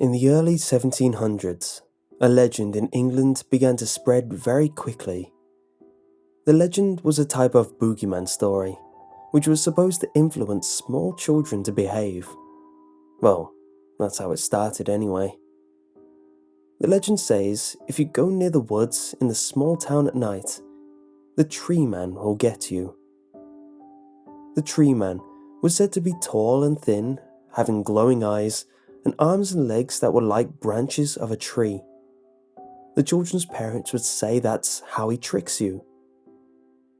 In the early 1700s, a legend in England began to spread very quickly. The legend was a type of boogeyman story, which was supposed to influence small children to behave. Well, that's how it started anyway. The legend says if you go near the woods in the small town at night, the tree man will get you. The tree man was said to be tall and thin, having glowing eyes and arms and legs that were like branches of a tree. The children's parents would say that's how he tricks you.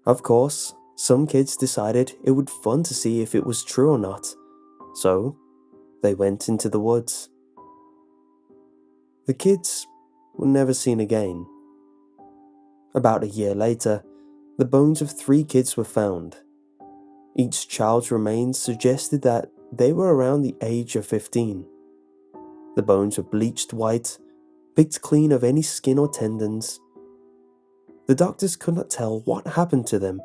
Of course, some kids decided it would be fun to see if it was true or not, so they went into the woods. The kids were never seen again. About a year later, the bones of 3 kids were found. Each child's remains suggested that they were around the age of 15. The bones were bleached white, picked clean of any skin or tendons. The doctors could not tell what happened to them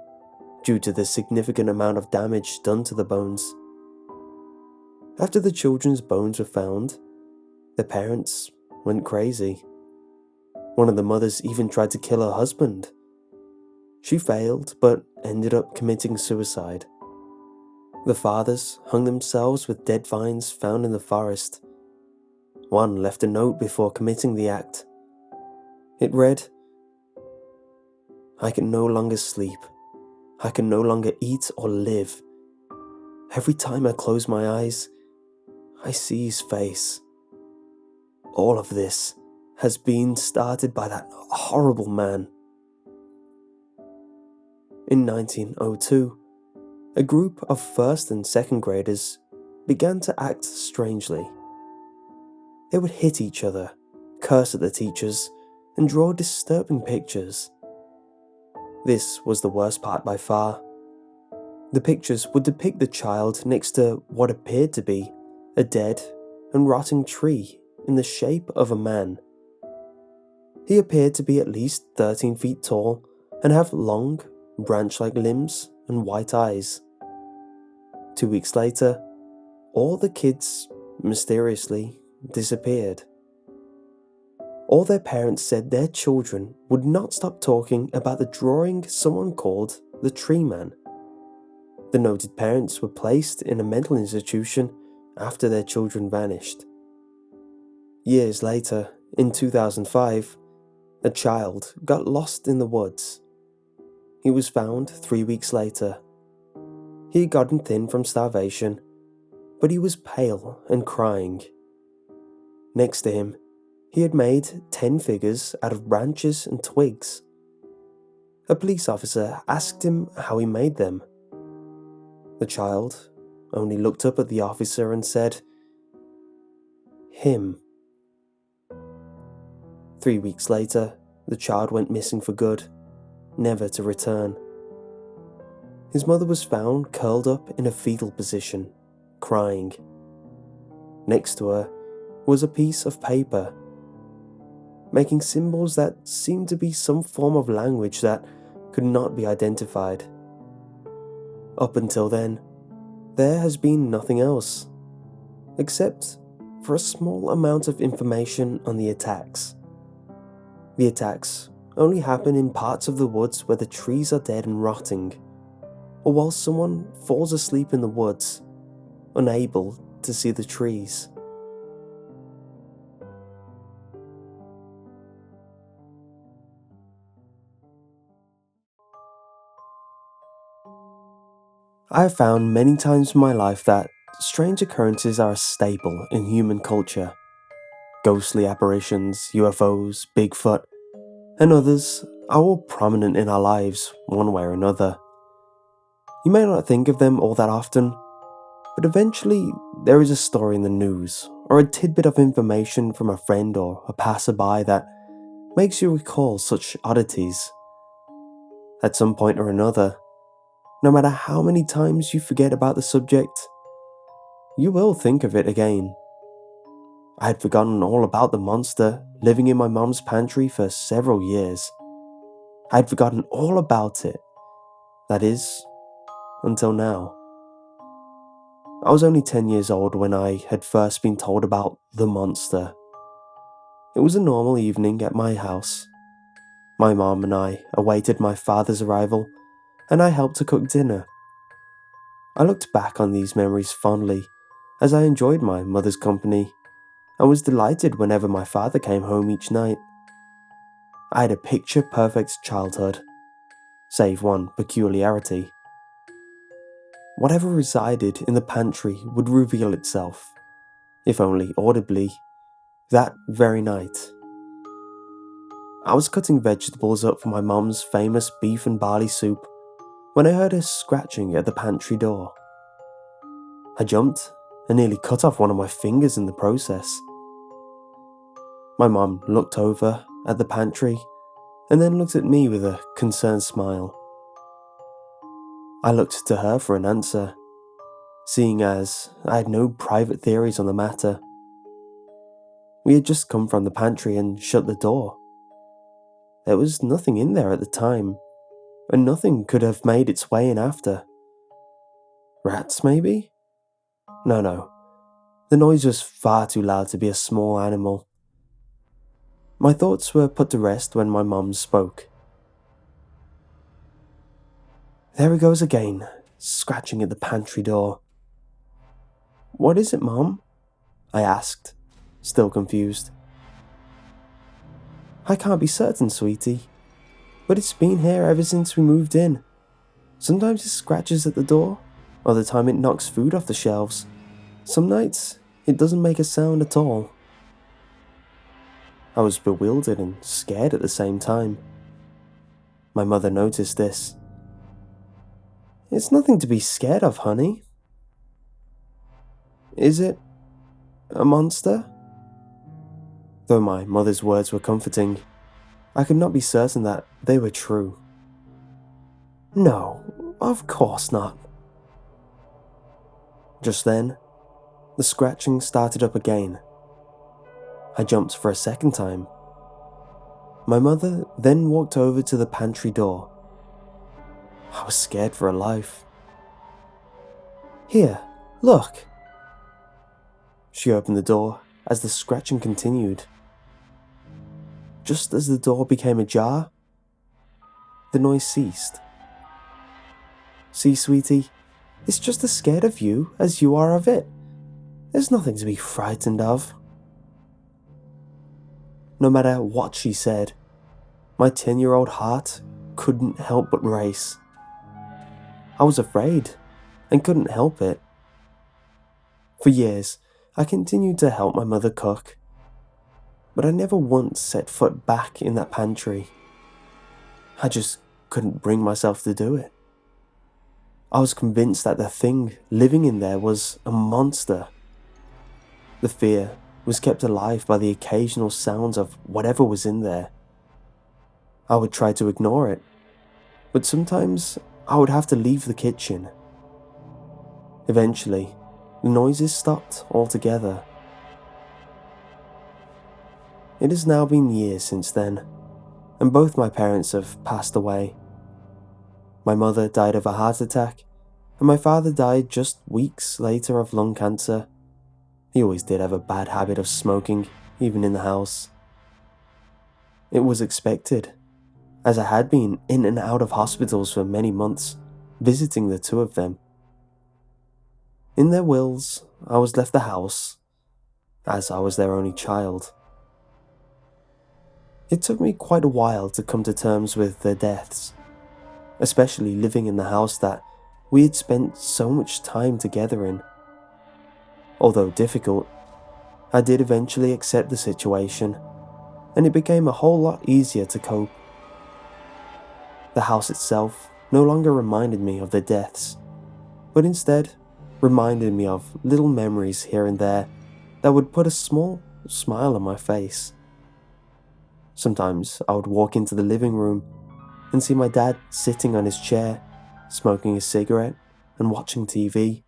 due to the significant amount of damage done to the bones. After the children's bones were found, their parents went crazy. One of the mothers even tried to kill her husband. She failed, but ended up committing suicide. The fathers hung themselves with dead vines found in the forest. One left a note before committing the act. It read, "I can no longer sleep. I can no longer eat or live. Every time I close my eyes, I see his face. All of this has been started by that horrible man." In 1902, a group of first and second graders began to act strangely. They would hit each other, curse at the teachers, and draw disturbing pictures. This was the worst part by far. The pictures would depict the child next to what appeared to be a dead and rotting tree in the shape of a man. He appeared to be at least 13 feet tall and have long, branch-like limbs and white eyes. 2 weeks later, all the kids mysteriously disappeared. All their parents said their children would not stop talking about the drawing someone called the Tree Man. The noted parents were placed in a mental institution after their children vanished. Years later, in 2005, a child got lost in the woods. He was found 3 weeks later. He had gotten thin from starvation, but he was pale and crying. Next to him, he had made 10 figures out of branches and twigs. A police officer asked him how he made them. The child only looked up at the officer and said, "Him." 3 weeks later, the child went missing for good, never to return. His mother was found curled up in a fetal position, crying. Next to her was a piece of paper, making symbols that seemed to be some form of language that could not be identified. Up until then, there has been nothing else, except for a small amount of information on the attacks. The attacks only happen in parts of the woods where the trees are dead and rotting, or while someone falls asleep in the woods, unable to see the trees. I have found many times in my life that strange occurrences are a staple in human culture. Ghostly apparitions, UFOs, Bigfoot, and others are all prominent in our lives one way or another. You may not think of them all that often, but eventually there is a story in the news or a tidbit of information from a friend or a passerby that makes you recall such oddities. At some point or another, no matter how many times you forget about the subject, you will think of it again. I had forgotten all about the monster living in my mom's pantry for several years. I had forgotten all about it. That is, until now. I was only 10 years old when I had first been told about the monster. It was a normal evening at my house. My mom and I awaited my father's arrival, and I helped to cook dinner. I looked back on these memories fondly, as I enjoyed my mother's company and was delighted whenever my father came home each night. I had a picture-perfect childhood, save one peculiarity. Whatever resided in the pantry would reveal itself, if only audibly, that very night. I was cutting vegetables up for my mum's famous beef and barley soup when I heard her scratching at the pantry door. I jumped and nearly cut off one of my fingers in the process. My mum looked over at the pantry and then looked at me with a concerned smile. I looked to her for an answer, seeing as I had no private theories on the matter. We had just come from the pantry and shut the door. There was nothing in there at the time, and nothing could have made its way in after. Rats, maybe? No. The noise was far too loud to be a small animal. My thoughts were put to rest when my mum spoke. There he goes again, scratching at the pantry door. What is it, Mum? I asked, still confused. I can't be certain, sweetie, but it's been here ever since we moved in. Sometimes it scratches at the door, other time it knocks food off the shelves. Some nights, it doesn't make a sound at all. I was bewildered and scared at the same time. My mother noticed this. It's nothing to be scared of, honey. Is it a monster? Though my mother's words were comforting, I could not be certain that they were true. No, of course not. Just then, the scratching started up again. I jumped for a second time. My mother then walked over to the pantry door. I was scared for her life. Here, look. She opened the door as the scratching continued. Just as the door became ajar, the noise ceased. See, sweetie, it's just as scared of you as you are of it. There's nothing to be frightened of. No matter what she said, my 10-year-old heart couldn't help but race. I was afraid and couldn't help it. For years, I continued to help my mother cook, but I never once set foot back in that pantry. I just couldn't bring myself to do it. I was convinced that the thing living in there was a monster. The fear was kept alive by the occasional sounds of whatever was in there. I would try to ignore it, but sometimes I would have to leave the kitchen. Eventually, the noises stopped altogether. It has now been years since then, and both my parents have passed away. My mother died of a heart attack, and my father died just weeks later of lung cancer. He always did have a bad habit of smoking, even in the house. It was expected, as I had been in and out of hospitals for many months, visiting the two of them. In their wills, I was left the house, as I was their only child. It took me quite a while to come to terms with their deaths, especially living in the house that we had spent so much time together in. Although difficult, I did eventually accept the situation, and it became a whole lot easier to cope. The house itself no longer reminded me of their deaths, but instead reminded me of little memories here and there that would put a small smile on my face. Sometimes I would walk into the living room and see my dad sitting on his chair, smoking a cigarette and watching TV.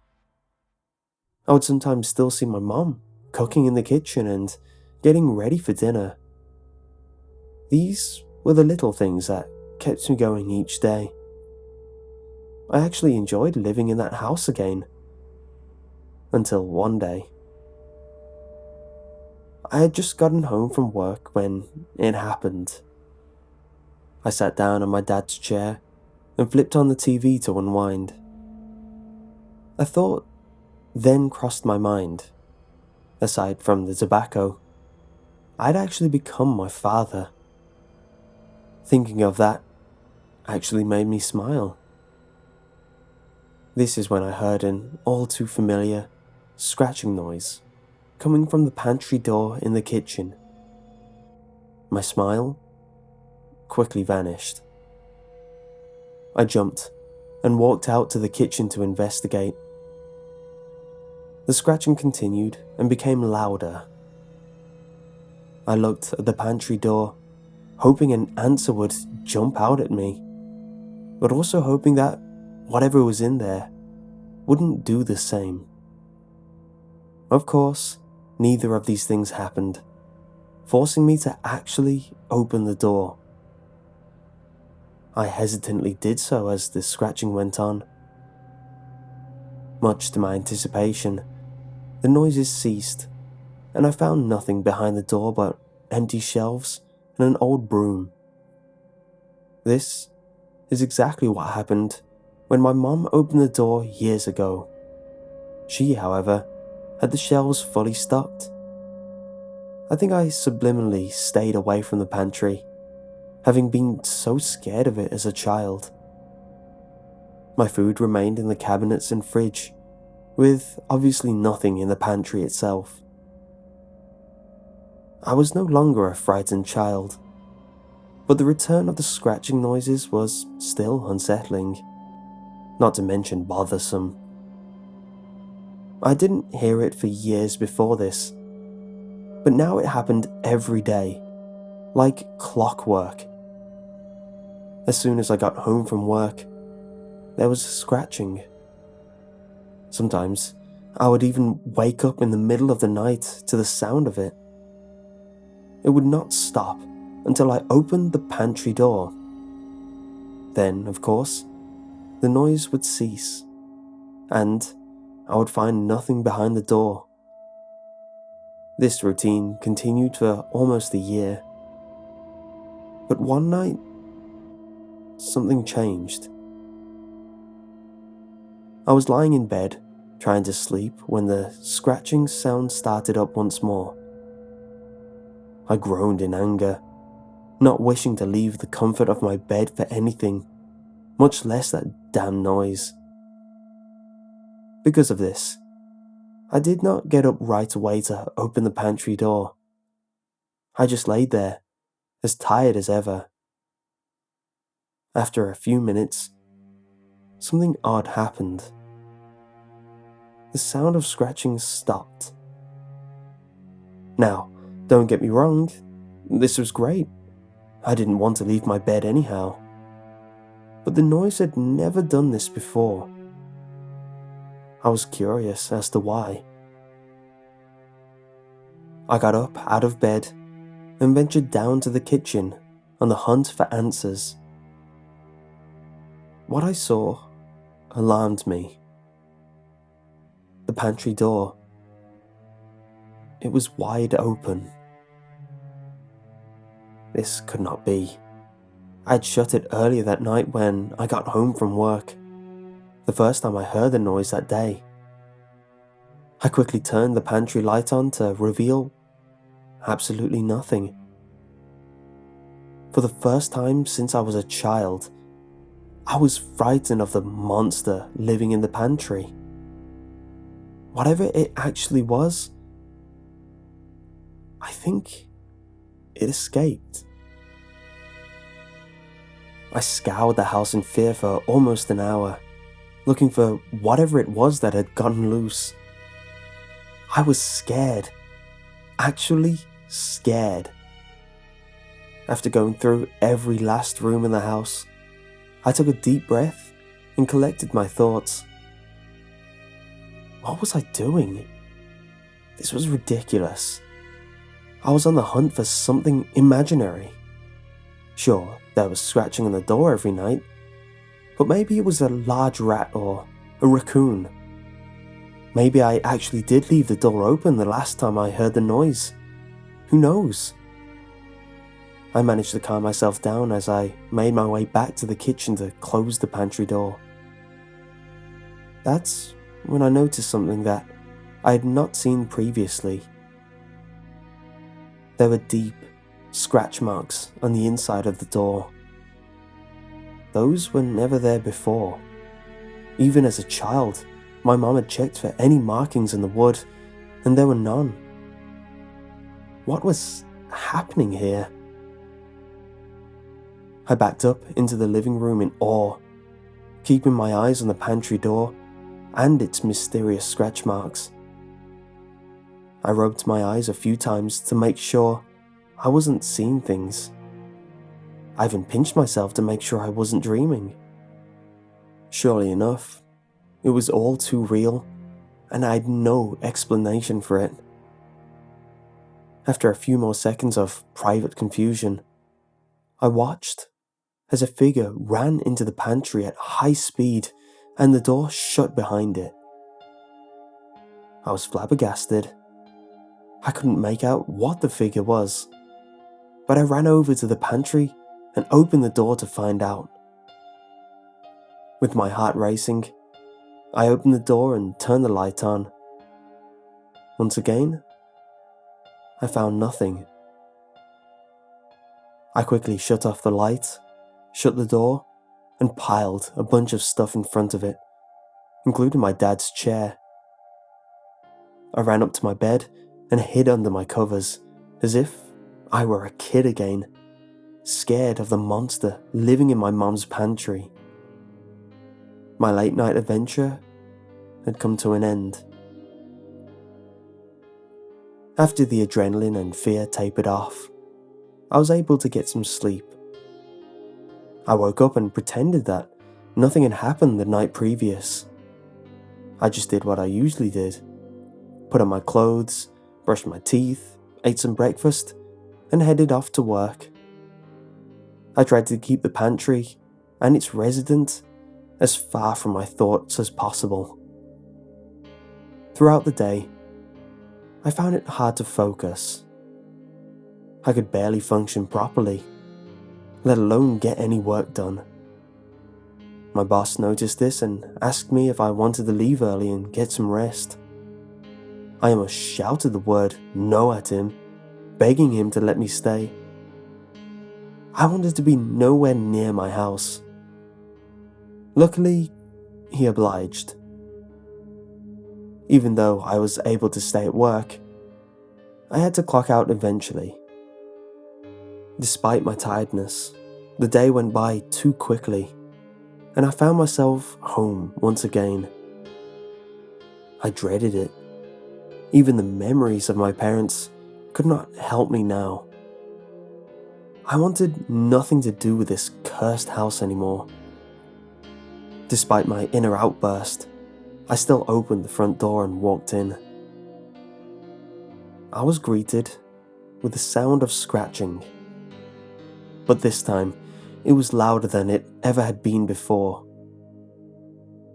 I would sometimes still see my mom cooking in the kitchen and getting ready for dinner. These were the little things that kept me going each day. I actually enjoyed living in that house again. Until one day. I had just gotten home from work when it happened. I sat down on my dad's chair and flipped on the TV to unwind. A thought then crossed my mind. Aside from the tobacco, I'd actually become my father. Thinking of that actually made me smile. This is when I heard an all too familiar scratching noise coming from the pantry door in the kitchen. My smile quickly vanished. I jumped and walked out to the kitchen to investigate. The scratching continued and became louder. I looked at the pantry door, hoping an answer would jump out at me, but also hoping that whatever was in there wouldn't do the same. Of course, neither of these things happened, forcing me to actually open the door. I hesitantly did so as the scratching went on. Much to my anticipation, the noises ceased, and I found nothing behind the door but empty shelves and an old broom. This is exactly what happened when my mom opened the door years ago. She, however, had the shelves fully stocked. I think I subliminally stayed away from the pantry, having been so scared of it as a child. My food remained in the cabinets and fridge, with obviously nothing in the pantry itself. I was no longer a frightened child, but the return of the scratching noises was still unsettling, not to mention bothersome. I didn't hear it for years before this, but now it happened every day, like clockwork. As soon as I got home from work, there was scratching. Sometimes I would even wake up in the middle of the night to the sound of it. It would not stop until I opened the pantry door. Then, of course, the noise would cease, and I would find nothing behind the door. This routine continued for almost a year. But one night, something changed. I was lying in bed, trying to sleep, when the scratching sound started up once more. I groaned in anger, not wishing to leave the comfort of my bed for anything, much less that damn noise. Because of this, I did not get up right away to open the pantry door. I just laid there, as tired as ever. After a few minutes, something odd happened. The sound of scratching stopped. Now, don't get me wrong, this was great. I didn't want to leave my bed anyhow. But the noise had never done this before. I was curious as to why. I got up out of bed and ventured down to the kitchen on the hunt for answers. What I saw alarmed me. The pantry door. It was wide open. This could not be. I'd shut it earlier that night when I got home from work, the first time I heard the noise that day. I quickly turned the pantry light on to reveal absolutely nothing. For the first time since I was a child, I was frightened of the monster living in the pantry. Whatever it actually was, I think it escaped. I scoured the house in fear for almost an hour, looking for whatever it was that had gotten loose. I was scared, actually scared. After going through every last room in the house, I took a deep breath and collected my thoughts. What was I doing? This was ridiculous. I was on the hunt for something imaginary. Sure, there was scratching on the door every night, but maybe it was a large rat or a raccoon. Maybe I actually did leave the door open the last time I heard the noise. Who knows? I managed to calm myself down as I made my way back to the kitchen to close the pantry door. That's when I noticed something that I had not seen previously. There were deep scratch marks on the inside of the door. Those were never there before. Even as a child, my mom had checked for any markings in the wood, and there were none. What was happening here? I backed up into the living room in awe, keeping my eyes on the pantry door and its mysterious scratch marks. I rubbed my eyes a few times to make sure I wasn't seeing things. I even pinched myself to make sure I wasn't dreaming. Surely enough, it was all too real, and I had no explanation for it. After a few more seconds of private confusion, I watched as a figure ran into the pantry at high speed and the door shut behind it. I was flabbergasted. I couldn't make out what the figure was, but I ran over to the pantry and opened the door to find out. With my heart racing, I opened the door and turned the light on. Once again, I found nothing. I quickly shut off the light, shut the door, and piled a bunch of stuff in front of it, including my dad's chair. I ran up to my bed and hid under my covers, as if I were a kid again, scared of the monster living in my mom's pantry. My late night adventure had come to an end. After the adrenaline and fear tapered off, I was able to get some sleep. I woke up and pretended that nothing had happened the night previous. I just did what I usually did. Put on my clothes, brushed my teeth, ate some breakfast, and headed off to work. I tried to keep the pantry and its resident as far from my thoughts as possible. Throughout the day, I found it hard to focus. I could barely function properly, let alone get any work done. My boss noticed this and asked me if I wanted to leave early and get some rest. I almost shouted the word no at him, begging him to let me stay. I wanted to be nowhere near my house. Luckily, he obliged. Even though I was able to stay at work, I had to clock out eventually. Despite my tiredness, the day went by too quickly, and I found myself home once again. I dreaded it. Even the memories of my parents could not help me now. I wanted nothing to do with this cursed house anymore. Despite my inner outburst, I still opened the front door and walked in. I was greeted with the sound of scratching. But this time, it was louder than it ever had been before.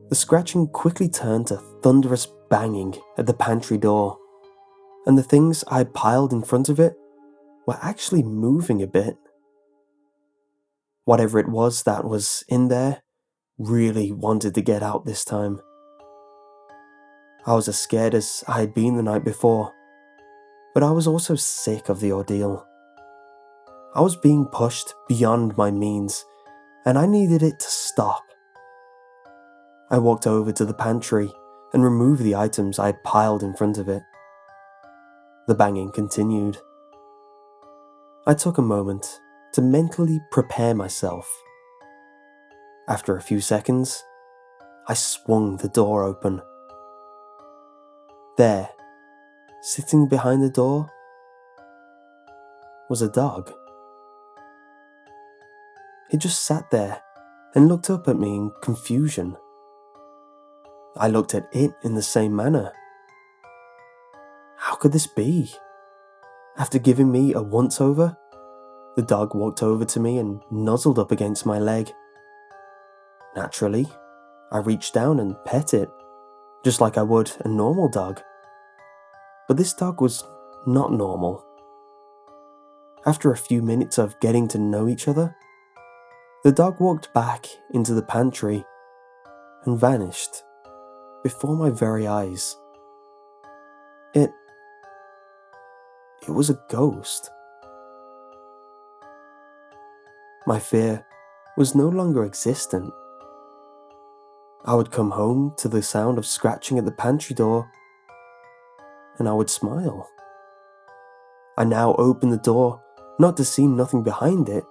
The scratching quickly turned to thunderous banging at the pantry door, and the things I had piled in front of it were actually moving a bit. Whatever it was that was in there really wanted to get out this time. I was as scared as I had been the night before, but I was also sick of the ordeal. I was being pushed beyond my means, and I needed it to stop. I walked over to the pantry and removed the items I had piled in front of it. The banging continued. I took a moment to mentally prepare myself. After a few seconds, I swung the door open. There, sitting behind the door, was a dog. He just sat there and looked up at me in confusion. I looked at it in the same manner. How could this be? After giving me a once-over, the dog walked over to me and nuzzled up against my leg. Naturally, I reached down and pet it, just like I would a normal dog. But this dog was not normal. After a few minutes of getting to know each other, the dog walked back into the pantry and vanished before my very eyes. It was a ghost. My fear was no longer existent. I would come home to the sound of scratching at the pantry door, and I would smile. I now opened the door, not to see nothing behind it,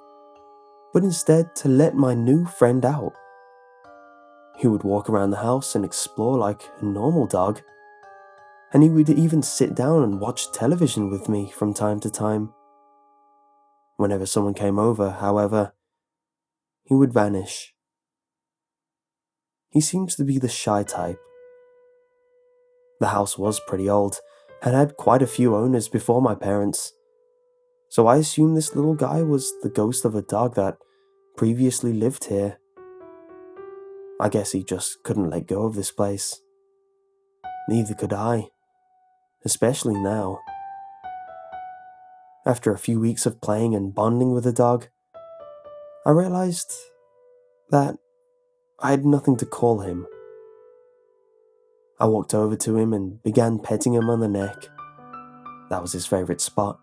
but instead to let my new friend out. He would walk around the house and explore like a normal dog, and he would even sit down and watch television with me from time to time. Whenever someone came over, however, he would vanish. He seems to be the shy type. The house was pretty old and had quite a few owners before my parents, so I assumed this little guy was the ghost of a dog that previously lived here. I guess he just couldn't let go of this place. Neither could I, especially now. After a few weeks of playing and bonding with the dog, I realized that I had nothing to call him. I walked over to him and began petting him on the neck. That was his favorite spot.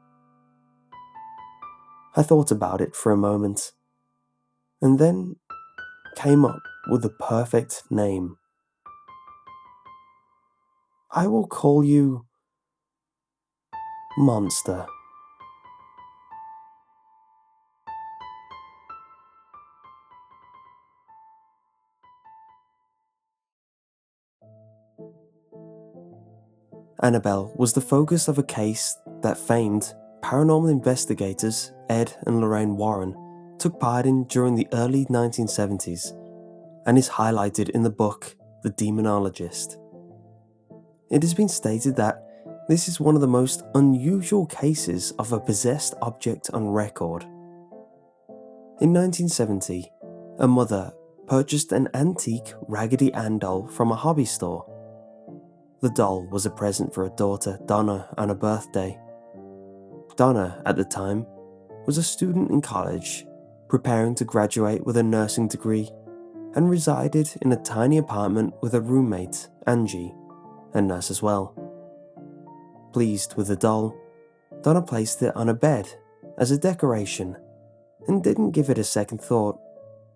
I thought about it for a moment, and then came up with the perfect name. I will call you Monster. Annabelle was the focus of a case that famed paranormal investigators Ed and Lorraine Warren took part in during the early 1970s, and is highlighted in the book The Demonologist. It has been stated that this is one of the most unusual cases of a possessed object on record. In 1970, a mother purchased an antique Raggedy Ann doll from a hobby store. The doll was a present for her daughter Donna on her birthday. Donna, at the time, was a student in college, preparing to graduate with a nursing degree, and resided in a tiny apartment with her roommate, Angie, a nurse as well. Pleased with the doll, Donna placed it on a bed as a decoration and didn't give it a second thought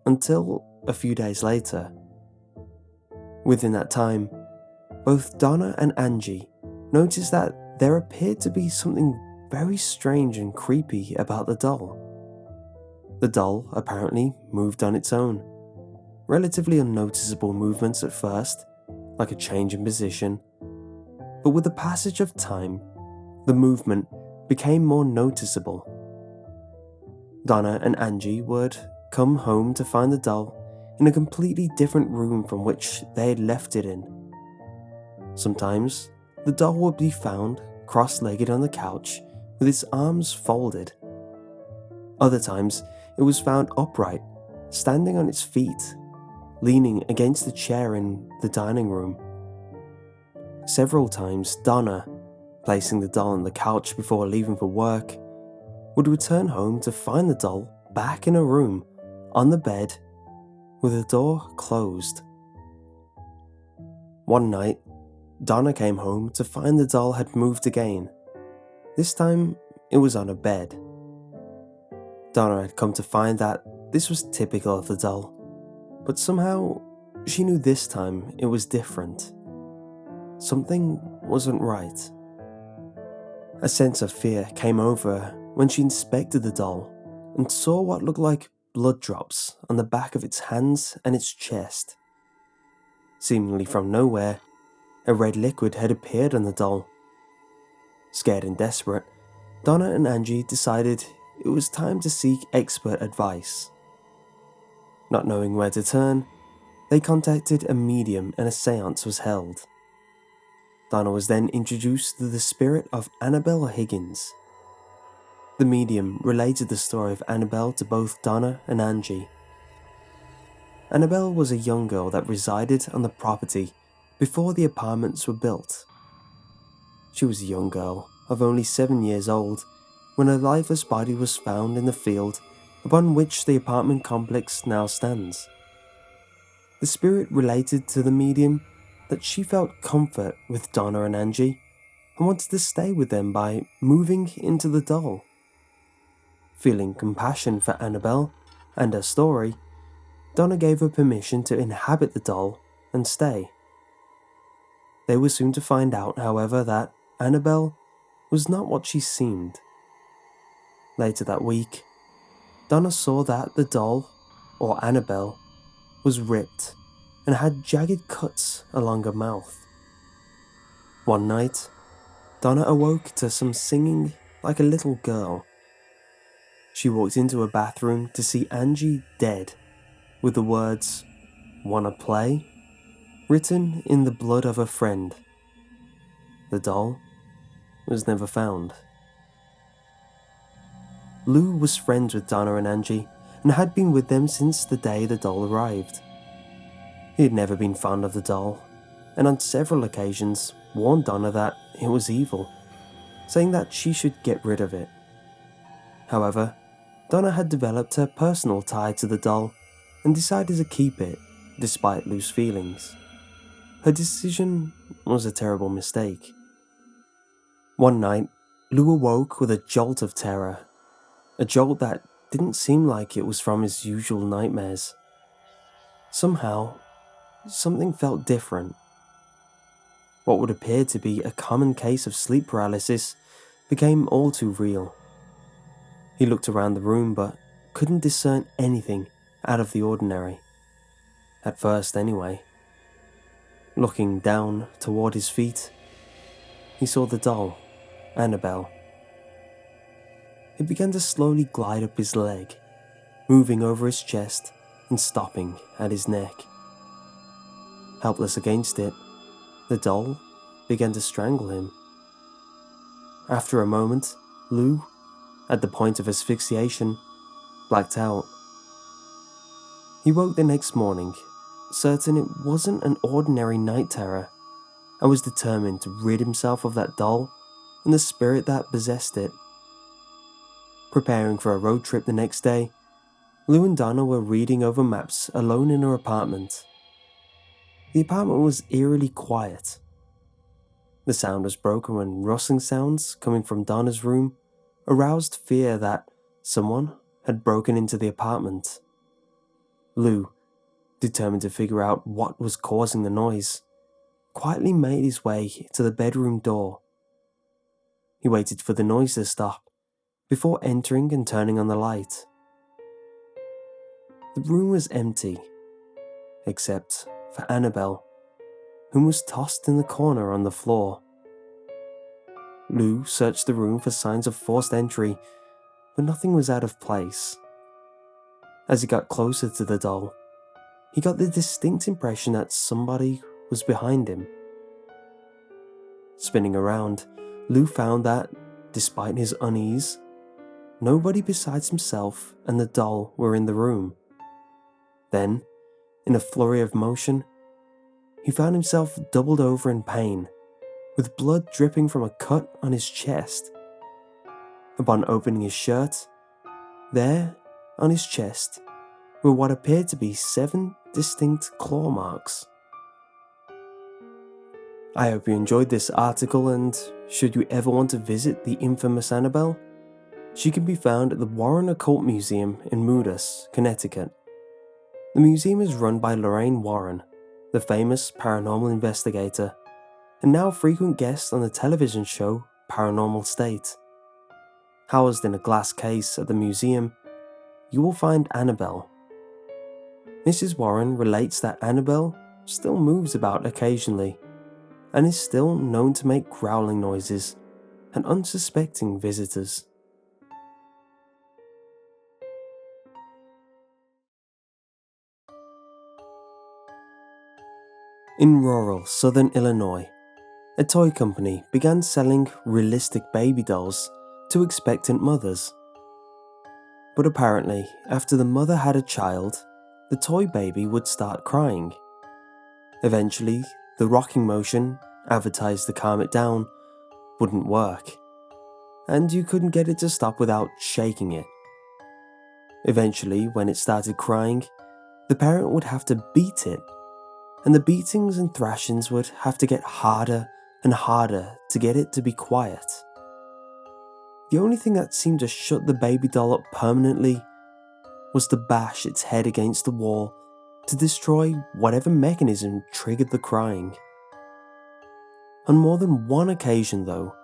until a few days later. Within that time, both Donna and Angie noticed that there appeared to be something very strange and creepy about the doll. The doll apparently moved on its own, relatively unnoticeable movements at first, like a change in position, but with the passage of time, the movement became more noticeable. Donna and Angie would come home to find the doll in a completely different room from which they had left it in. Sometimes, the doll would be found cross-legged on the couch with its arms folded. Other times, it was found upright, standing on its feet, leaning against the chair in the dining room. Several times, Donna, placing the doll on the couch before leaving for work, would return home to find the doll back in her room, on the bed, with the door closed. One night, Donna came home to find the doll had moved again. This time, it was on a bed. Donna had come to find that this was typical of the doll, but somehow she knew this time it was different. Something wasn't right. A sense of fear came over her when she inspected the doll and saw what looked like blood drops on the back of its hands and its chest. Seemingly from nowhere, a red liquid had appeared on the doll. Scared and desperate, Donna and Angie decided it was time to seek expert advice. Not knowing where to turn, they contacted a medium and a seance was held. Donna was then introduced to the spirit of Annabelle Higgins. The medium related the story of Annabelle to both Donna and Angie. Annabelle was a young girl that resided on the property before the apartments were built. She was a young girl of only 7 years old when a lifeless body was found in the field upon which the apartment complex now stands. The spirit related to the medium that she felt comfort with Donna and Angie and wanted to stay with them by moving into the doll. Feeling compassion for Annabelle and her story, Donna gave her permission to inhabit the doll and stay. They were soon to find out, however, that Annabelle was not what she seemed. Later that week, Donna saw that the doll, or Annabelle, was ripped and had jagged cuts along her mouth. One night, Donna awoke to some singing like a little girl. She walked into a bathroom to see Angie dead, with the words, "Wanna play?" written in the blood of her friend. The doll was never found. Lou was friends with Donna and Angie and had been with them since the day the doll arrived. He had never been fond of the doll, and on several occasions warned Donna that it was evil, saying that she should get rid of it. However, Donna had developed her personal tie to the doll and decided to keep it, despite Lou's feelings. Her decision was a terrible mistake. One night, Lou awoke with a jolt of terror, a jolt that didn't seem like it was from his usual nightmares. Somehow, something felt different. What would appear to be a common case of sleep paralysis became all too real. He looked around the room but couldn't discern anything out of the ordinary. At first, anyway. Looking down toward his feet, he saw the doll, Annabelle. It began to slowly glide up his leg, moving over his chest and stopping at his neck. Helpless against it, the doll began to strangle him. After a moment, Lou, at the point of asphyxiation, blacked out. He woke the next morning, certain it wasn't an ordinary night terror, and was determined to rid himself of that doll and the spirit that possessed it. Preparing for a road trip the next day, Lou and Donna were reading over maps alone in her apartment. The apartment was eerily quiet. The sound was broken when rustling sounds coming from Donna's room aroused fear that someone had broken into the apartment. Lou, determined to figure out what was causing the noise, quietly made his way to the bedroom door. He waited for the noise to stop before entering and turning on the light. The room was empty, except for Annabelle, whom was tossed in the corner on the floor. Lou searched the room for signs of forced entry, but nothing was out of place. As he got closer to the doll, he got the distinct impression that somebody was behind him. Spinning around, Lou found that, despite his unease, nobody besides himself and the doll were in the room. Then, in a flurry of motion, he found himself doubled over in pain, with blood dripping from a cut on his chest. Upon opening his shirt, there, on his chest, were what appeared to be 7 distinct claw marks. I hope you enjoyed this article, and should you ever want to visit the infamous Annabelle, she can be found at the Warren Occult Museum in Moodus, Connecticut. The museum is run by Lorraine Warren, the famous paranormal investigator, and now frequent guest on the television show Paranormal State. Housed in a glass case at the museum, you will find Annabelle. Mrs. Warren relates that Annabelle still moves about occasionally, and is still known to make growling noises and unsuspecting visitors. In rural southern Illinois, a toy company began selling realistic baby dolls to expectant mothers. But apparently, after the mother had a child, the toy baby would start crying. Eventually, The rocking motion, advertised to calm it down, wouldn't work, and you couldn't get it to stop without shaking it. Eventually, when it started crying, the parent would have to beat it, and the beatings and thrashings would have to get harder and harder to get it to be quiet. The only thing that seemed to shut the baby doll up permanently was to bash its head against the wall to destroy whatever mechanism triggered the crying. On more than one occasion, though,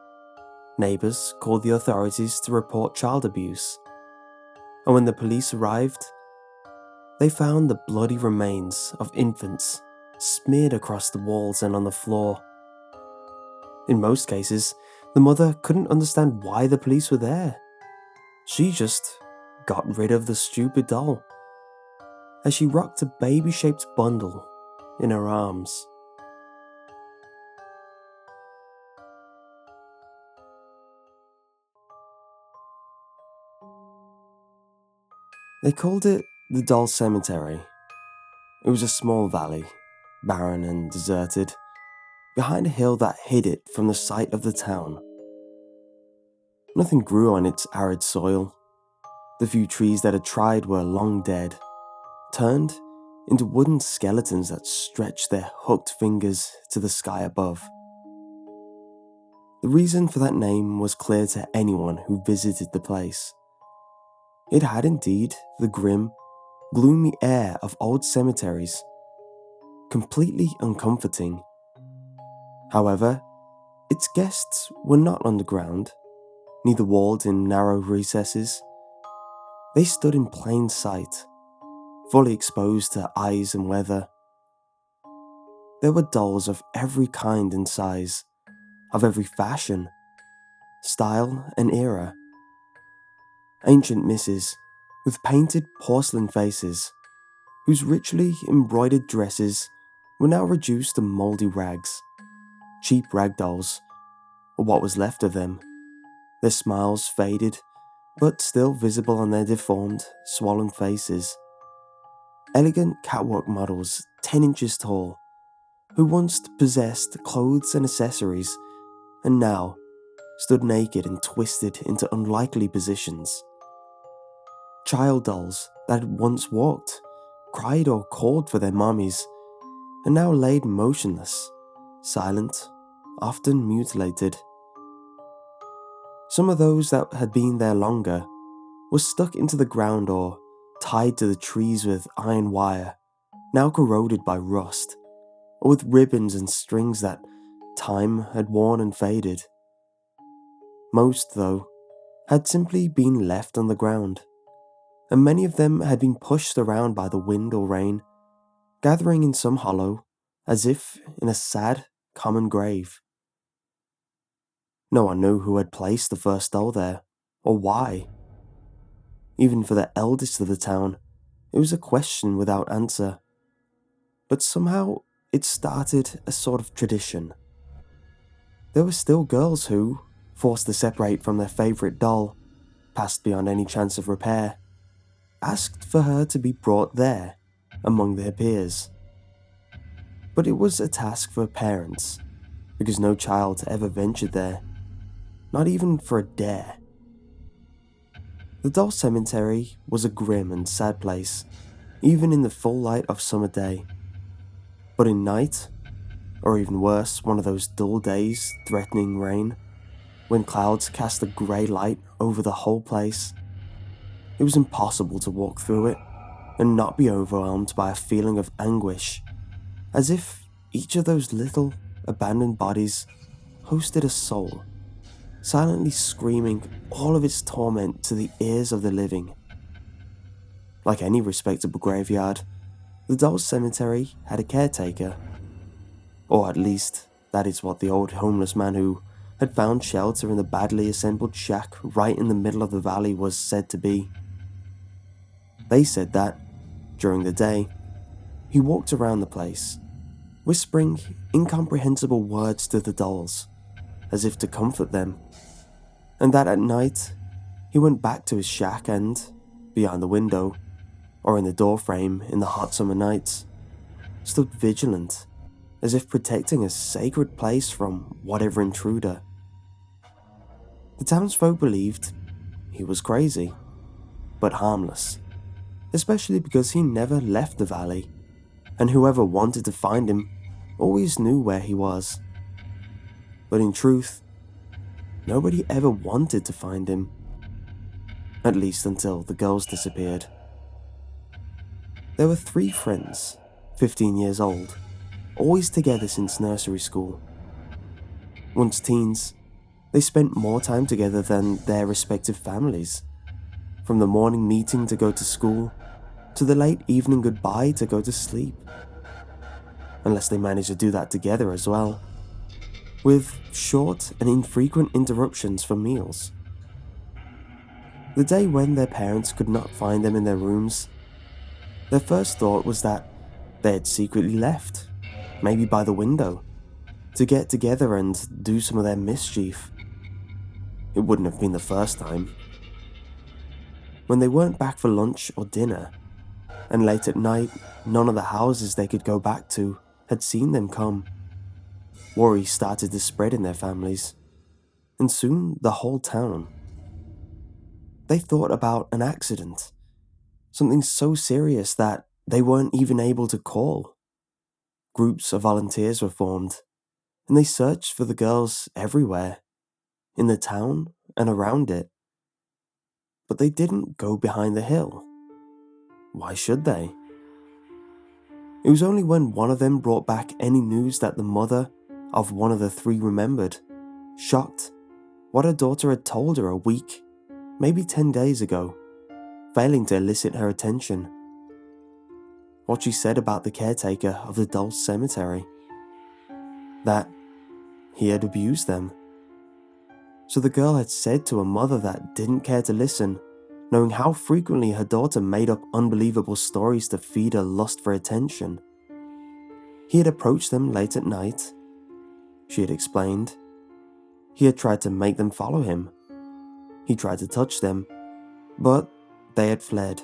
neighbours called the authorities to report child abuse, and when the police arrived, they found the bloody remains of infants smeared across the walls and on the floor. In most cases, the mother couldn't understand why the police were there. She just got rid of the stupid doll as she rocked a baby-shaped bundle in her arms. They called it the Doll Cemetery. It was a small valley, barren and deserted, behind a hill that hid it from the sight of the town. Nothing grew on its arid soil. The few trees that had tried were long dead, turned into wooden skeletons that stretched their hooked fingers to the sky above. The reason for that name was clear to anyone who visited the place. It had indeed the grim, gloomy air of old cemeteries, completely uncomforting. However, its guests were not underground, neither walled in narrow recesses. They stood in plain sight, fully exposed to eyes and weather. There were dolls of every kind and size, of every fashion, style and era. Ancient misses with painted porcelain faces, whose richly embroidered dresses were now reduced to mouldy rags, cheap rag dolls, or what was left of them, their smiles faded, but still visible on their deformed, swollen faces. Elegant catwalk models 10 inches tall, who once possessed clothes and accessories, and now stood naked and twisted into unlikely positions. Child dolls that had once walked, cried or called for their mummies, and now laid motionless, silent, often mutilated. Some of those that had been there longer were stuck into the ground or tied to the trees with iron wire, now corroded by rust, or with ribbons and strings that time had worn and faded. Most, though, had simply been left on the ground, and many of them had been pushed around by the wind or rain, gathering in some hollow, as if in a sad, common grave. No one knew who had placed the first doll there, or why. Even for the eldest of the town, it was a question without answer. But somehow, it started a sort of tradition. There were still girls who, forced to separate from their favourite doll, past beyond any chance of repair, asked for her to be brought there, among their peers. But it was a task for parents, because no child ever ventured there, not even for a dare. The doll cemetery was a grim and sad place, even in the full light of summer day. But in night, or even worse, one of those dull days threatening rain, when clouds cast a grey light over the whole place, it was impossible to walk through it and not be overwhelmed by a feeling of anguish, as if each of those little, abandoned bodies hosted a soul, silently screaming all of its torment to the ears of the living. Like any respectable graveyard, the doll's cemetery had a caretaker. Or at least, that is what the old homeless man who had found shelter in the badly assembled shack right in the middle of the valley was said to be. They said that, during the day, he walked around the place, whispering incomprehensible words to the dolls, as if to comfort them, and that at night, he went back to his shack and, behind the window, or in the doorframe in the hot summer nights, stood vigilant as if protecting a sacred place from whatever intruder. The townsfolk believed he was crazy, but harmless, especially because he never left the valley, and whoever wanted to find him always knew where he was. But in truth, nobody ever wanted to find him, at least until the girls disappeared. There were 3 friends, 15 years old, always together since nursery school. Once teens, they spent more time together than their respective families, from the morning meeting to go to school, to the late evening goodbye to go to sleep. Unless they managed to do that together as well, with short and infrequent interruptions for meals. The day when their parents could not find them in their rooms, their first thought was that they had secretly left, maybe by the window, to get together and do some of their mischief. It wouldn't have been the first time. When they weren't back for lunch or dinner, and late at night, none of the houses they could go back to had seen them come, worry started to spread in their families, and soon the whole town. They thought about an accident, something so serious that they weren't even able to call. Groups of volunteers were formed, and they searched for the girls everywhere, in the town and around it. But they didn't go behind the hill. Why should they? It was only when one of them brought back any news that the mother of one of the 3 remembered, shocked, what her daughter had told her a week, maybe 10 days ago, failing to elicit her attention. What she said about the caretaker of the Dulce cemetery. That he had abused them. So the girl had said to a mother that didn't care to listen, knowing how frequently her daughter made up unbelievable stories to feed her lust for attention. He had approached them late at night, she had explained. He had tried to make them follow him. He tried to touch them, but they had fled.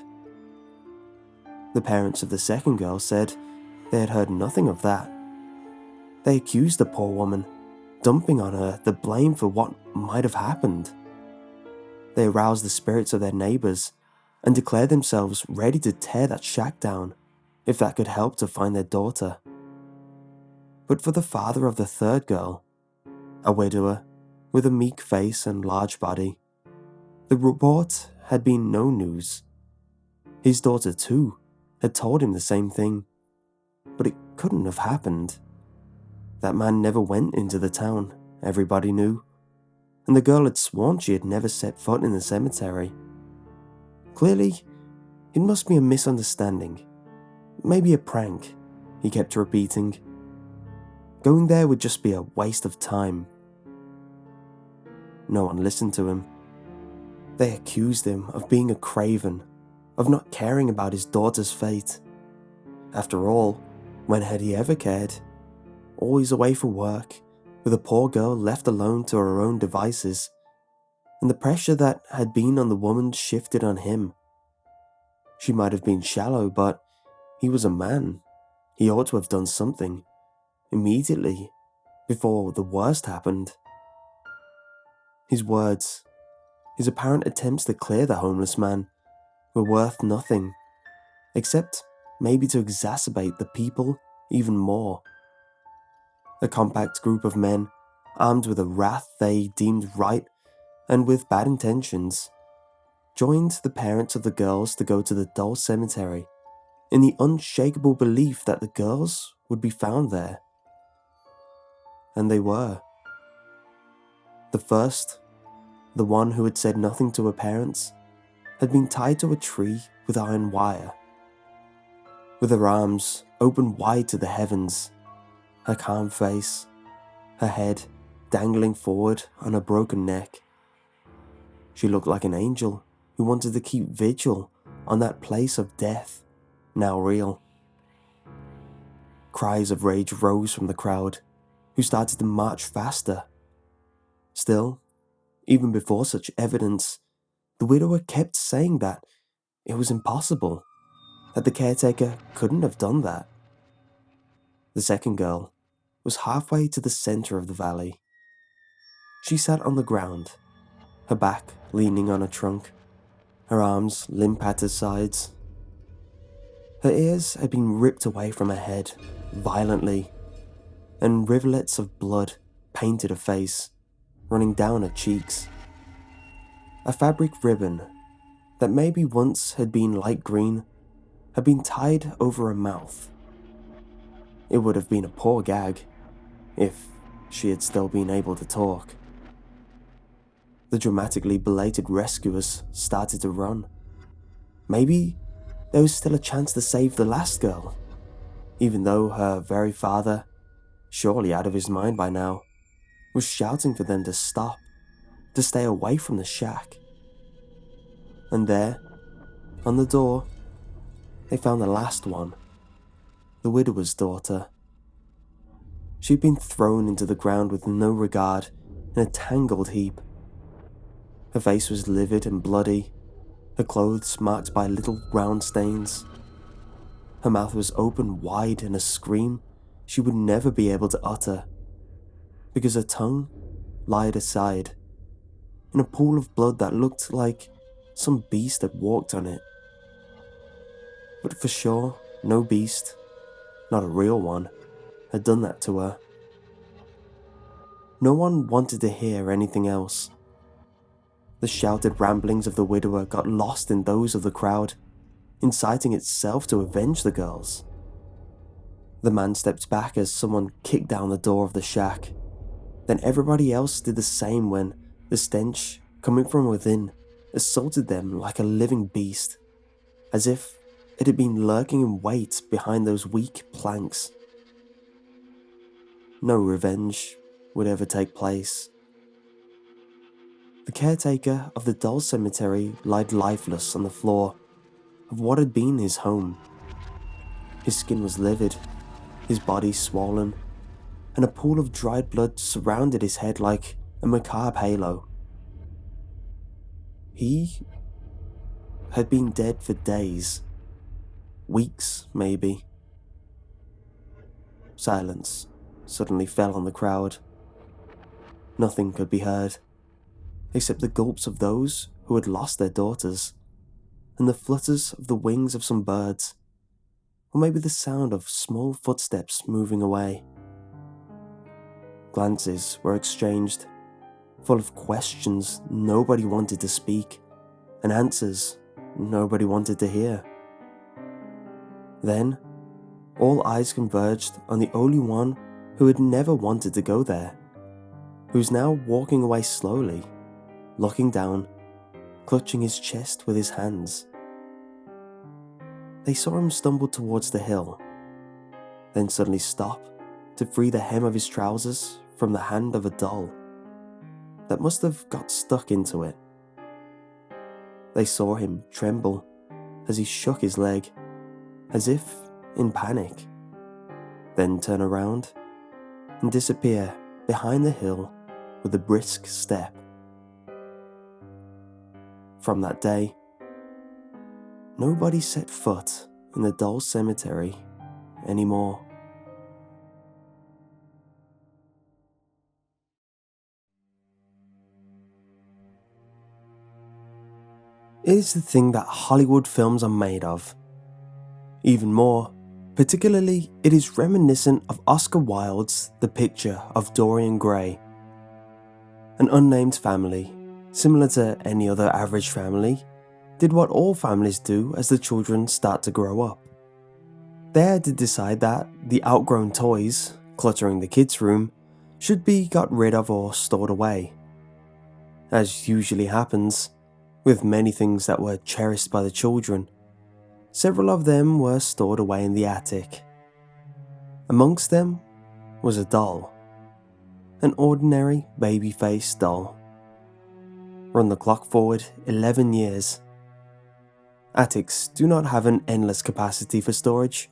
The parents of the second girl said they had heard nothing of that. They accused the poor woman, dumping on her the blame for what might have happened. They aroused the spirits of their neighbors and declared themselves ready to tear that shack down if that could help to find their daughter. But for the father of the third girl, a widower with a meek face and large body, the report had been no news. His daughter, too, had told him the same thing, but it couldn't have happened. That man never went into the town, everybody knew, and the girl had sworn she had never set foot in the cemetery. Clearly, it must be a misunderstanding, maybe a prank, he kept repeating. Going there would just be a waste of time. No one listened to him. They accused him of being a craven, of not caring about his daughter's fate. After all, when had he ever cared? Always away for work, with a poor girl left alone to her own devices, and the pressure that had been on the woman shifted on him. She might have been shallow, but he was a man. He ought to have done something, immediately, before the worst happened. His words, his apparent attempts to clear the homeless man, were worth nothing, except maybe to exacerbate the people even more. A compact group of men, armed with a wrath they deemed right and with bad intentions, joined the parents of the girls to go to the Dulce cemetery in the unshakable belief that the girls would be found there. And they were. The first, the one who had said nothing to her parents, had been tied to a tree with iron wire. With her arms open wide to the heavens, her calm face, her head dangling forward on her broken neck. She looked like an angel who wanted to keep vigil on that place of death, now real. Cries of rage rose from the crowd, who started to march faster. Still, even before such evidence, the widower kept saying that it was impossible, that the caretaker couldn't have done that. The second girl, was halfway to the center of the valley. She sat on the ground, her back leaning on a trunk, her arms limp at her sides. Her ears had been ripped away from her head violently, and rivulets of blood painted her face, running down her cheeks. A fabric ribbon that maybe once had been light green had been tied over her mouth. It would have been a poor gag if she had still been able to talk. The dramatically belated rescuers started to run. Maybe there was still a chance to save the last girl, even though her very father, surely out of his mind by now, was shouting for them to stop, to stay away from the shack. And there, on the door, they found the last one, the widower's daughter. She'd been thrown into the ground with no regard in a tangled heap. Her face was livid and bloody, her clothes marked by little round stains. Her mouth was open wide in a scream she would never be able to utter, because her tongue lay at her side, in a pool of blood that looked like some beast had walked on it. But for sure, no beast, not a real one, had done that to her. No one wanted to hear anything else. The shouted ramblings of the widower got lost in those of the crowd, inciting itself to avenge the girls. The man stepped back as someone kicked down the door of the shack. Then everybody else did the same when the stench, coming from within, assaulted them like a living beast, as if it had been lurking in wait behind those weak planks. No revenge would ever take place. The caretaker of the doll cemetery lied lifeless on the floor of what had been his home. His skin was livid, his body swollen, and a pool of dried blood surrounded his head like a macabre halo. He had been dead for days, weeks maybe. Silence suddenly fell on the crowd. Nothing could be heard, except the gulps of those who had lost their daughters, and the flutters of the wings of some birds, or maybe the sound of small footsteps moving away. Glances were exchanged, full of questions nobody wanted to speak, and answers nobody wanted to hear. Then, all eyes converged on the only one who had never wanted to go there, who's now walking away slowly, looking down, clutching his chest with his hands. They saw him stumble towards the hill, then suddenly stop to free the hem of his trousers from the hand of a doll that must have got stuck into it. They saw him tremble as he shook his leg, as if in panic, then turn around and disappear behind the hill with a brisk step. From that day, nobody set foot in the doll cemetery anymore. It is the thing that Hollywood films are made of. Even more, particularly, it is reminiscent of Oscar Wilde's The Picture of Dorian Gray. An unnamed family, similar to any other average family, did what all families do as the children start to grow up. They had to decide that the outgrown toys, cluttering the kids' room, should be got rid of or stored away. As usually happens, with many things that were cherished by the children, several of them were stored away in the attic. Amongst them was a doll, an ordinary baby-faced doll. Run the clock forward 11 years. Attics do not have an endless capacity for storage,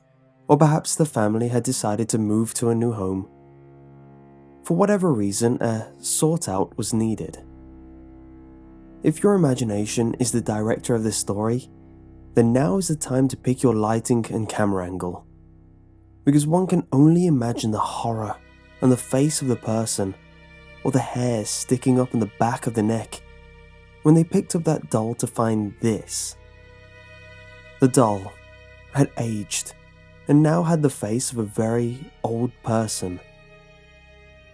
or perhaps the family had decided to move to a new home. For whatever reason, a sort-out was needed. If your imagination is the director of this story, then now is the time to pick your lighting and camera angle, because one can only imagine the horror and the face of the person, or the hair sticking up in the back of the neck, when they picked up that doll to find this. The doll had aged and now had the face of a very old person.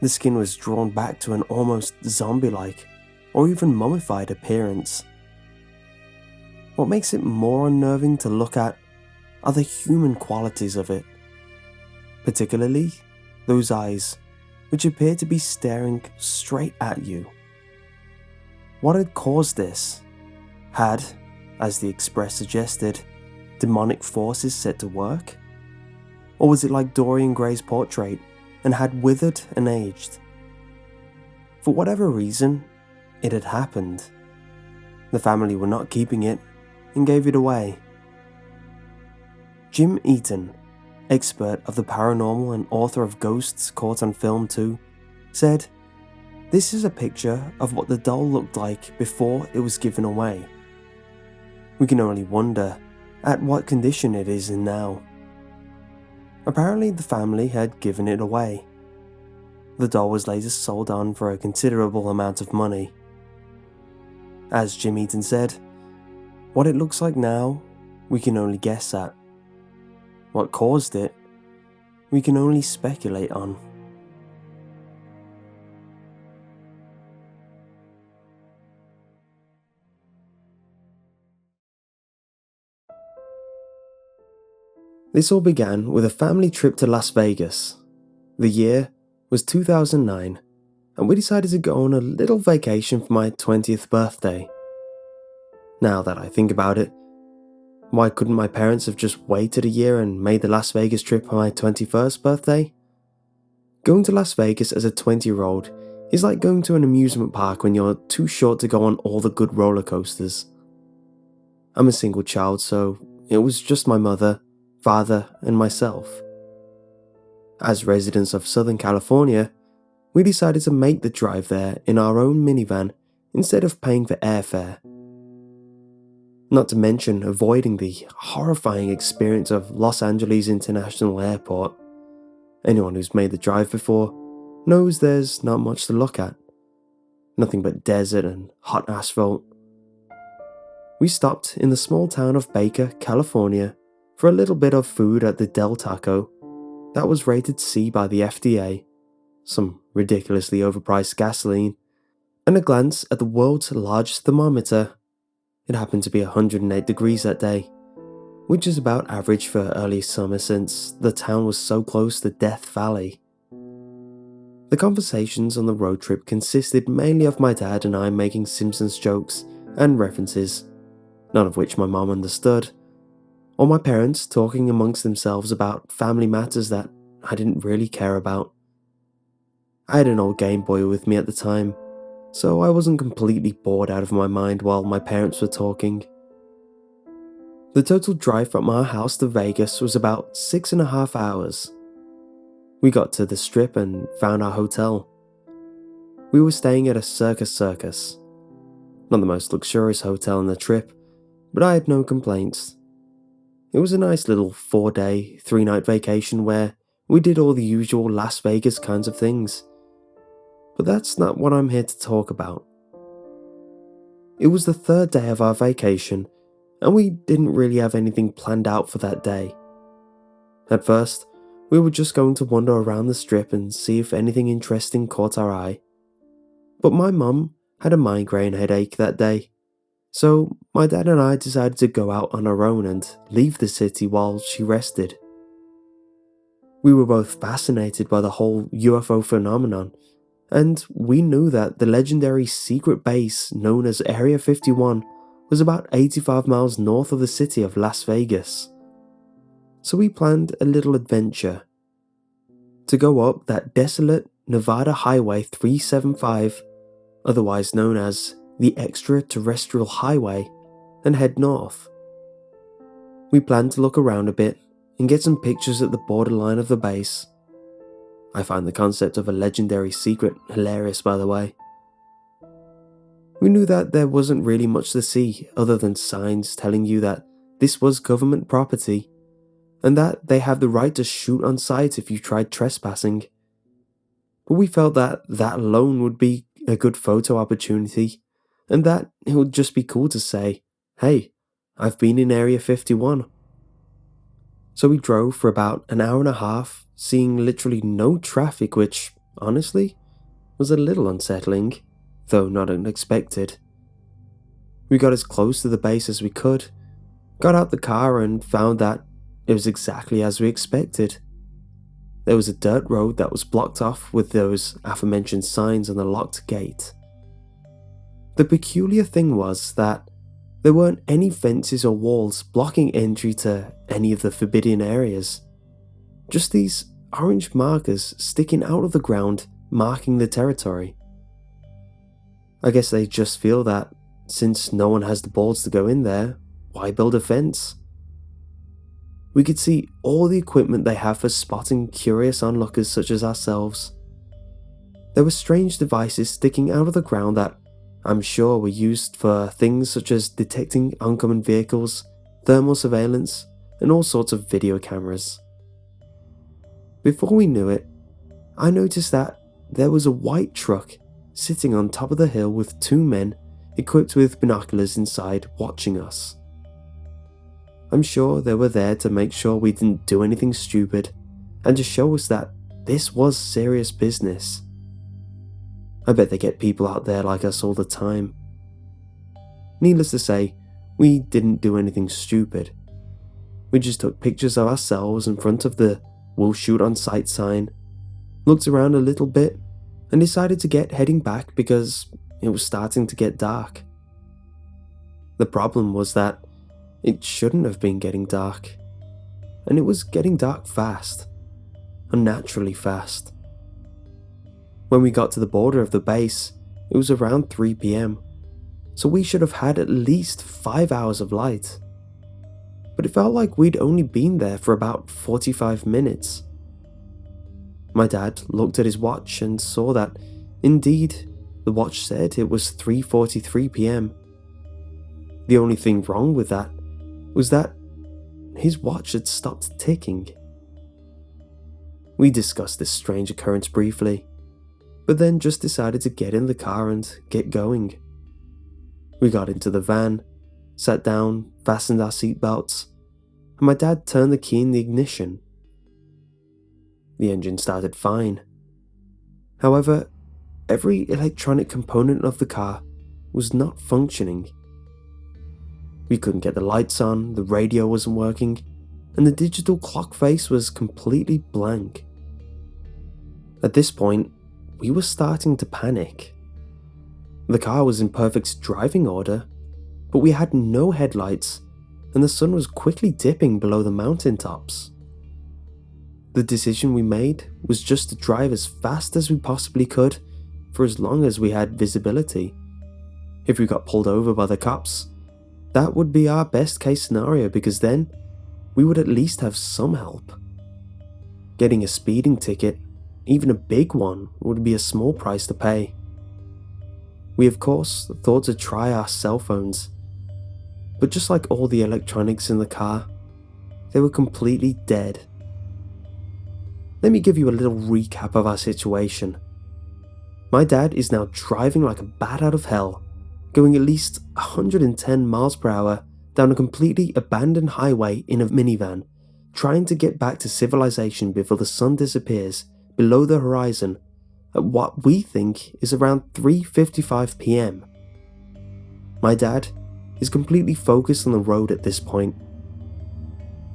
The skin was drawn back to an almost zombie-like or even mummified appearance. What makes it more unnerving to look at are the human qualities of it, particularly those eyes, which appear to be staring straight at you. What had caused this? Had, as the Express suggested, demonic forces set to work? Or was it like Dorian Gray's portrait and had withered and aged? For whatever reason, it had happened. The family were not keeping it and gave it away. Jim Eaton, expert of the paranormal and author of Ghosts Caught on Film 2, said, "This is a picture of what the doll looked like before it was given away. We can only wonder at what condition it is in now." Apparently the family had given it away. The doll was later sold on for a considerable amount of money. As Jim Eaton said, "What it looks like now, we can only guess at. What caused it, we can only speculate on." This all began with a family trip to Las Vegas. The year was 2009, and we decided to go on a little vacation for my 20th birthday. Now that I think about it, why couldn't my parents have just waited a year and made the Las Vegas trip on my 21st birthday? Going to Las Vegas as a 20-year-old is like going to an amusement park when you're too short to go on all the good roller coasters. I'm a single child, so it was just my mother, father, and myself. As residents of Southern California, we decided to make the drive there in our own minivan instead of paying for airfare. Not to mention avoiding the horrifying experience of Los Angeles International Airport. Anyone who's made the drive before knows there's not much to look at. Nothing but desert and hot asphalt. We stopped in the small town of Baker, California, for a little bit of food at the Del Taco that was rated C by the FDA, some ridiculously overpriced gasoline, and a glance at the world's largest thermometer. It happened to be 108 degrees that day, which is about average for early summer since the town was so close to Death Valley. The conversations on the road trip consisted mainly of my dad and I making Simpsons jokes and references, none of which my mom understood, or my parents talking amongst themselves about family matters that I didn't really care about. I had an old Game Boy with me at the time, so I wasn't completely bored out of my mind while my parents were talking. The total drive from our house to Vegas was about 6.5 hours. We got to the strip and found our hotel. We were staying at a Circus, not the most luxurious hotel on the trip, but I had no complaints. It was a nice little 4-day, 3-night vacation where we did all the usual Las Vegas kinds of things. But that's not what I'm here to talk about. It was the 3rd day of our vacation, and we didn't really have anything planned out for that day. At first, we were just going to wander around the strip and see if anything interesting caught our eye. But my mum had a migraine headache that day, so my dad and I decided to go out on our own and leave the city while she rested. We were both fascinated by the whole UFO phenomenon, and we knew that the legendary secret base known as Area 51 was about 85 miles north of the city of Las Vegas. So we planned a little adventure. To go up that desolate Nevada Highway 375, otherwise known as the Extraterrestrial Highway, and head north. We planned to look around a bit and get some pictures at the borderline of the base. I find the concept of a legendary secret hilarious, by the way. We knew that there wasn't really much to see other than signs telling you that this was government property, and that they have the right to shoot on sight if you tried trespassing. but we felt that that alone would be a good photo opportunity, and that it would just be cool to say, hey, I've been in Area 51. So we drove for about an hour and a half, seeing literally no traffic, which, honestly, was a little unsettling, though not unexpected. We got as close to the base as we could, got out the car and found that it was exactly as we expected. There was a dirt road that was blocked off with those aforementioned signs and a locked gate. The peculiar thing was that there weren't any fences or walls blocking entry to any of the forbidden areas. Just these orange markers sticking out of the ground marking the territory. I guess they just feel that since no one has the balls to go in there, why build a fence? We could see all the equipment they have for spotting curious onlookers such as ourselves. There were strange devices sticking out of the ground that I'm sure were used for things such as detecting oncoming vehicles, thermal surveillance, and all sorts of video cameras. Before we knew it, I noticed that there was a white truck sitting on top of the hill with two men equipped with binoculars inside watching us. I'm sure they were there to make sure we didn't do anything stupid and to show us that this was serious business. I bet they get people out there like us all the time. Needless to say, we didn't do anything stupid. We just took pictures of ourselves in front of the "We'll shoot on sight" sign, looked around a little bit, and decided to get heading back because it was starting to get dark. The problem was that it shouldn't have been getting dark, and it was getting dark fast, unnaturally fast. When we got to the border of the base, it was around 3 PM, so we should have had at least 5 hours of light. But it felt like we'd only been there for about 45 minutes. My dad looked at his watch and saw that, indeed, the watch said it was 3:43 PM. The only thing wrong with that was that his watch had stopped ticking. We discussed this strange occurrence briefly, but then just decided to get in the car and get going. We got into the van, sat down, fastened our seatbelts, and my dad turned the key in the ignition. The engine started fine. However, every electronic component of the car was not functioning. We couldn't get the lights on, the radio wasn't working, and the digital clock face was completely blank. At this point, we were starting to panic. The car was in perfect driving order, but we had no headlights, and the sun was quickly dipping below the mountaintops. The decision we made was just to drive as fast as we possibly could for as long as we had visibility. If we got pulled over by the cops, that would be our best case scenario because then we would at least have some help. Getting a speeding ticket, even a big one, would be a small price to pay. We of course thought to try our cell phones, but just like all the electronics in the car, they were completely dead. Let me give you a little recap of our situation. My dad is now driving like a bat out of hell, going at least 110 miles per hour down a completely abandoned highway in a minivan, trying to get back to civilization before the sun disappears below the horizon at what we think is around 3:55 PM. My dad is completely focused on the road at this point,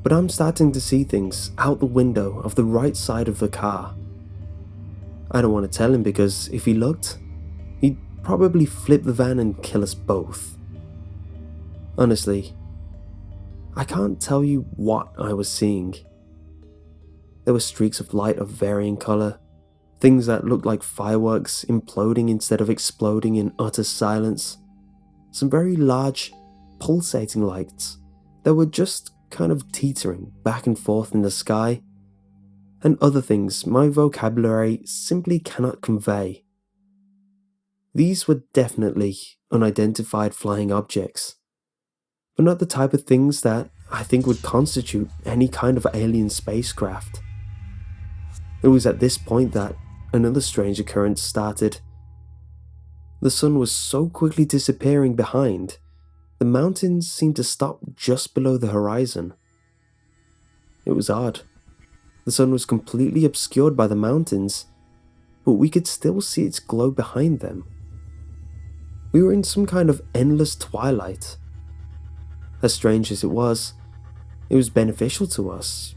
but I'm starting to see things out the window of the right side of the car. I don't want to tell him because if he looked, he'd probably flip the van and kill us both. Honestly, I can't tell you what I was seeing. There were streaks of light of varying colour, things that looked like fireworks imploding instead of exploding in utter silence, some very large, pulsating lights that were just kind of teetering back and forth in the sky, and other things my vocabulary simply cannot convey. These were definitely unidentified flying objects, but not the type of things that I think would constitute any kind of alien spacecraft. It was at this point that another strange occurrence started. The sun was so quickly disappearing behind, the mountains seemed to stop just below the horizon. It was odd. The sun was completely obscured by the mountains, but we could still see its glow behind them. We were in some kind of endless twilight. As strange as it was beneficial to us,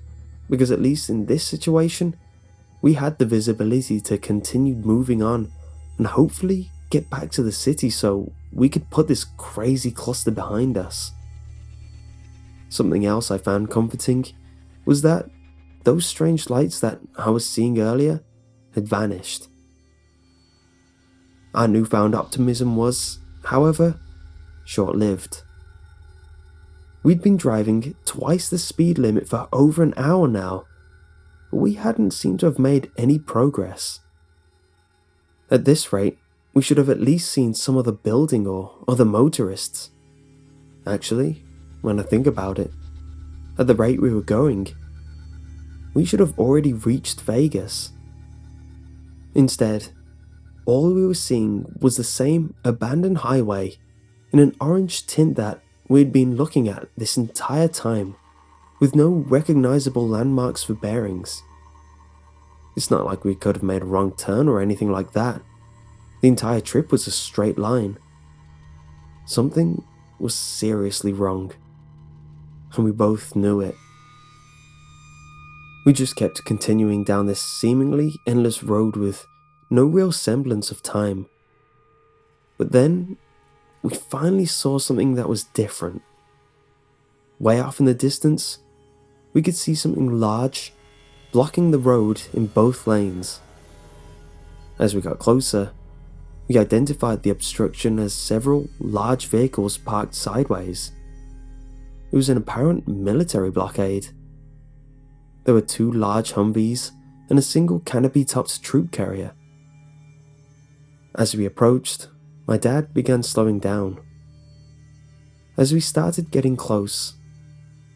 because at least in this situation, we had the visibility to continue moving on and hopefully get back to the city so we could put this crazy cluster behind us. Something else I found comforting was that those strange lights that I was seeing earlier had vanished. Our newfound optimism was, however, short-lived. We'd been driving twice the speed limit for over an hour now, but we hadn't seemed to have made any progress. At this rate, we should have at least seen some of the building or other motorists. Actually, when I think about it, at the rate we were going, we should have already reached Vegas. Instead, all we were seeing was the same abandoned highway in an orange tint that we'd been looking at this entire time, with no recognizable landmarks for bearings. It's not like we could have made a wrong turn or anything like that. The entire trip was a straight line. Something was seriously wrong, and we both knew it. We just kept continuing down this seemingly endless road with no real semblance of time. But then, we finally saw something that was different. Way off in the distance, we could see something large, blocking the road in both lanes. As we got closer, we identified the obstruction as several large vehicles parked sideways. It was an apparent military blockade. There were 2 large Humvees and a single canopy-topped troop carrier. As we approached, my dad began slowing down. As we started getting close,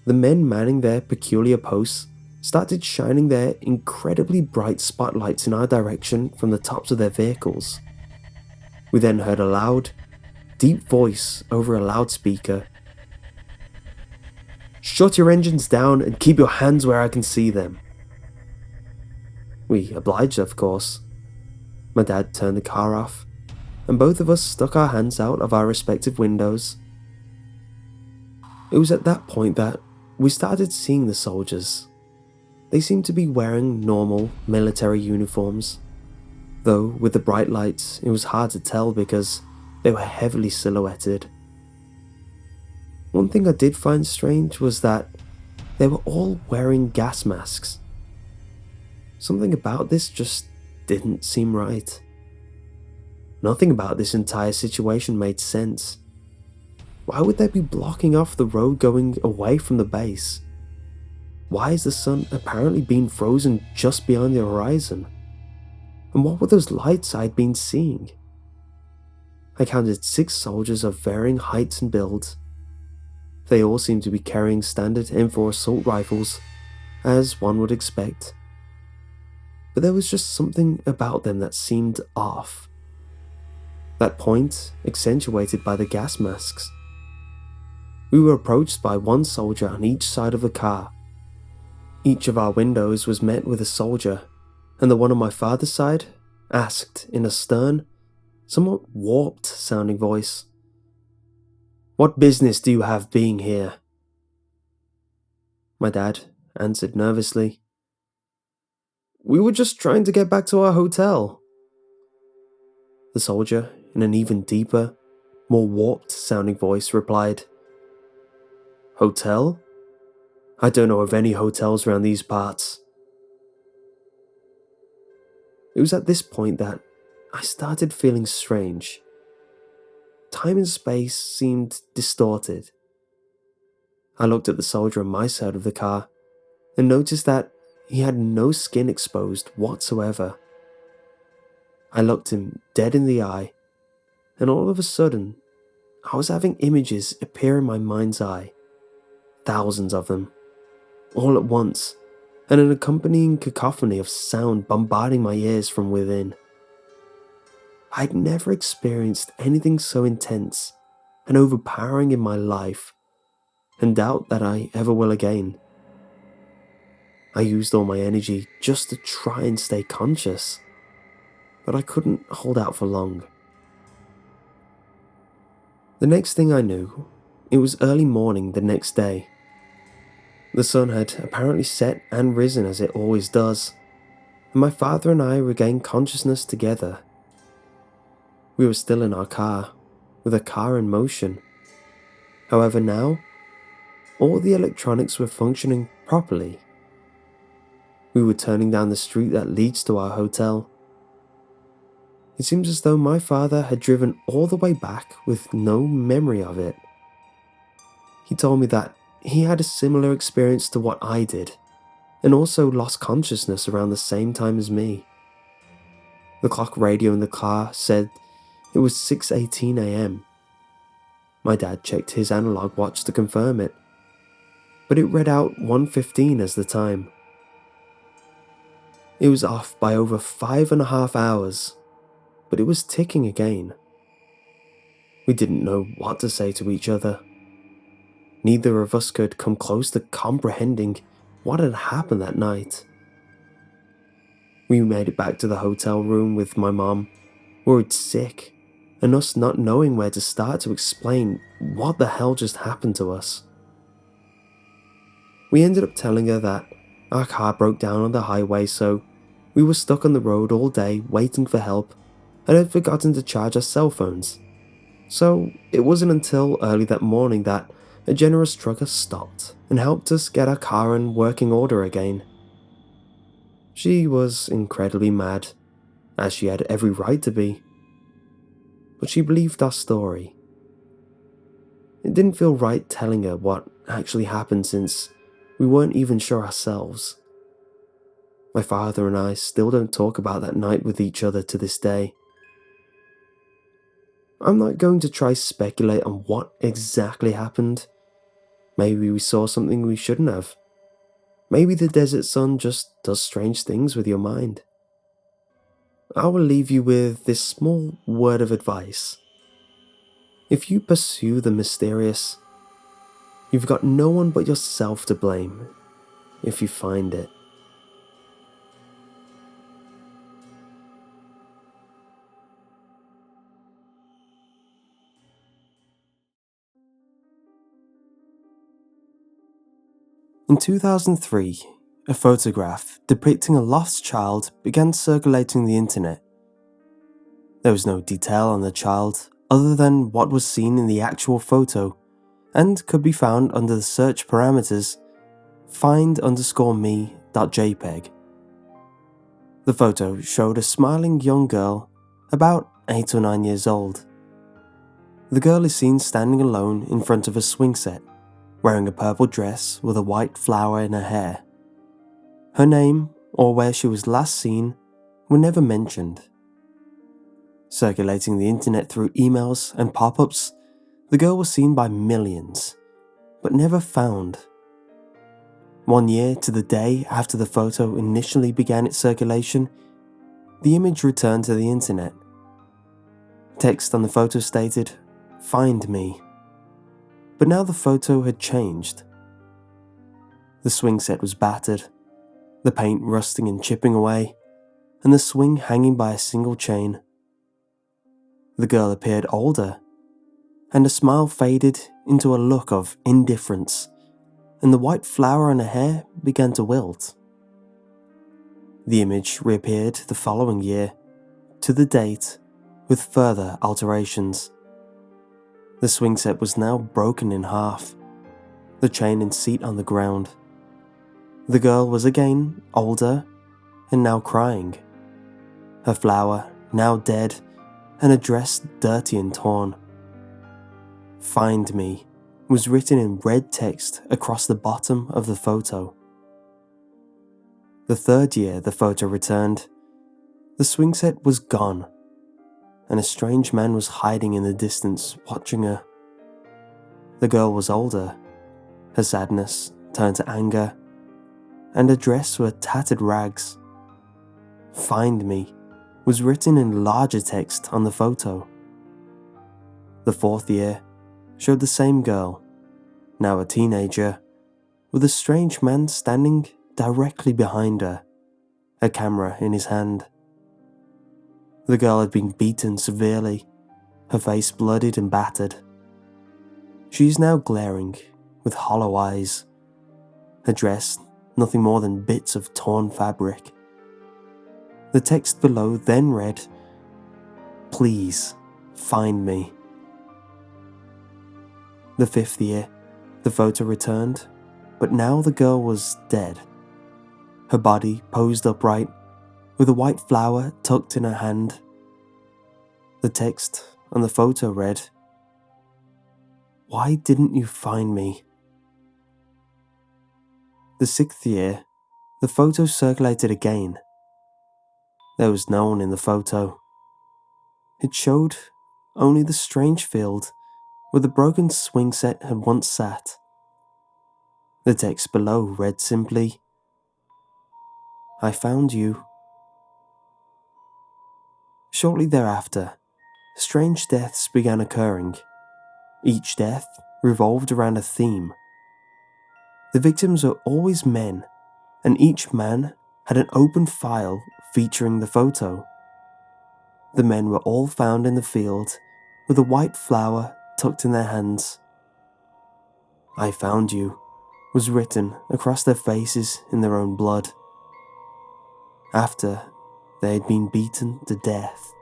the men manning their peculiar posts started shining their incredibly bright spotlights in our direction from the tops of their vehicles. We then heard a loud, deep voice over a loudspeaker. "Shut your engines down and keep your hands where I can see them." We obliged, of course. My dad turned the car off, and both of us stuck our hands out of our respective windows. It was at that point that we started seeing the soldiers. They seemed to be wearing normal military uniforms, though with the bright lights it was hard to tell because they were heavily silhouetted. One thing I did find strange was that they were all wearing gas masks. Something about this just didn't seem right. Nothing about this entire situation made sense. Why would they be blocking off the road going away from the base? Why is the sun apparently being frozen just beyond the horizon? And what were those lights I'd been seeing? I counted 6 soldiers of varying heights and builds. They all seemed to be carrying standard M4 assault rifles, as one would expect. But there was just something about them that seemed off. That point accentuated by the gas masks. We were approached by 1 soldier on each side of the car. Each of our windows was met with a soldier, and the one on my father's side asked in a stern, somewhat warped sounding voice, "What business do you have being here?" My dad answered nervously, "We were just trying to get back to our hotel." The soldier, in an even deeper, more warped sounding voice, replied, "Hotel? I don't know of any hotels around these parts." It was at this point that I started feeling strange. Time and space seemed distorted. I looked at the soldier on my side of the car and noticed that he had no skin exposed whatsoever. I looked him dead in the eye, and all of a sudden, I was having images appear in my mind's eye. Thousands of them, all at once, and an accompanying cacophony of sound bombarding my ears from within. I'd never experienced anything so intense and overpowering in my life, and doubt that I ever will again. I used all my energy just to try and stay conscious, but I couldn't hold out for long. The next thing I knew, it was early morning the next day. The sun had apparently set and risen as it always does, and my father and I regained consciousness together. We were still in our car, with a car in motion. However, now, all the electronics were functioning properly. We were turning down the street that leads to our hotel. It seems as though my father had driven all the way back with no memory of it. He told me that he had a similar experience to what I did, and also lost consciousness around the same time as me. The clock radio in the car said it was 6:18 a.m. My dad checked his analog watch to confirm it, but it read out 1:15 as the time. It was off by over 5.5 hours, but it was ticking again. We didn't know what to say to each other. Neither of us could come close to comprehending what had happened that night. We made it back to the hotel room with my mom, worried sick, and us not knowing where to start to explain what the hell just happened to us. We ended up telling her that our car broke down on the highway, so we were stuck on the road all day waiting for help and had forgotten to charge our cell phones. So it wasn't until early that morning that a generous trucker stopped and helped us get our car in working order again. She was incredibly mad, as she had every right to be, but she believed our story. It didn't feel right telling her what actually happened since we weren't even sure ourselves. My father and I still don't talk about that night with each other to this day. I'm not going to try speculate on what exactly happened. Maybe we saw something we shouldn't have. Maybe the desert sun just does strange things with your mind. I will leave you with this small word of advice. If you pursue the mysterious, you've got no one but yourself to blame if you find it. In 2003, a photograph depicting a lost child began circulating the internet. There was no detail on the child other than what was seen in the actual photo and could be found under the search parameters find_me.jpg. The photo showed a smiling young girl, about 8 or 9 years old. The girl is seen standing alone in front of a swing set, wearing a purple dress with a white flower in her hair. Her name, or where she was last seen, were never mentioned. Circulating the internet through emails and pop-ups, the girl was seen by millions, but never found. 1 year to the day after the photo initially began its circulation, the image returned to the internet. Text on the photo stated, "Find me." But now the photo had changed. The swing set was battered, the paint rusting and chipping away, and the swing hanging by a single chain. The girl appeared older, and a smile faded into a look of indifference, and the white flower on her hair began to wilt. The image reappeared the following year, to the date, with further alterations. The swing set was now broken in half, the chain and seat on the ground. The girl was again older and now crying. Her flower now dead and her dress dirty and torn. "Find me" was written in red text across the bottom of the photo. The third year the photo returned, the swing set was gone, and a strange man was hiding in the distance watching her. The girl was older, her sadness turned to anger, and her dress were tattered rags. "Find me" was written in larger text on the photo. The fourth year showed the same girl, now a teenager, with a strange man standing directly behind her, a camera in his hand. The girl had been beaten severely, her face bloodied and battered. She is now glaring, with hollow eyes, her dress nothing more than bits of torn fabric. The text below then read, "Please, find me." The fifth year, the photo returned, but now the girl was dead. Her body posed upright, with a white flower tucked in her hand. The text on the photo read, "Why didn't you find me?" The sixth year, the photo circulated again. There was no one in the photo. It showed only the strange field where the broken swing set had once sat. The text below read simply, "I found you." Shortly thereafter, strange deaths began occurring. Each death revolved around a theme. The victims were always men, and each man had an open file featuring the photo. The men were all found in the field with a white flower tucked in their hands. "I found you" was written across their faces in their own blood, after they had been beaten to death.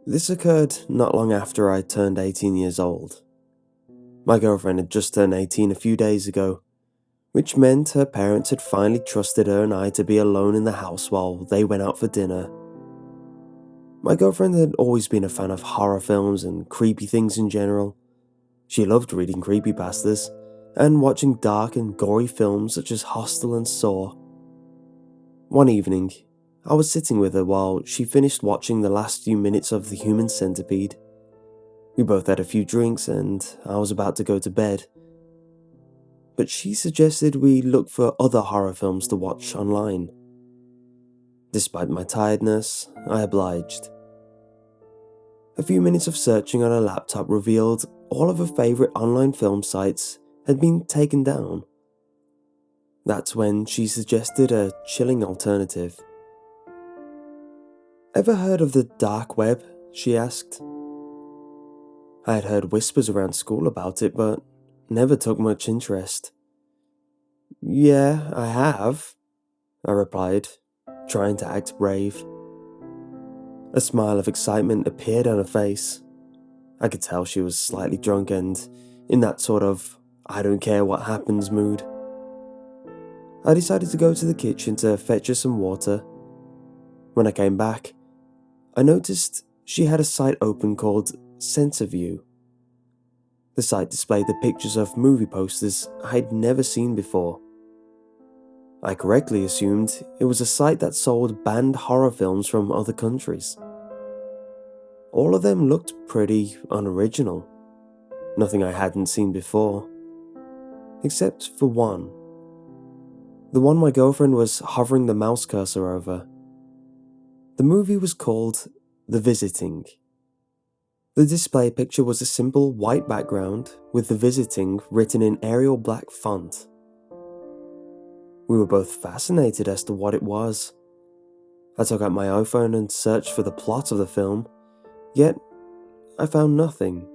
This occurred not long after I turned 18 years old. My girlfriend had just turned 18 a few days ago, which meant her parents had finally trusted her and I to be alone in the house while they went out for dinner. My girlfriend had always been a fan of horror films and creepy things in general. She loved reading creepypastas and watching dark and gory films such as Hostel and Saw. One evening, I was sitting with her while she finished watching the last few minutes of The Human Centipede. We both had a few drinks and I was about to go to bed. But she suggested we look for other horror films to watch online. Despite my tiredness, I obliged. A few minutes of searching on her laptop revealed all of her favourite online film sites had been taken down. That's when she suggested a chilling alternative. "Ever heard of the dark web?" she asked. I had heard whispers around school about it, but never took much interest. "Yeah, I have," I replied, trying to act brave. A smile of excitement appeared on her face. I could tell she was slightly drunk and in that sort of "I don't care what happens" mood. I decided to go to the kitchen to fetch her some water. When I came back, I noticed she had a site open called Sensorview. The site displayed the pictures of movie posters I'd never seen before. I correctly assumed it was a site that sold banned horror films from other countries. All of them looked pretty unoriginal, nothing I hadn't seen before, except for one. The one my girlfriend was hovering the mouse cursor over. The movie was called The Visiting. The display picture was a simple white background with The Visiting written in Arial black font. We were both fascinated as to what it was. I took out my iPhone and searched for the plot of the film, yet I found nothing.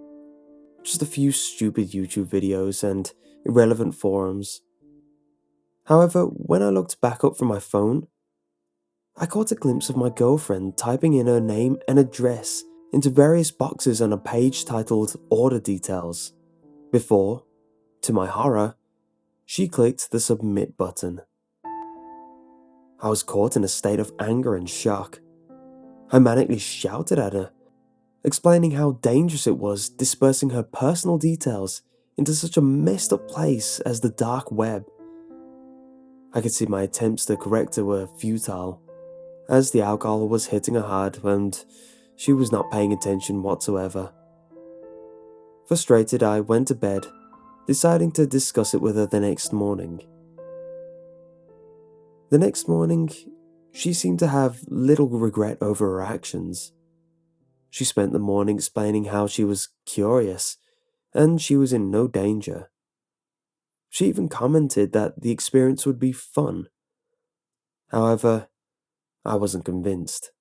Just a few stupid YouTube videos and irrelevant forums. However, when I looked back up from my phone, I caught a glimpse of my girlfriend typing in her name and address into various boxes on a page titled Order Details, before, to my horror, she clicked the submit button. I was caught in a state of anger and shock. I manically shouted at her, explaining how dangerous it was dispersing her personal details into such a messed up place as the dark web. I could see my attempts to correct her were futile, as the alcohol was hitting her hard and she was not paying attention whatsoever. Frustrated, I went to bed, deciding to discuss it with her the next morning. The next morning, she seemed to have little regret over her actions. She spent the morning explaining how she was curious and she was in no danger. She even commented that the experience would be fun. However, I wasn't convinced.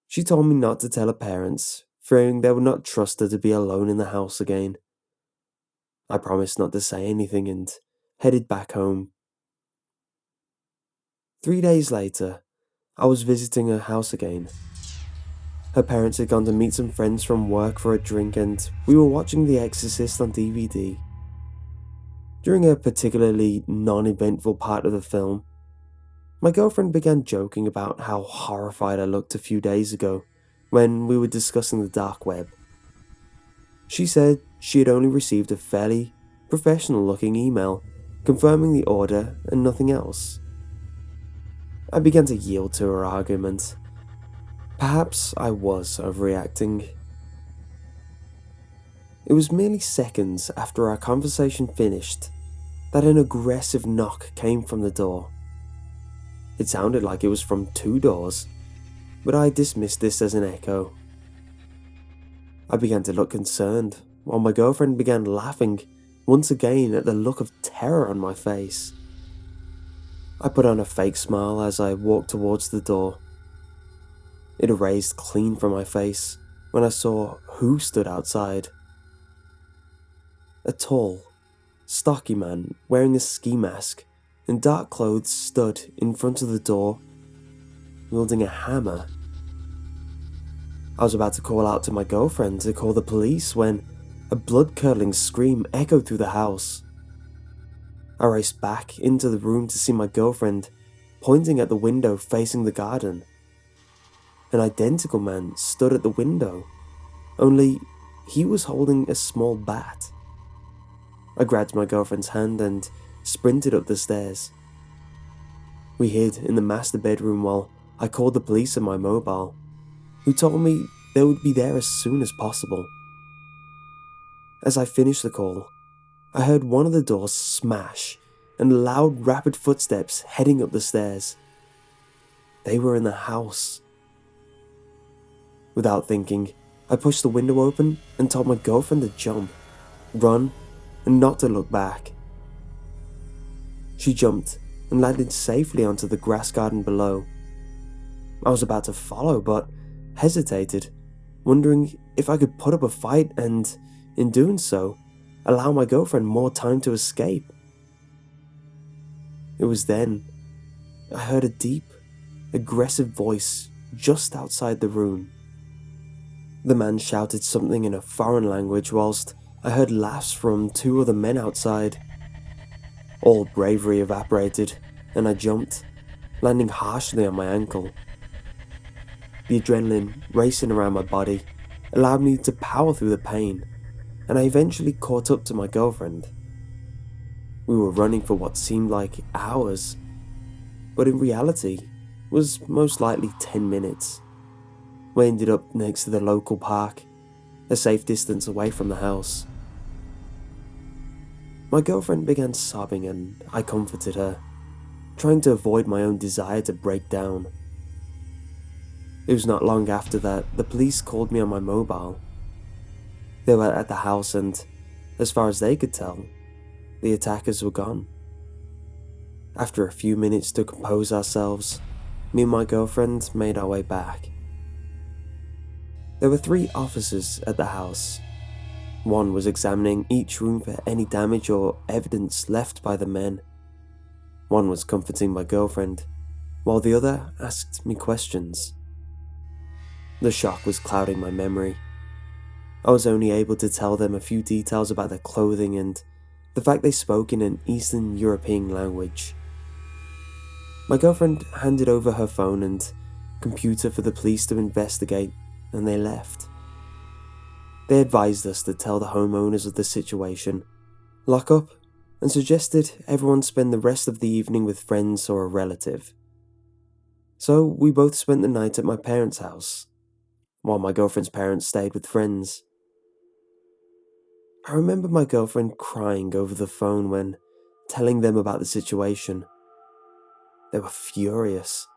She told me not to tell her parents, fearing they would not trust her to be alone in the house again. I promised not to say anything and headed back home. 3 days later, I was visiting her house again. Her parents had gone to meet some friends from work for a drink and we were watching The Exorcist on DVD. During a particularly non-eventful part of the film, my girlfriend began joking about how horrified I looked a few days ago when we were discussing the dark web. She said she had only received a fairly professional-looking email confirming the order and nothing else. I began to yield to her argument. Perhaps I was overreacting. It was merely seconds after our conversation finished that an aggressive knock came from the door. It sounded like it was from 2 doors, but I dismissed this as an echo. I began to look concerned, while my girlfriend began laughing once again at the look of terror on my face. I put on a fake smile as I walked towards the door. It erased clean from my face when I saw who stood outside. A tall, stocky man wearing a ski mask and dark clothes stood in front of the door, wielding a hammer. I was about to call out to my girlfriend to call the police when a blood-curdling scream echoed through the house. I raced back into the room to see my girlfriend pointing at the window facing the garden. An identical man stood at the window, only he was holding a small bat. I grabbed my girlfriend's hand and sprinted up the stairs. We hid in the master bedroom while I called the police on my mobile, who told me they would be there as soon as possible. As I finished the call, I heard one of the doors smash and loud, rapid footsteps heading up the stairs. They were in the house. Without thinking, I pushed the window open and told my girlfriend to jump, run, and not to look back. She jumped and landed safely onto the grass garden below. I was about to follow, but hesitated, wondering if I could put up a fight and, in doing so, allow my girlfriend more time to escape. It was then I heard a deep, aggressive voice just outside the room. The man shouted something in a foreign language whilst I heard laughs from 2 other men outside. All bravery evaporated and I jumped, landing harshly on my ankle. The adrenaline racing around my body allowed me to power through the pain, and I eventually caught up to my girlfriend. We were running for what seemed like hours, but in reality was most likely 10 minutes. We ended up next to the local park, a safe distance away from the house. My girlfriend began sobbing and I comforted her, trying to avoid my own desire to break down. It was not long after that the police called me on my mobile. They were at the house and, as far as they could tell, the attackers were gone. After a few minutes to compose ourselves, me and my girlfriend made our way back. There were 3 officers at the house. One was examining each room for any damage or evidence left by the men. One was comforting my girlfriend, while the other asked me questions. The shock was clouding my memory. I was only able to tell them a few details about their clothing and the fact they spoke in an Eastern European language. My girlfriend handed over her phone and computer for the police to investigate, and they left. They advised us to tell the homeowners of the situation, lock up, and suggested everyone spend the rest of the evening with friends or a relative. So we both spent the night at my parents' house, while my girlfriend's parents stayed with friends. I remember my girlfriend crying over the phone when telling them about the situation. They were furious.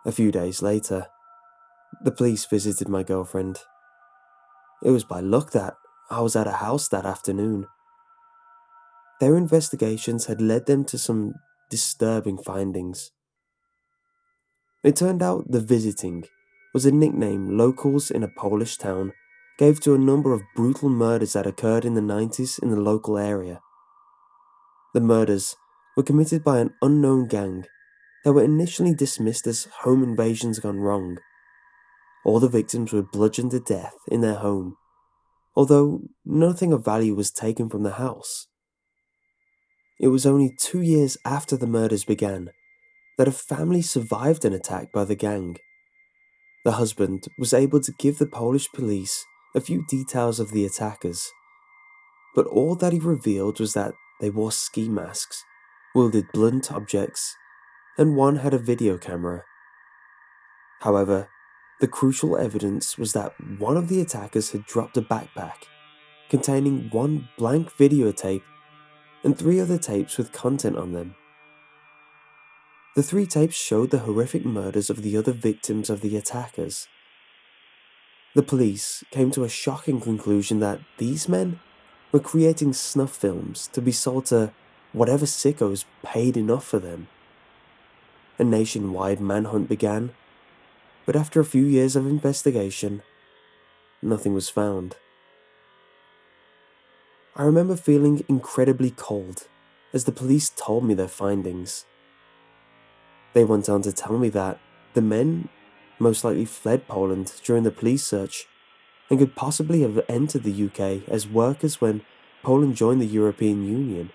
A few days later, the police visited my girlfriend. It was by luck that I was at a house that afternoon. Their investigations had led them to some disturbing findings. It turned out the visiting was a nickname locals in a Polish town gave to a number of brutal murders that occurred in the 90s in the local area. The murders were committed by an unknown gang that were initially dismissed as home invasions gone wrong. All the victims were bludgeoned to death in their home, although nothing of value was taken from the house. It was only 2 years after the murders began that a family survived an attack by the gang. The husband was able to give the Polish police a few details of the attackers, but all that he revealed was that they wore ski masks, wielded blunt objects, and one had a video camera. However, the crucial evidence was that one of the attackers had dropped a backpack containing one blank videotape and 3 other tapes with content on them. The 3 tapes showed the horrific murders of the other victims of the attackers. The police came to a shocking conclusion that these men were creating snuff films to be sold to whatever sickos paid enough for them. A nationwide manhunt began, but after a few years of investigation, nothing was found. I remember feeling incredibly cold as the police told me their findings. They went on to tell me that the men most likely fled Poland during the police search and could possibly have entered the UK as workers when Poland joined the European Union.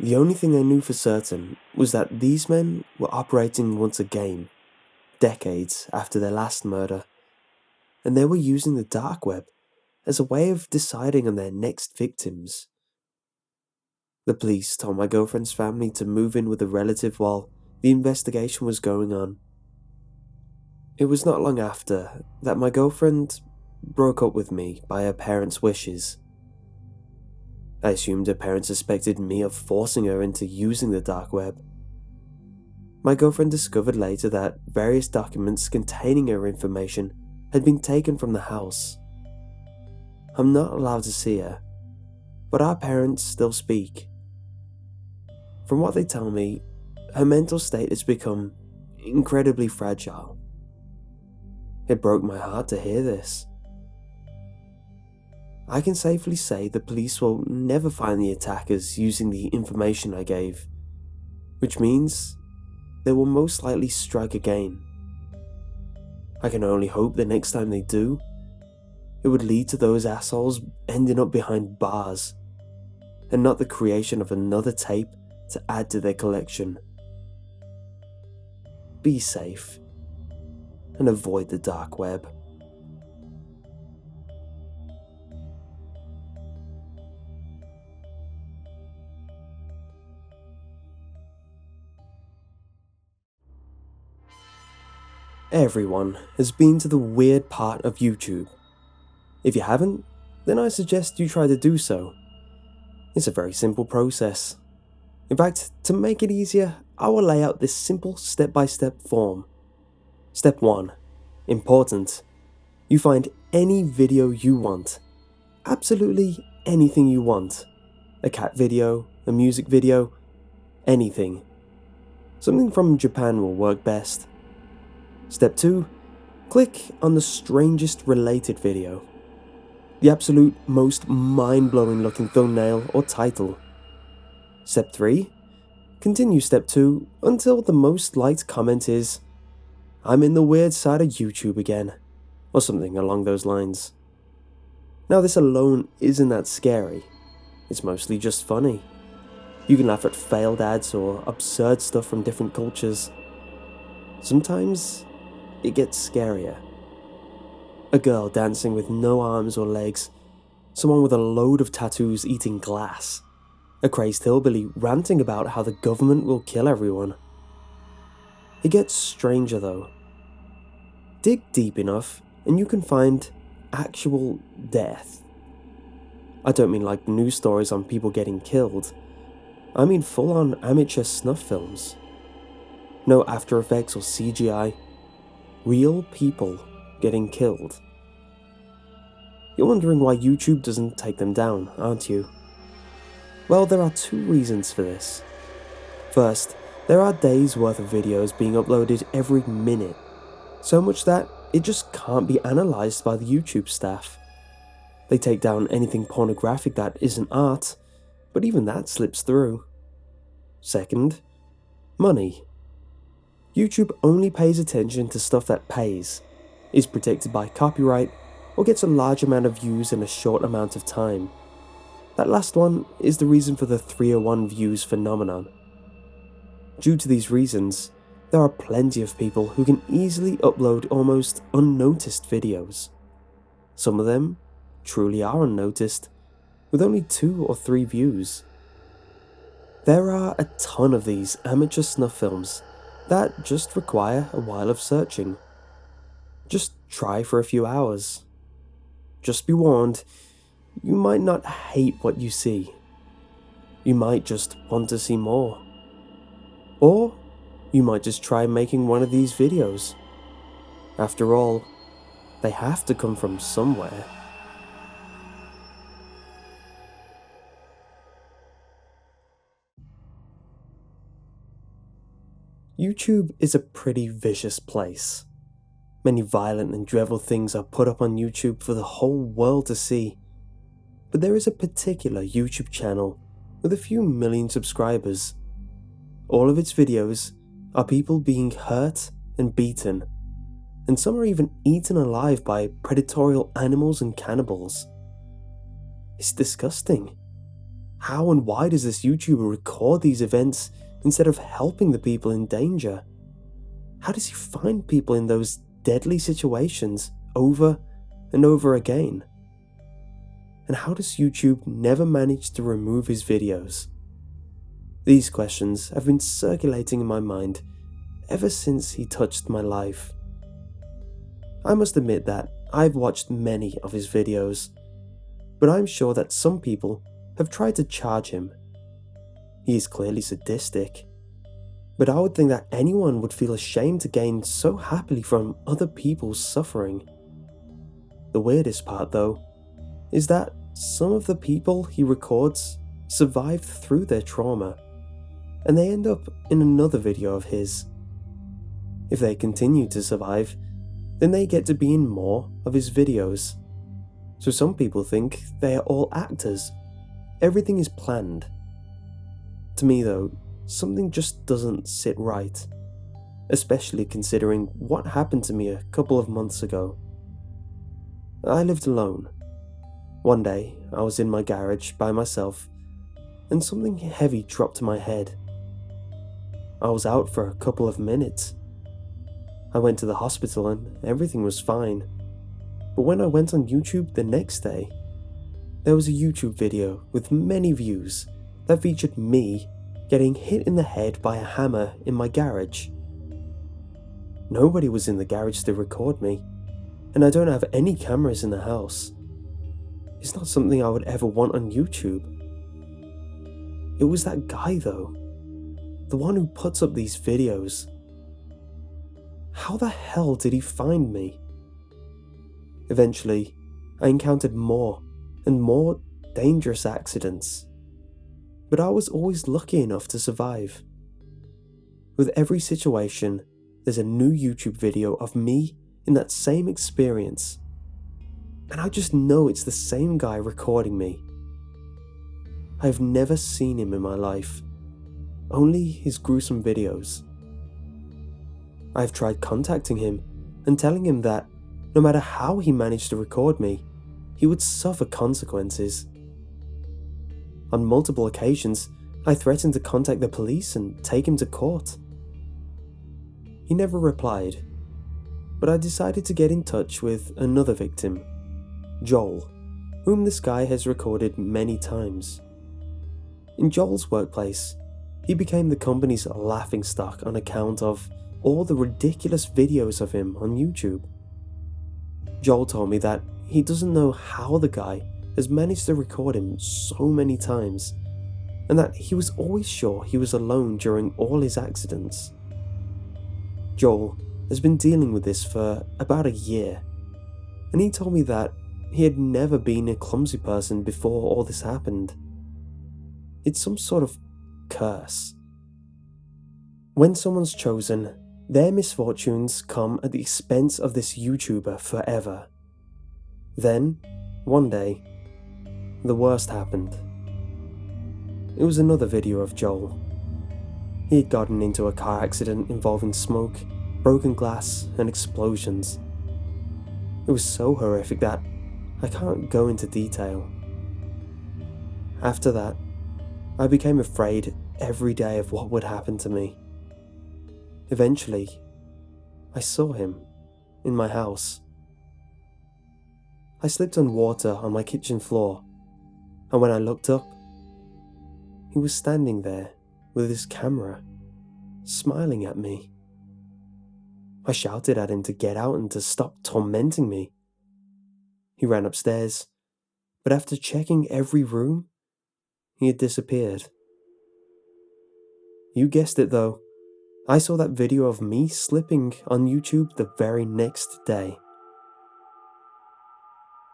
The only thing they knew for certain was that these men were operating once again, decades after their last murder, and they were using the dark web as a way of deciding on their next victims. The police told my girlfriend's family to move in with a relative while the investigation was going on. It was not long after that my girlfriend broke up with me by her parents' wishes. I assumed her parents suspected me of forcing her into using the dark web. My girlfriend discovered later that various documents containing her information had been taken from the house. I'm not allowed to see her, but our parents still speak. From what they tell me, her mental state has become incredibly fragile. It broke my heart to hear this. I can safely say the police will never find the attackers using the information I gave, which means they will most likely strike again. I can only hope the next time they do, it would lead to those assholes ending up behind bars, and not the creation of another tape to add to their collection. Be safe, and avoid the dark web. Everyone has been to the weird part of YouTube. If you haven't, then I suggest you try to do so. It's a very simple process. In fact, to make it easier, I will lay out this simple step-by-step form. Step 1. Important. You find any video you want. Absolutely anything you want. A cat video, a music video, anything. Something from Japan will work best. Step 2. Click on the strangest related video. The absolute most mind-blowing looking thumbnail or title. Step 3. Continue step 2 until the most liked comment is, "I'm in the weird side of YouTube again," or something along those lines. Now this alone isn't that scary. It's mostly just funny. You can laugh at failed ads or absurd stuff from different cultures. Sometimes it gets scarier. A girl dancing with no arms or legs, someone with a load of tattoos eating glass, a crazed hillbilly ranting about how the government will kill everyone. It gets stranger though. Dig deep enough and you can find actual death. I don't mean like news stories on people getting killed. I mean full-on amateur snuff films. No After Effects or CGI. Real people getting killed. You're wondering why YouTube doesn't take them down, aren't you? Well, there are two reasons for this. First, there are days worth of videos being uploaded every minute, so much that it just can't be analysed by the YouTube staff. They take down anything pornographic that isn't art, but even that slips through. Second, money. YouTube only pays attention to stuff that pays, is protected by copyright, or gets a large amount of views in a short amount of time. That last one is the reason for the 301 views phenomenon. Due to these reasons, there are plenty of people who can easily upload almost unnoticed videos. Some of them truly are unnoticed, with only 2 or 3 views. There are a ton of these amateur snuff films that just require a while of searching. Just try for a few hours. Just be warned, you might not hate what you see. You might just want to see more. Or you might just try making one of these videos. After all, they have to come from somewhere. YouTube is a pretty vicious place. Many violent and dreadful things are put up on YouTube for the whole world to see. But there is a particular YouTube channel with a few million subscribers. All of its videos are people being hurt and beaten, and some are even eaten alive by predatory animals and cannibals. It's disgusting. How and why does this YouTuber record these events instead of helping the people in danger? How does he find people in those deadly situations over and over again? And how does YouTube never manage to remove his videos? These questions have been circulating in my mind ever since he touched my life. I must admit that I've watched many of his videos, but I'm sure that some people have tried to charge him. He is clearly sadistic, but I would think that anyone would feel ashamed to gain so happily from other people's suffering. The weirdest part, though, is that some of the people he records survived through their trauma, and they end up in another video of his. If they continue to survive, then they get to be in more of his videos. So some people think they are all actors. Everything is planned. To me though, something just doesn't sit right, especially considering what happened to me a couple of months ago. I lived alone. One day, I was in my garage by myself, and something heavy dropped to my head. I was out for a couple of minutes. I went to the hospital and everything was fine, but when I went on YouTube the next day, there was a YouTube video with many views that featured me getting hit in the head by a hammer in my garage. Nobody was in the garage to record me, and I don't have any cameras in the house. It's not something I would ever want on YouTube. It was that guy though, the one who puts up these videos. How the hell did he find me? Eventually, I encountered more and more dangerous accidents, but I was always lucky enough to survive. With every situation, there's a new YouTube video of me in that same experience, and I just know it's the same guy recording me. I have never seen him in my life, only his gruesome videos. I've tried contacting him and telling him that no matter how he managed to record me, he would suffer consequences. On multiple occasions, I threatened to contact the police and take him to court. He never replied, but I decided to get in touch with another victim, Joel, whom this guy has recorded many times. In Joel's workplace, he became the company's laughingstock on account of all the ridiculous videos of him on YouTube. Joel told me that he doesn't know how the guy has managed to record him so many times, and that he was always sure he was alone during all his accidents. Joel has been dealing with this for about a year, and he told me that he had never been a clumsy person before all this happened. It's some sort of curse. When someone's chosen, their misfortunes come at the expense of this YouTuber forever. Then, one day, the worst happened. It was another video of Joel. He had gotten into a car accident involving smoke, broken glass, and explosions. It was so horrific that I can't go into detail. After that, I became afraid every day of what would happen to me. Eventually, I saw him in my house. I slipped on water on my kitchen floor, and when I looked up, he was standing there with his camera, smiling at me. I shouted at him to get out and to stop tormenting me. He ran upstairs, but after checking every room, he had disappeared. You guessed it though, I saw that video of me slipping on YouTube the very next day.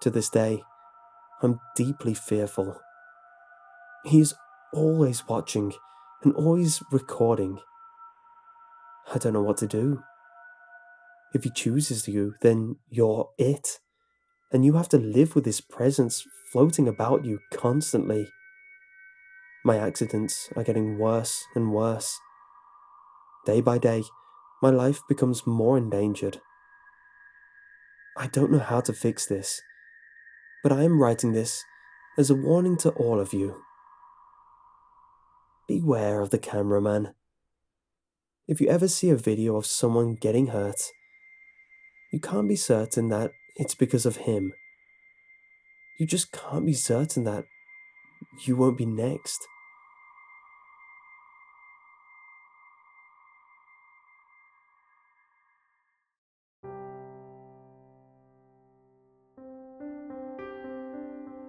To this day, I'm deeply fearful. He's always watching and always recording. I don't know what to do. If he chooses you, then you're it, and you have to live with his presence floating about you constantly. My accidents are getting worse and worse. Day by day, my life becomes more endangered. I don't know how to fix this, but I am writing this as a warning to all of you. Beware of the cameraman. If you ever see a video of someone getting hurt, you can't be certain that it's because of him. You just can't be certain that you won't be next.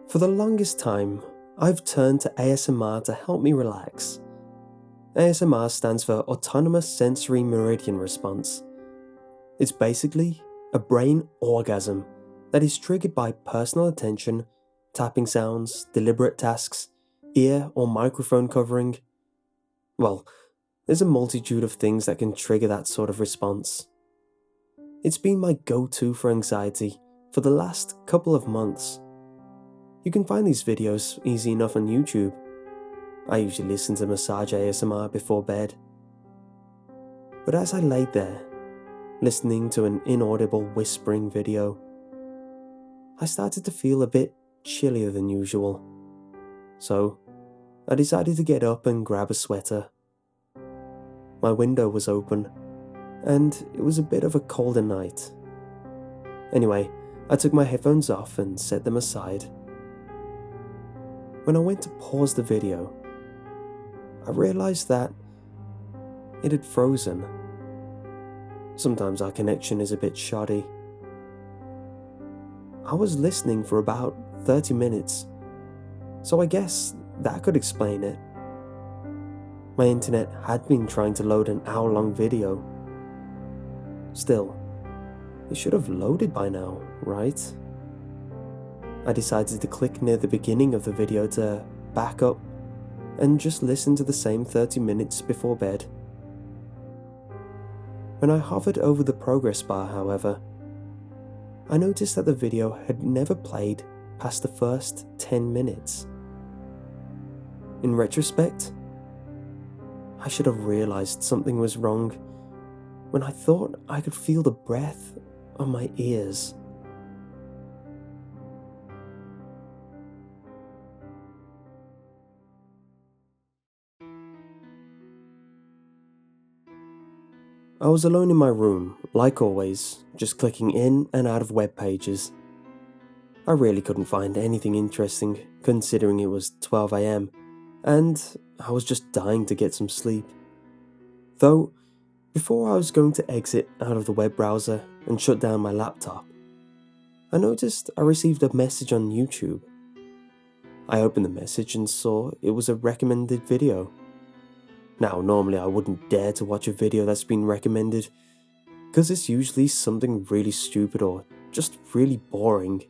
For the longest time, I've turned to ASMR to help me relax. ASMR stands for Autonomous Sensory Meridian Response. It's basically a brain orgasm that is triggered by personal attention, tapping sounds, deliberate tasks, ear or microphone covering. Well, there's a multitude of things that can trigger that sort of response. It's been my go-to for anxiety for the last couple of months. You can find these videos easy enough on YouTube. I usually listen to massage ASMR before bed. But as I laid there, listening to an inaudible whispering video, I started to feel a bit chillier than usual. So, I decided to get up and grab a sweater. My window was open, and it was a bit of a colder night. Anyway, I took my headphones off and set them aside. When I went to pause the video, I realized that it had frozen. Sometimes our connection is a bit shoddy. I was listening for about 30 minutes, so I guess that could explain it. My internet had been trying to load an hour-long video. Still, it should have loaded by now, right? I decided to click near the beginning of the video to back up and just listen to the same 30 minutes before bed. When I hovered over the progress bar, however, I noticed that the video had never played past the first 10 minutes. In retrospect, I should have realized something was wrong when I thought I could feel the breath on my ears. I was alone in my room, like always, just clicking in and out of web pages. I really couldn't find anything interesting, considering it was 12 AM, and I was just dying to get some sleep. Though, Before I was going to exit out of the web browser and shut down my laptop, I noticed I received a message on YouTube. I opened the message and saw it was a recommended video. Now, normally I wouldn't dare to watch a video that's been recommended, because it's usually something really stupid or just really boring.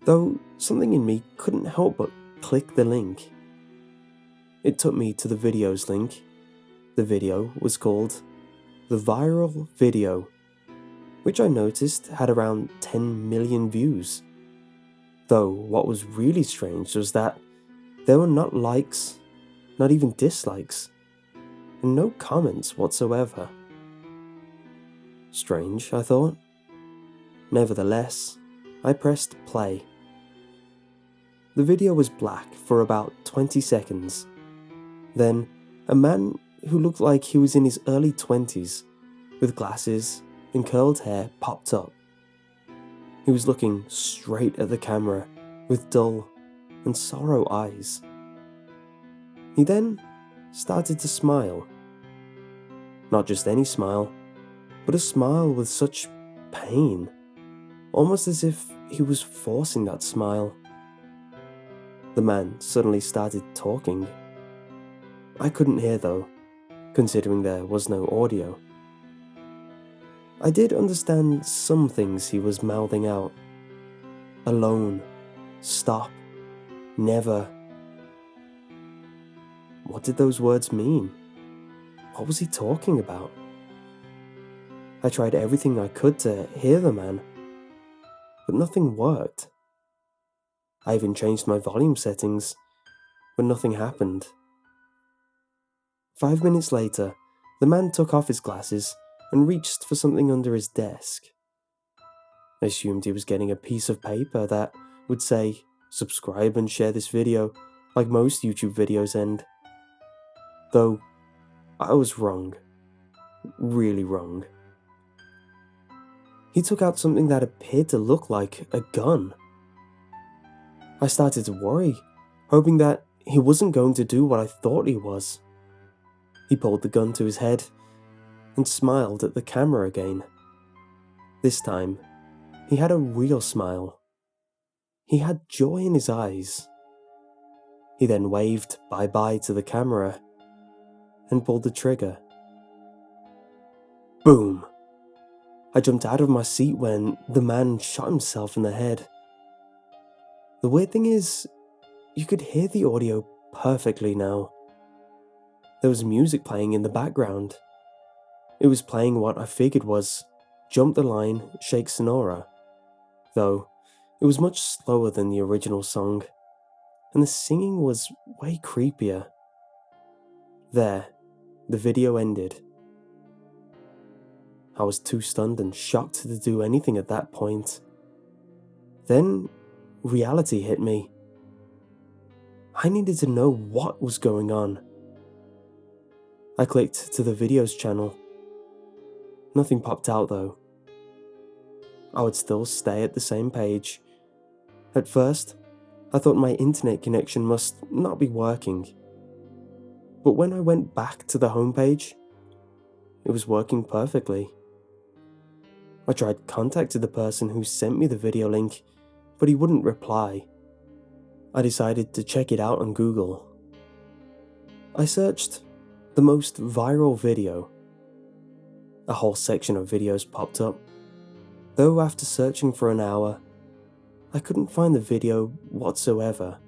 Though something in me couldn't help but click the link. It took me to the video's link. The video was called The Viral Video, which I noticed had around 10 million views. Though what was really strange was that there were not likes, not even dislikes, and no comments whatsoever. Strange, I thought. Nevertheless, I pressed play. The video was black for about 20 seconds. Then, a man who looked like he was in his early 20s, with glasses and curled hair, popped up. He was looking straight at the camera with dull and sorrow eyes. He then started to smile. Not just any smile, but a smile with such pain, almost as if he was forcing that smile. The man suddenly started talking. I couldn't hear though, considering there was no audio. I did understand some things he was mouthing out. Alone, stop, never. What did those words mean? What was he talking about? I tried everything I could to hear the man, but nothing worked. I even changed my volume settings, but nothing happened. 5 minutes later, the man took off his glasses and reached for something under his desk. I assumed he was getting a piece of paper that would say, "Subscribe and share this video," like most YouTube videos end. Though, I was wrong. Really wrong. He took out something that appeared to look like a gun. I started to worry, hoping that he wasn't going to do what I thought he was. He pulled the gun to his head and smiled at the camera again. This time, he had a real smile. He had joy in his eyes. He then waved bye-bye to the camera and pulled the trigger. Boom! I jumped out of my seat when the man shot himself in the head. The weird thing is, you could hear the audio perfectly now. There was music playing in the background. It was playing what I figured was Jump the Line, Shake Sonora, though it was much slower than the original song, and the singing was way creepier. There, the video ended. I was too stunned and shocked to do anything at that point. Then, reality hit me. I needed to know what was going on. I clicked to the videos channel. Nothing popped out though. I would still stay at the same page. At first, I thought my internet connection must not be working. But when I went back to the homepage, it was working perfectly. I tried contacting the person who sent me the video link, but he wouldn't reply. I decided to check it out on Google. I searched the most viral video. A whole section of videos popped up, though after searching for an hour, I couldn't find the video whatsoever.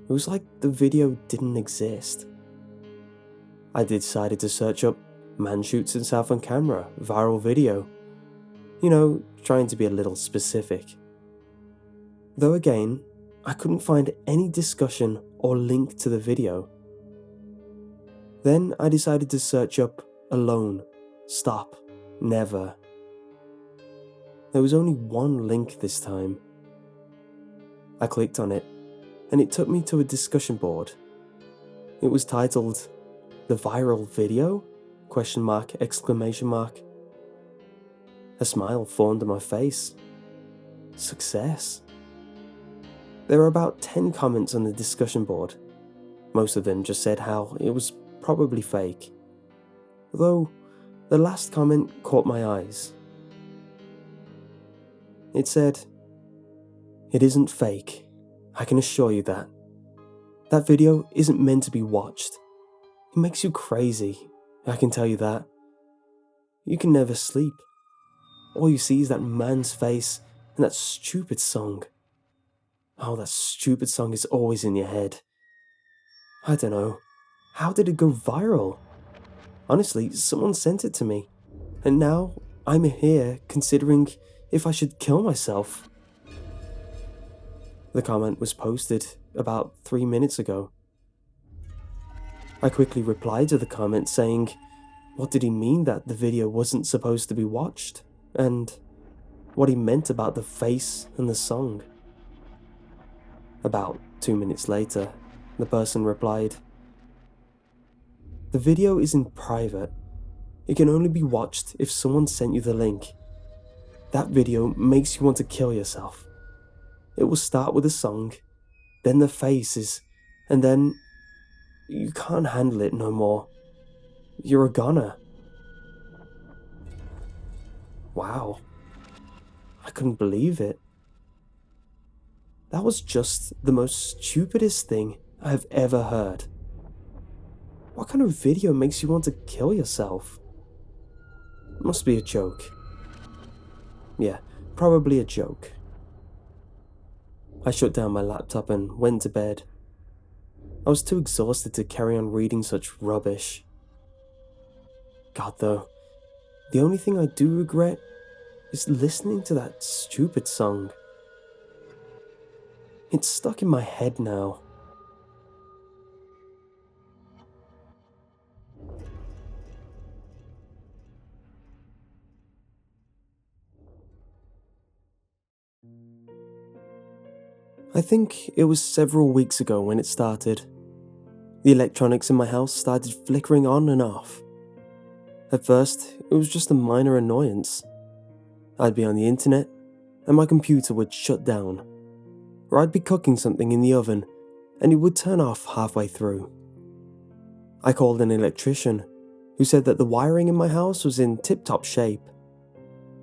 It was like the video didn't exist. I decided to search up "man shoots himself on camera, viral video." You know, trying to be a little specific. Though again, I couldn't find any discussion or link to the video. Then I decided to search up "alone, stop, never." There was only one link this time. I clicked on it, and it took me to a discussion board. It was titled, "The Viral Video?" Exclamation mark. A smile formed on my face. Success. There were about 10 comments on the discussion board. Most of them just said how it was probably fake. though the last comment caught my eyes. It said, "It isn't fake, I can assure you that. That video isn't meant to be watched. It makes you crazy, I can tell you that. You can never sleep. All you see is that man's face and that stupid song. Oh, that stupid song is always in your head. I don't know, how did it go viral? Honestly, someone sent it to me, and now I'm here considering if I should kill myself." The comment was posted about 3 minutes ago. I quickly replied to the comment saying, what did he mean that the video wasn't supposed to be watched, and what he meant about the face and the song. About 2 minutes later, the person replied, "The video is in private. It can only be watched if someone sent you the link. That video makes you want to kill yourself. It will start with a song, then the faces, and then you can't handle it no more. You're a goner." Wow. I couldn't believe it. That was just the most stupidest thing I have ever heard. What kind of video makes you want to kill yourself? Must be a joke. Yeah, probably a joke. I shut down my laptop and went to bed. I was too exhausted to carry on reading such rubbish. God though, the only thing I do regret is listening to that stupid song. It's stuck in my head now. I think it was several weeks ago when it started. The electronics in my house started flickering on and off. At first, it was just a minor annoyance. I'd be on the internet, and my computer would shut down. Or I'd be cooking something in the oven, and it would turn off halfway through. I called an electrician, who said that the wiring in my house was in tip-top shape.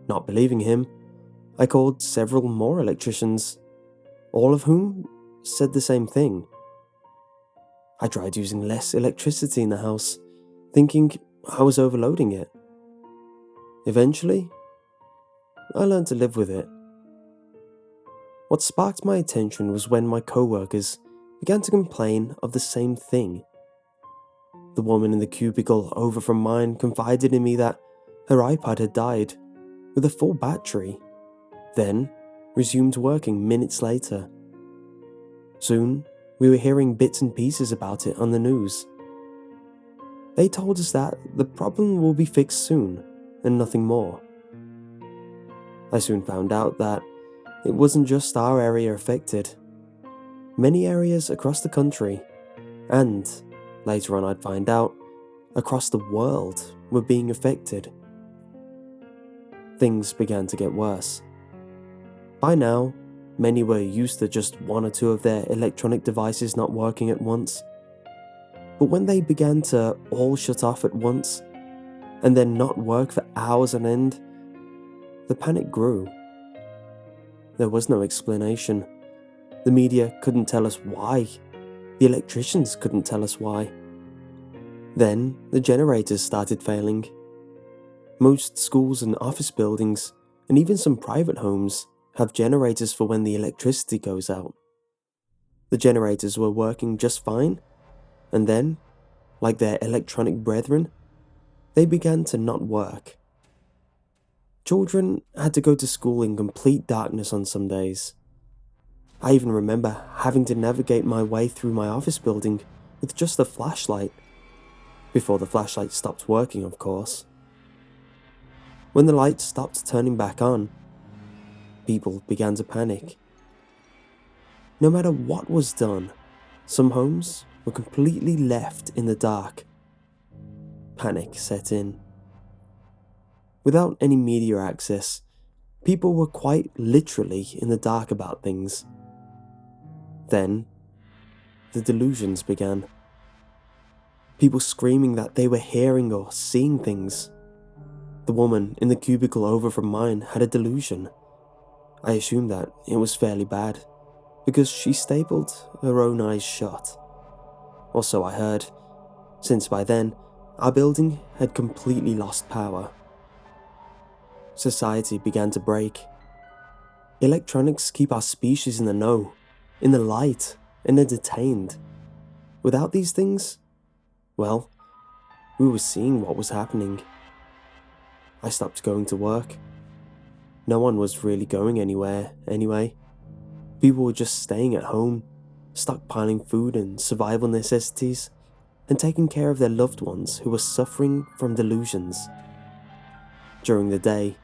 Not believing him, I called several more electricians, all of whom said the same thing. I tried using less electricity in the house, thinking I was overloading it. Eventually, I learned to live with it. What sparked my attention was when my co-workers began to complain of the same thing. The woman in the cubicle over from mine confided in me that her iPad had died with a full battery, then resumed working minutes later. Soon, we were hearing bits and pieces about it on the news. They told us that the problem will be fixed soon, and nothing more. I soon found out that it wasn't just our area affected. Many areas across the country, and later on I'd find out, across the world, were being affected. Things began to get worse. By now, many were used to just one or two of their electronic devices not working at once. But when they began to all shut off at once, and then not work for hours on end, the panic grew. There was no explanation. The media couldn't tell us why. The electricians couldn't tell us why. Then the generators started failing. Most schools and office buildings, and even some private homes, have generators for when the electricity goes out. The generators were working just fine, and then, like their electronic brethren, they began to not work. Children had to go to school in complete darkness on some days. I even remember having to navigate my way through my office building with just a flashlight. Before the flashlight stopped working, of course. When the light stopped turning back on, people began to panic. No matter what was done, some homes were completely left in the dark. Panic set in. Without any media access, people were quite literally in the dark about things. Then, the delusions began. People screaming that they were hearing or seeing things. The woman in the cubicle over from mine had a delusion. I assumed that it was fairly bad, because she stapled her own eyes shut. Or so I heard, since by then, our building had completely lost power. Society began to break. Electronics keep our species in the know, in the light, and entertained. Without these things, well, we were seeing what was happening. I stopped going to work. No one was really going anywhere, anyway. People were just staying at home, stockpiling food and survival necessities, and taking care of their loved ones who were suffering from delusions. During the day,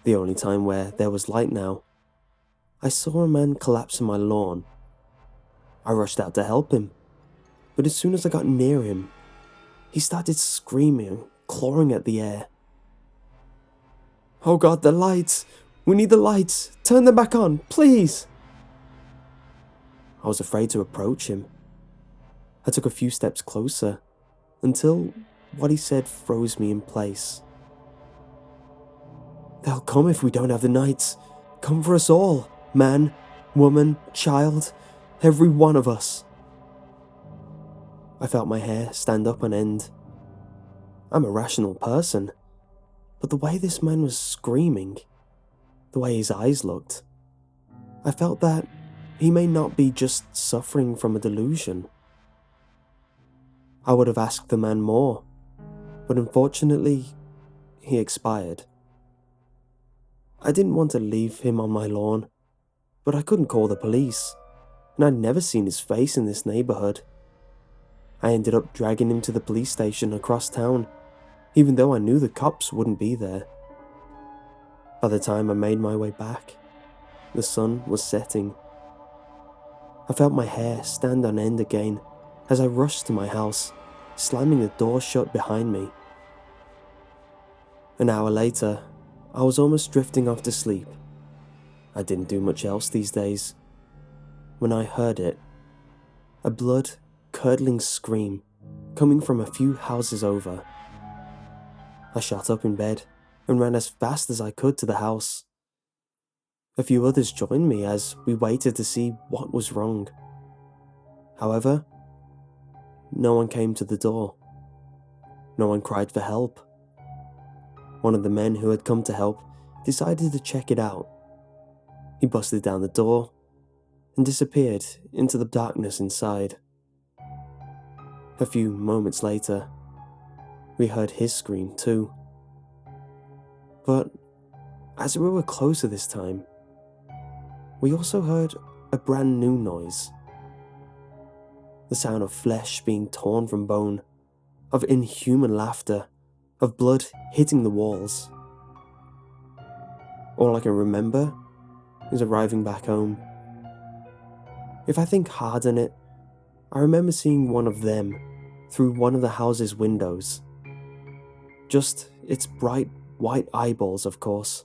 the only time where there was light now, I saw a man collapse on my lawn. I rushed out to help him, but as soon as I got near him, he started screaming, clawing at the air. "Oh God, the lights! We need the lights! Turn them back on, please!" I was afraid to approach him. I took a few steps closer, until what he said froze me in place. "They'll come if we don't have the nights. Come for us all, man, woman, child, every one of us." I felt my hair stand up on end. I'm a rational person, but the way this man was screaming, the way his eyes looked, I felt that he may not be just suffering from a delusion. I would have asked the man more, but unfortunately, he expired. I didn't want to leave him on my lawn, but I couldn't call the police, and I'd never seen his face in this neighborhood. I ended up dragging him to the police station across town, even though I knew the cops wouldn't be there. By the time I made my way back, the sun was setting. I felt my hair stand on end again as I rushed to my house, slamming the door shut behind me. An hour later, I was almost drifting off to sleep. I didn't do much else these days, when I heard it. A blood-curdling scream coming from a few houses over. I shot up in bed and ran as fast as I could to the house. A few others joined me as we waited to see what was wrong. However, no one came to the door. No one cried for help. One of the men who had come to help decided to check it out. He busted down the door and disappeared into the darkness inside. A few moments later, we heard his scream too. But as we were closer this time, we also heard a brand new noise. The sound of flesh being torn from bone, of inhuman laughter, of blood hitting the walls. All I can remember is arriving back home. If I think hard on it, I remember seeing one of them through one of the house's windows. Just its bright white eyeballs, of course.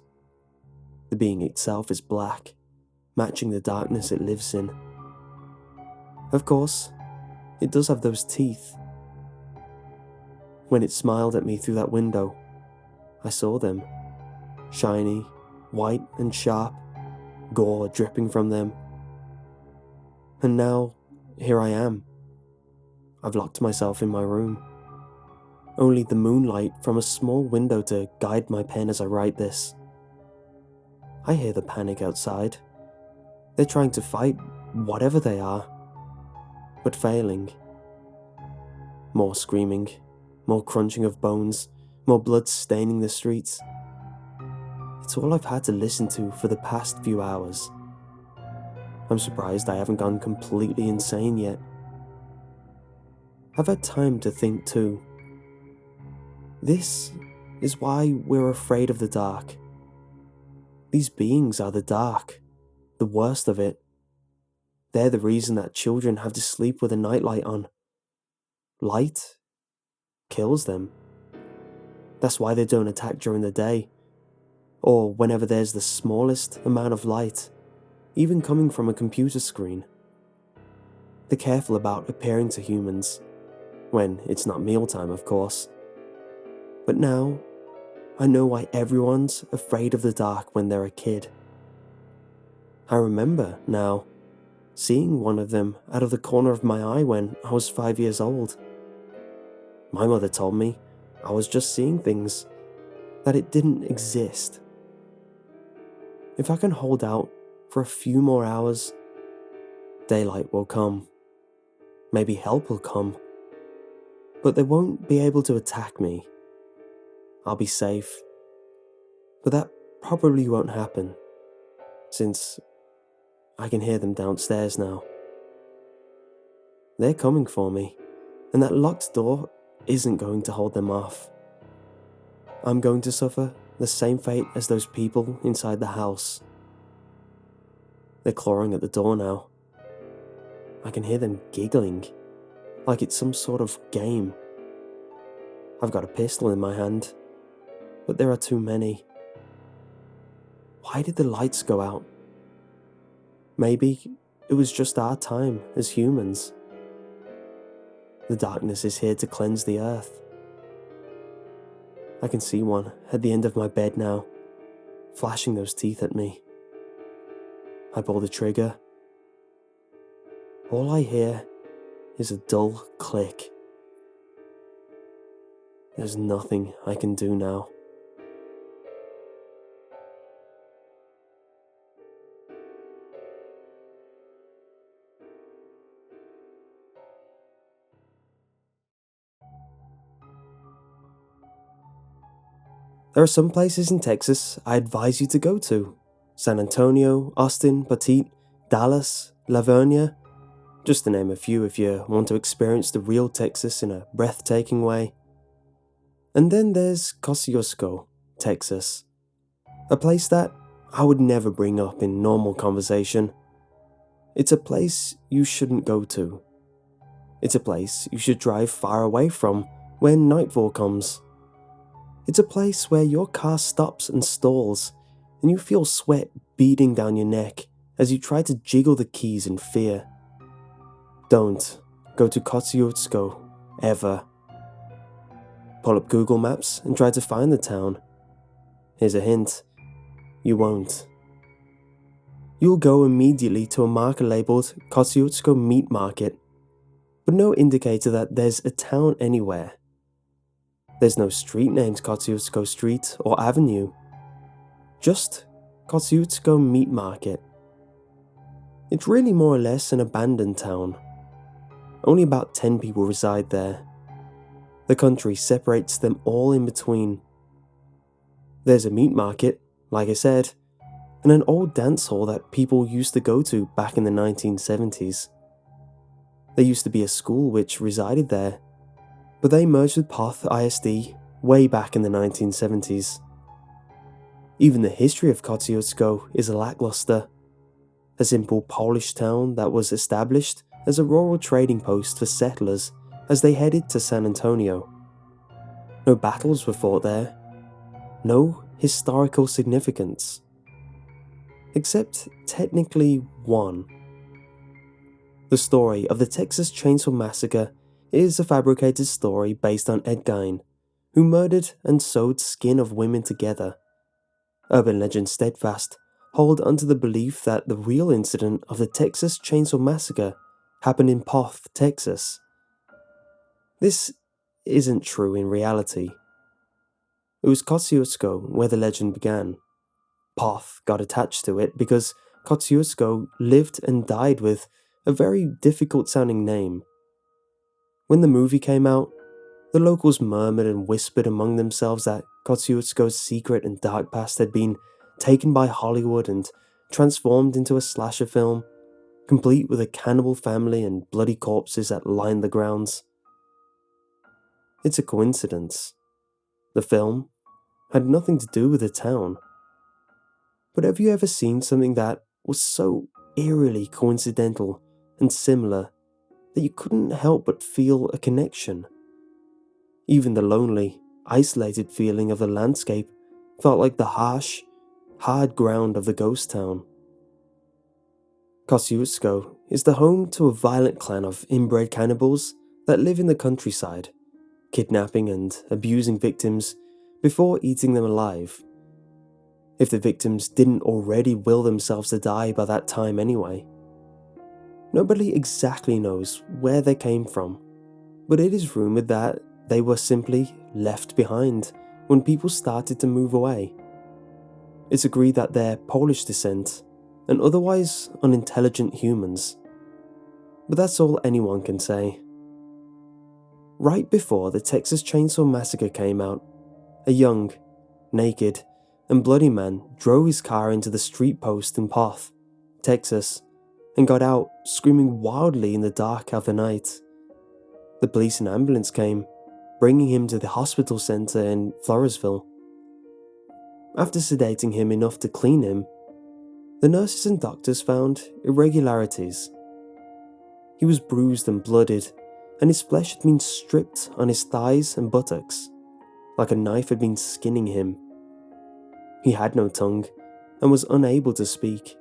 The being itself is black, matching the darkness it lives in. Of course, it does have those teeth. When it smiled at me through that window, I saw them. Shiny, white and sharp, gore dripping from them. And now, here I am. I've locked myself in my room. Only the moonlight from a small window to guide my pen as I write this. I hear the panic outside. They're trying to fight whatever they are, but failing. More screaming, more crunching of bones, more blood staining the streets. It's all I've had to listen to for the past few hours. I'm surprised I haven't gone completely insane yet. I've had time to think too. This is why we're afraid of the dark. These beings are the dark, the worst of it. They're the reason that children have to sleep with a nightlight on. Light kills them. That's why they don't attack during the day, or whenever there's the smallest amount of light, even coming from a computer screen. They're careful about appearing to humans, when it's not mealtime, of course. But now, I know why everyone's afraid of the dark when they're a kid. I remember, now, seeing one of them out of the corner of my eye when I was 5 years old. My mother told me I was just seeing things, that it didn't exist. If I can hold out for a few more hours, daylight will come. Maybe help will come. But they won't be able to attack me. I'll be safe. But that probably won't happen, since I can hear them downstairs now. They're coming for me, and that locked door isn't going to hold them off. I'm going to suffer the same fate as those people inside the house. They're clawing at the door now. I can hear them giggling, like it's some sort of game. I've got a pistol in my hand, but there are too many. Why did the lights go out? Maybe it was just our time as humans. The darkness is here to cleanse the earth. I can see one at the end of my bed now, flashing those teeth at me. I pull the trigger. All I hear is a dull click. There's nothing I can do now. There are some places in Texas I advise you to go to. San Antonio, Austin, Petite, Dallas, Lavernia, just to name a few if you want to experience the real Texas in a breathtaking way. And then there's Kosciuszko, Texas, a place that I would never bring up in normal conversation. It's a place you shouldn't go to. It's a place you should drive far away from when nightfall comes. It's a place where your car stops and stalls, and you feel sweat beading down your neck as you try to jiggle the keys in fear. Don't go to Kosciuszko, ever. Pull up Google Maps and try to find the town. Here's a hint: you won't. You'll go immediately to a marker labelled Kosciuszko Meat Market, but no indicator that there's a town anywhere. There's no street named Kosciuszko Street or Avenue. Just Kosciuszko Meat Market. It's really more or less an abandoned town. Only about 10 people reside there. The country separates them all in between. There's a meat market, like I said, and an old dance hall that people used to go to back in the 1970s. There used to be a school which resided there, but they merged with Poth ISD way back in the 1970s. Even the history of Kosciuszko is lackluster. A simple Polish town that was established as a rural trading post for settlers as they headed to San Antonio. No battles were fought there. No historical significance. Except technically one. The story of the Texas Chainsaw Massacre is a fabricated story based on Ed Gein, who murdered and sewed skin of women together. Urban legends steadfast hold onto the belief that the real incident of the Texas Chainsaw Massacre happened in Poth, Texas. This isn't true in reality. It was Kosciuszko where the legend began. Poth got attached to it because Kosciuszko lived and died with a very difficult sounding name. When the movie came out, the locals murmured and whispered among themselves that Kosciuszko's secret and dark past had been taken by Hollywood and transformed into a slasher film, complete with a cannibal family and bloody corpses that lined the grounds. It's a coincidence. The film had nothing to do with the town. But have you ever seen something that was so eerily coincidental and similar that you couldn't help but feel a connection? Even the lonely, isolated feeling of the landscape felt like the harsh, hard ground of the ghost town. Kosciuszko is the home to a violent clan of inbred cannibals that live in the countryside, kidnapping and abusing victims before eating them alive. If the victims didn't already will themselves to die by that time anyway. Nobody exactly knows where they came from, but it is rumoured that they were simply left behind when people started to move away. It's agreed that they're Polish descent and otherwise unintelligent humans, but that's all anyone can say. Right before the Texas Chainsaw Massacre came out, a young, naked, and bloody man drove his car into the street post in Poth, Texas, and got out screaming wildly in the dark of the night. The police and ambulance came, bringing him to the hospital center in Floresville. After sedating him enough to clean him, the nurses and doctors found irregularities. He was bruised and blooded, and his flesh had been stripped on his thighs and buttocks, like a knife had been skinning him. He had no tongue, and was unable to speak.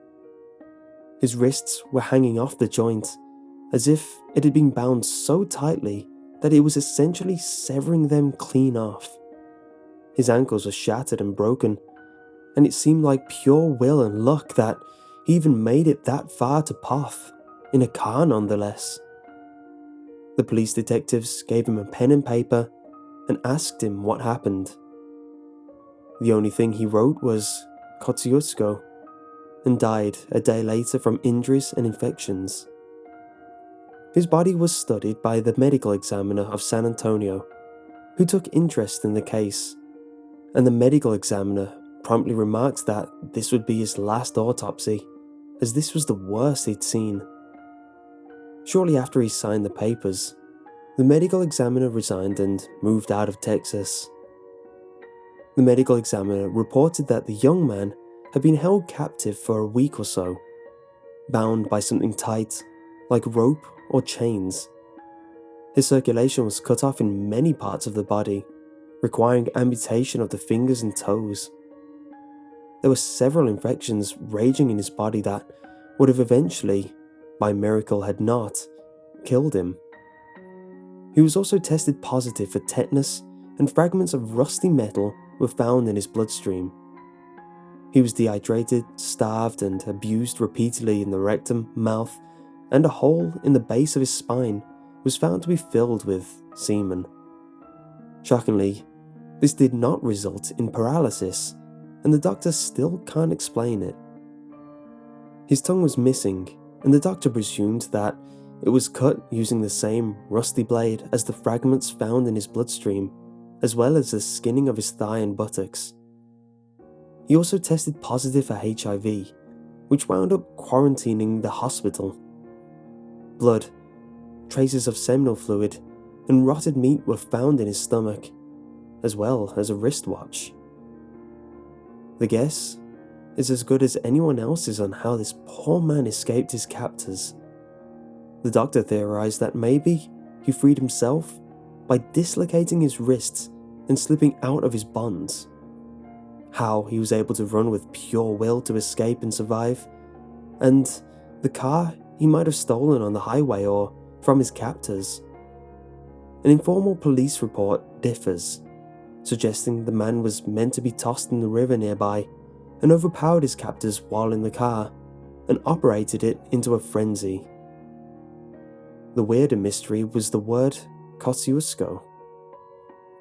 His wrists were hanging off the joint, as if it had been bound so tightly that it was essentially severing them clean off. His ankles were shattered and broken, and it seemed like pure will and luck that he even made it that far to Poth, in a car nonetheless. The police detectives gave him a pen and paper and asked him what happened. The only thing he wrote was Kosco, and died a day later from injuries and infections. His body was studied by the medical examiner of San Antonio, who took interest in the case, and the medical examiner promptly remarked that this would be his last autopsy, as this was the worst he'd seen. Shortly after he signed the papers, the medical examiner resigned and moved out of Texas. The medical examiner reported that the young man had been held captive for a week or so, bound by something tight, like rope or chains. His circulation was cut off in many parts of the body, requiring amputation of the fingers and toes. There were several infections raging in his body that would have eventually, by miracle had not, killed him. He was also tested positive for tetanus, and fragments of rusty metal were found in his bloodstream. He was dehydrated, starved, and abused repeatedly in the rectum, mouth, and a hole in the base of his spine was found to be filled with semen. Shockingly, this did not result in paralysis, and the doctor still can't explain it. His tongue was missing, and the doctor presumed that it was cut using the same rusty blade as the fragments found in his bloodstream, as well as the skinning of his thigh and buttocks. He also tested positive for HIV, which wound up quarantining the hospital. Blood, traces of seminal fluid, and rotted meat were found in his stomach, as well as a wristwatch. The guess is as good as anyone else's on how this poor man escaped his captors. The doctor theorized that maybe he freed himself by dislocating his wrists and slipping out of his bonds. How he was able to run with pure will to escape and survive, and the car he might have stolen on the highway or from his captors. An informal police report differs, suggesting the man was meant to be tossed in the river nearby and overpowered his captors while in the car and operated it into a frenzy. The weirder mystery was the word Kosciuszko.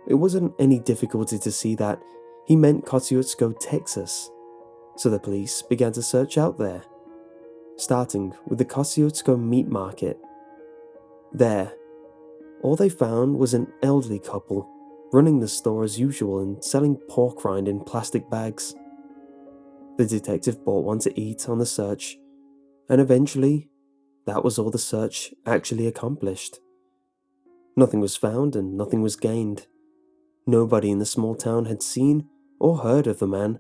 It wasn't any difficulty to see that he meant Kosciuszko, Texas, so the police began to search out there, starting with the Kosciuszko meat market. There, all they found was an elderly couple running the store as usual and selling pork rind in plastic bags. The detective bought one to eat on the search, and eventually, that was all the search actually accomplished. Nothing was found and nothing was gained. Nobody in the small town had seen or heard of the man,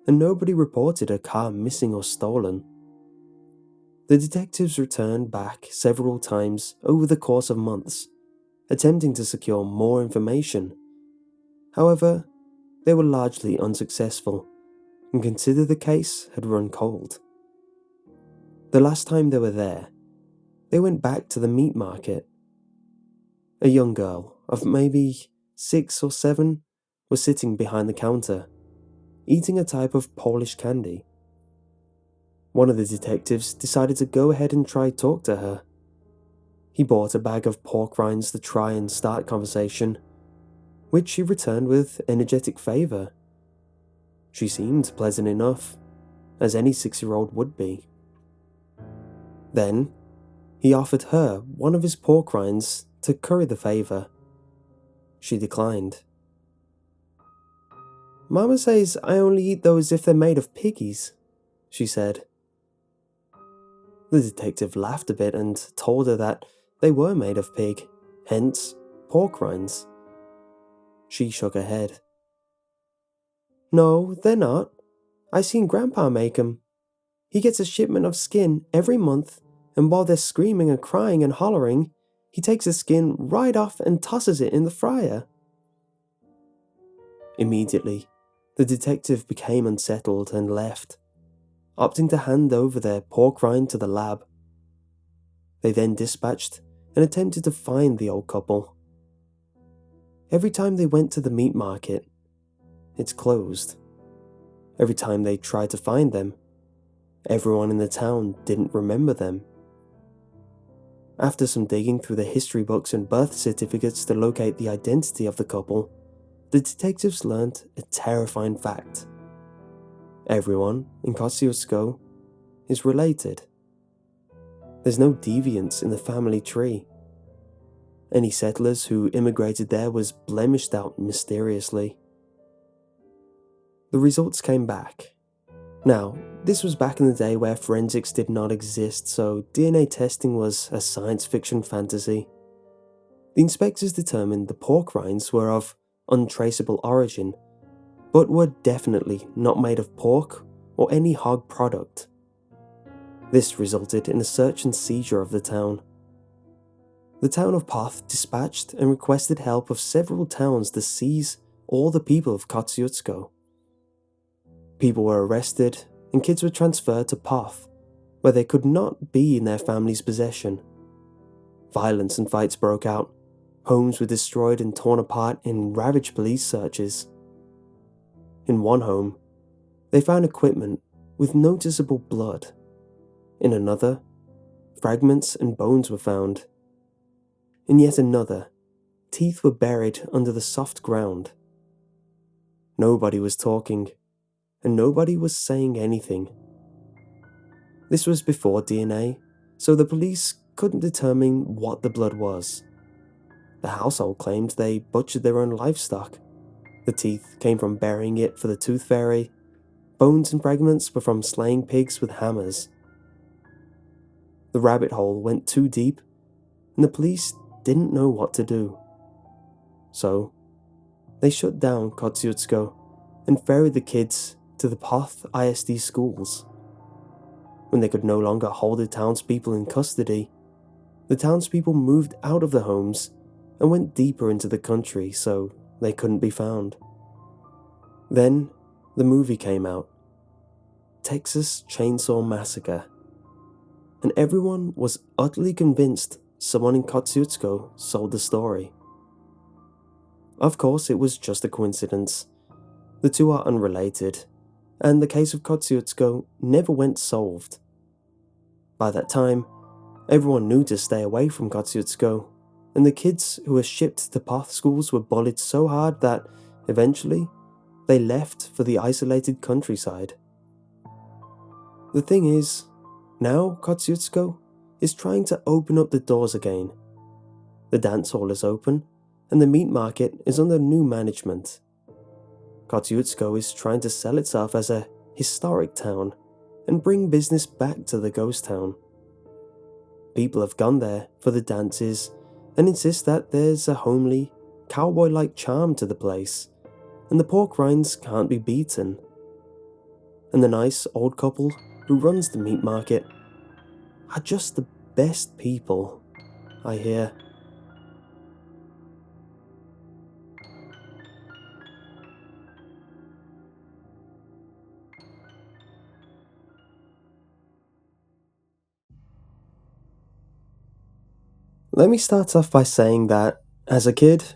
and nobody reported a car missing or stolen. The detectives returned back several times over the course of months, attempting to secure more information. However, they were largely unsuccessful, and considered the case had run cold. The last time they were there, they went back to the meat market. A young girl of maybe 6 or 7 was sitting behind the counter, eating a type of Polish candy. One of the detectives decided to go ahead and try talk to her. He bought a bag of pork rinds to try and start conversation, which she returned with energetic favour. She seemed pleasant enough, as any 6-year-old would be. Then, he offered her one of his pork rinds to curry the favour. She declined. "Mama says I only eat those if they're made of piggies," she said. The detective laughed a bit and told her that they were made of pig, hence pork rinds. She shook her head. "No, they're not. I seen Grandpa make 'em. He gets a shipment of skin every month, and while they're screaming and crying and hollering, he takes the skin right off and tosses it in the fryer." Immediately, the detective became unsettled and left, opting to hand over their pork rind to the lab. They then dispatched and attempted to find the old couple. Every time they went to the meat market, it's closed. Every time they tried to find them, everyone in the town didn't remember them. After some digging through the history books and birth certificates to locate the identity of the couple, the detectives learned a terrifying fact. Everyone in Kosciuszko is related. There's no deviance in the family tree. Any settlers who immigrated there was blemished out mysteriously. The results came back. Now, this was back in the day where forensics did not exist, so DNA testing was a science fiction fantasy. The inspectors determined the pork rinds were of untraceable origin, but were definitely not made of pork or any hog product. This resulted in a search and seizure of the town. The town of Poth dispatched and requested help of several towns to seize all the people of Kosciuszko. People were arrested and kids were transferred to Poth, where they could not be in their family's possession. Violence and fights broke out. Homes were destroyed and torn apart in ravaged police searches. In one home, they found equipment with noticeable blood. In another, fragments and bones were found. In yet another, teeth were buried under the soft ground. Nobody was talking, and nobody was saying anything. This was before DNA, so the police couldn't determine what the blood was. The household claimed they butchered their own livestock. The teeth came from burying it for the tooth fairy. Bones and fragments were from slaying pigs with hammers. The rabbit hole went too deep, and the police didn't know what to do. So, they shut down Kosciuszko and ferried the kids to the Poth ISD schools. When they could no longer hold the townspeople in custody, the townspeople moved out of the homes and went deeper into the country so they couldn't be found. Then, the movie came out, Texas Chainsaw Massacre, and everyone was utterly convinced someone in Kosciuszko sold the story. Of course, it was just a coincidence. The two are unrelated, and the case of Kosciuszko never went solved. By that time, everyone knew to stay away from Kosciuszko, and the kids who were shipped to Poth schools were bullied so hard that, eventually, they left for the isolated countryside. The thing is, now Kosciuszko is trying to open up the doors again. The dance hall is open, and the meat market is under new management. Kosciuszko is trying to sell itself as a historic town and bring business back to the ghost town. People have gone there for the dances and insist that there's a homely, cowboy-like charm to the place, and the pork rinds can't be beaten. And the nice old couple who runs the meat market are just the best people, I hear. Let me start off by saying that As a kid,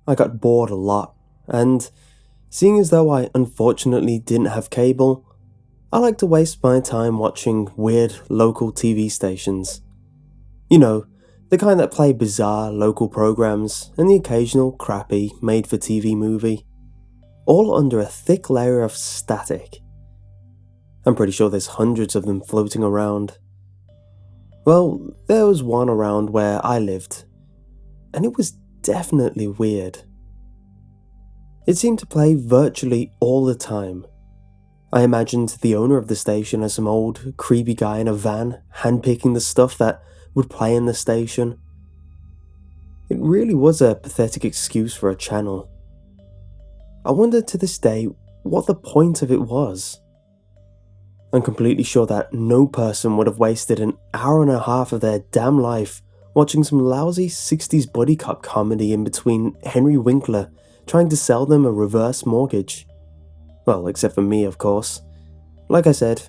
I got bored a lot, and seeing as though I unfortunately didn't have cable, I like to waste my time watching weird local TV stations. You know, the kind that play bizarre local programs and the occasional crappy made-for-TV movie, all under a thick layer of static. I'm pretty sure there's hundreds of them floating around. Well, there was one around where I lived, and it was definitely weird. It seemed to play virtually all the time. I imagined the owner of the station as some old, creepy guy in a van, handpicking the stuff that would play in the station. It really was a pathetic excuse for a channel. I wonder to this day what the point of it was. I'm completely sure that no person would have wasted an hour and a half of their damn life watching some lousy 60s buddy cop comedy in between Henry Winkler trying to sell them a reverse mortgage. Well, except for me, of course. Like I said,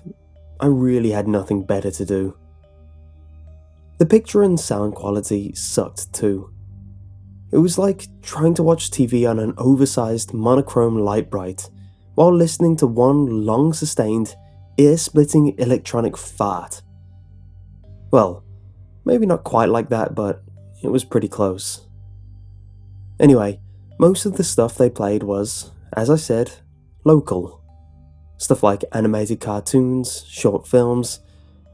I really had nothing better to do. The picture and sound quality sucked too. It was like trying to watch TV on an oversized monochrome light bright while listening to one long-sustained, ear-splitting electronic fart. Well, maybe not quite like that, but it was pretty close. Anyway, most of the stuff they played was, as I said, local. Stuff like animated cartoons, short films,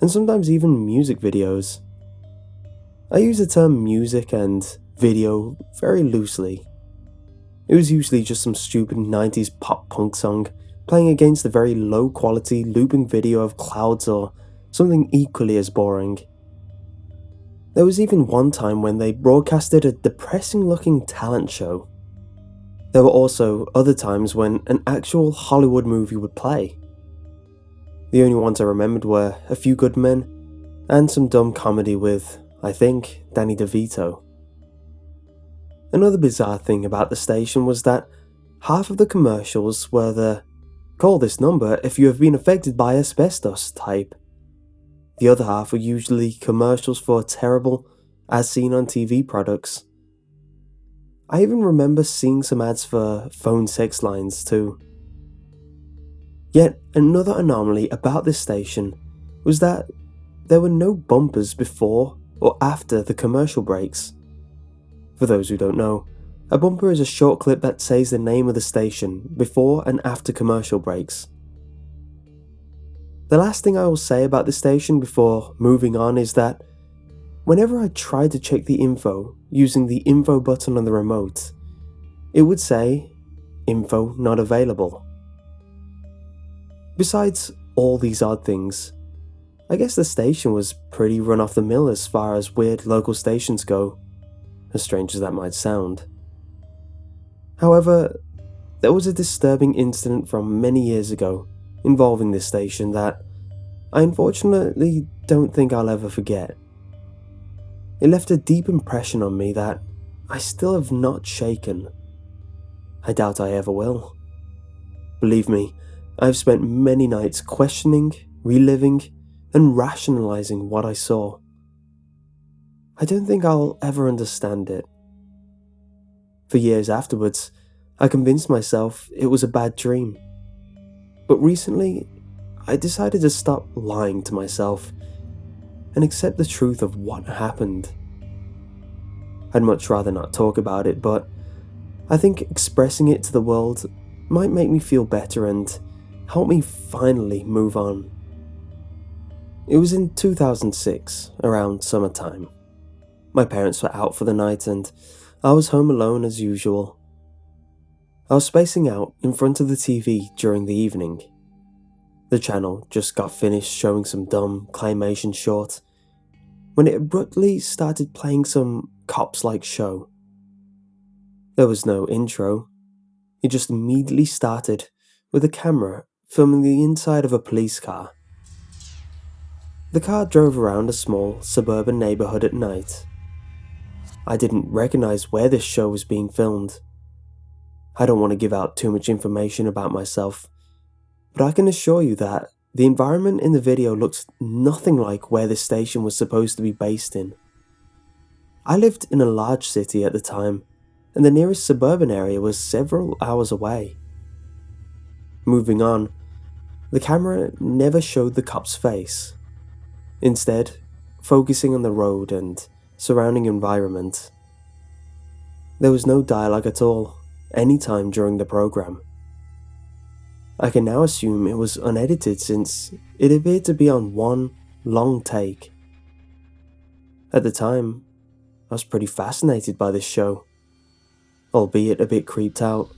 and sometimes even music videos. I use the term music and video very loosely. It was usually just some stupid 90s pop punk song playing against a very low quality looping video of clouds or something equally as boring. There was even one time when they broadcasted a depressing looking talent show. There were also other times when an actual Hollywood movie would play. The only ones I remembered were A Few Good Men and some dumb comedy with, I think, Danny DeVito. Another bizarre thing about the station was that half of the commercials were the "call this number if you have been affected by asbestos" type. The other half were usually commercials for terrible, as seen on TV products. I even remember seeing some ads for phone sex lines too. Yet another anomaly about this station was that there were no bumpers before or after the commercial breaks. For those who don't know, a bumper is a short clip that says the name of the station before and after commercial breaks. The last thing I will say about the station before moving on is that whenever I tried to check the info using the info button on the remote, it would say, "Info not available." Besides all these odd things, I guess the station was pretty run off the mill as far as weird local stations go, as strange as that might sound. However, there was a disturbing incident from many years ago involving this station that I unfortunately don't think I'll ever forget. It left a deep impression on me that I still have not shaken. I doubt I ever will. Believe me, I've spent many nights questioning, reliving, and rationalizing what I saw. I don't think I'll ever understand it. For years afterwards, I convinced myself it was a bad dream. But recently, I decided to stop lying to myself and accept the truth of what happened. I'd much rather not talk about it, but I think expressing it to the world might make me feel better and help me finally move on. It was in 2006, around summertime. My parents were out for the night and I was home alone as usual. I was spacing out in front of the TV during the evening. The channel just got finished showing some dumb claymation short when it abruptly started playing some cops-like show. There was no intro. It just immediately started with a camera filming the inside of a police car. The car drove around a small suburban neighborhood at night. I didn't recognize where this show was being filmed. I don't want to give out too much information about myself, but I can assure you that the environment in the video looked nothing like where this station was supposed to be based in. I lived in a large city at the time, and the nearest suburban area was several hours away. Moving on, the camera never showed the cop's face, instead, focusing on the road and surrounding environment. There was no dialogue at all, any time during the program. I can now assume it was unedited since it appeared to be on one long take. At the time, I was pretty fascinated by this show, albeit a bit creeped out.